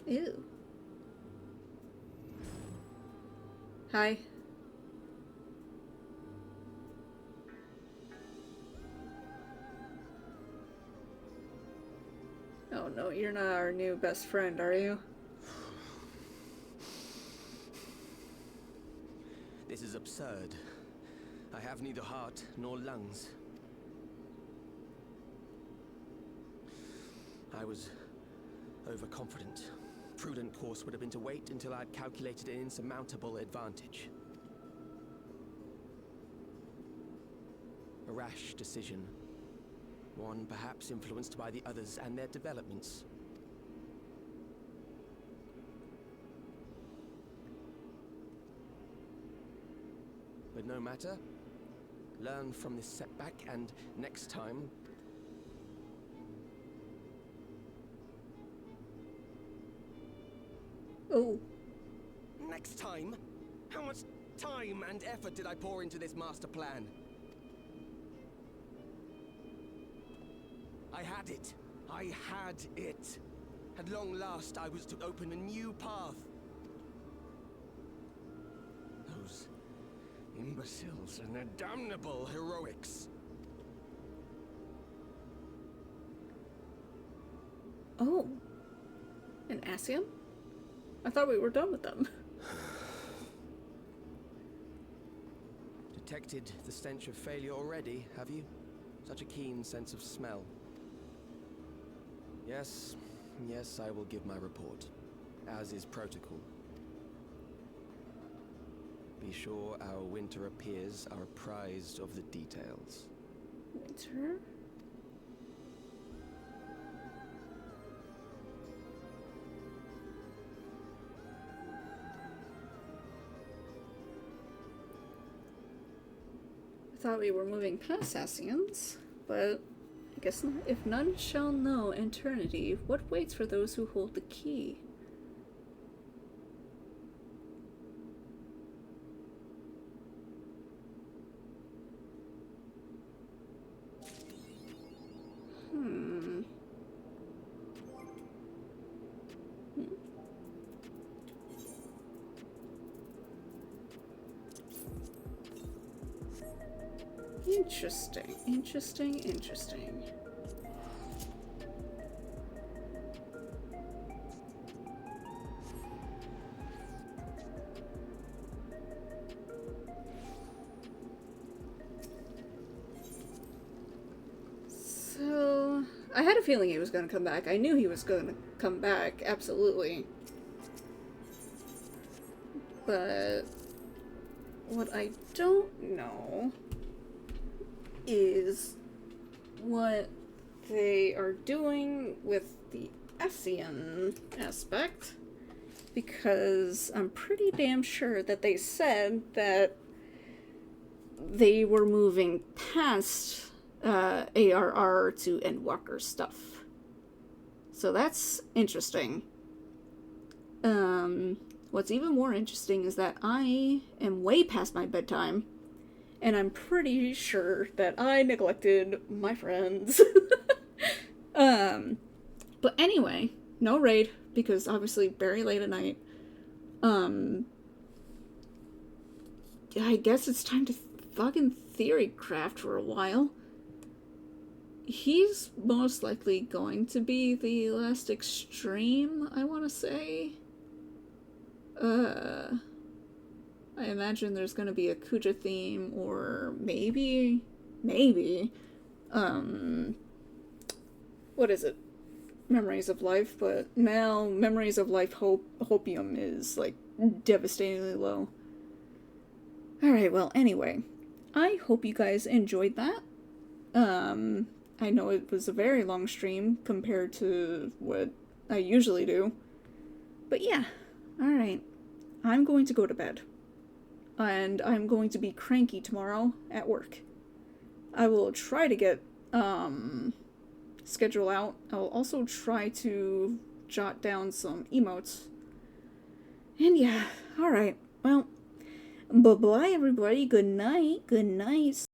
Ew. Hi. Oh no, you're not our new best friend, are you?
This is absurd. I have neither heart nor lungs. I was overconfident. Prudent course would have been to wait until I'd calculated an insurmountable advantage. A rash decision. One perhaps influenced by the others and their developments. But no matter. Learn from this setback, and next time...
Oh.
Next time? How much time and effort did I pour into this master plan? I had it. I had it. At long last, I was to open a new path. Those imbeciles and their damnable heroics.
Oh. An Asian? I thought we were done with them.
Detected the stench of failure already, have you? Such a keen sense of smell. Yes, I will give my report, as is protocol. Be sure our winter peers are apprised of the details.
Winter? I thought we were moving past Ascians, but I guess not. If none shall know eternity, what waits for those who hold the key? Interesting. So, I had a feeling he was going to come back. I knew he was going to come back, absolutely. But what I don't know is what they are doing with the Ascian aspect, because I'm pretty damn sure that they said that they were moving past ARR to Endwalker stuff. So that's interesting. What's even more interesting is that I am way past my bedtime, and I'm pretty sure that I neglected my friends. But anyway, no raid, because obviously very late at night. I guess it's time to fucking theory craft for a while. He's most likely going to be the last extreme, I want to say. I imagine there's gonna be a Kuja theme, or maybe, what is it? Memories of Life, but now Memories of Life Hopium is, like, devastatingly low. Alright, well, anyway, I hope you guys enjoyed that. I know it was a very long stream compared to what I usually do, but yeah, alright, I'm going to go to bed. And I'm going to be cranky tomorrow at work. I will try to get schedule out. I'll also try to jot down some emotes. And yeah, alright. Well, bye-bye everybody. Good night.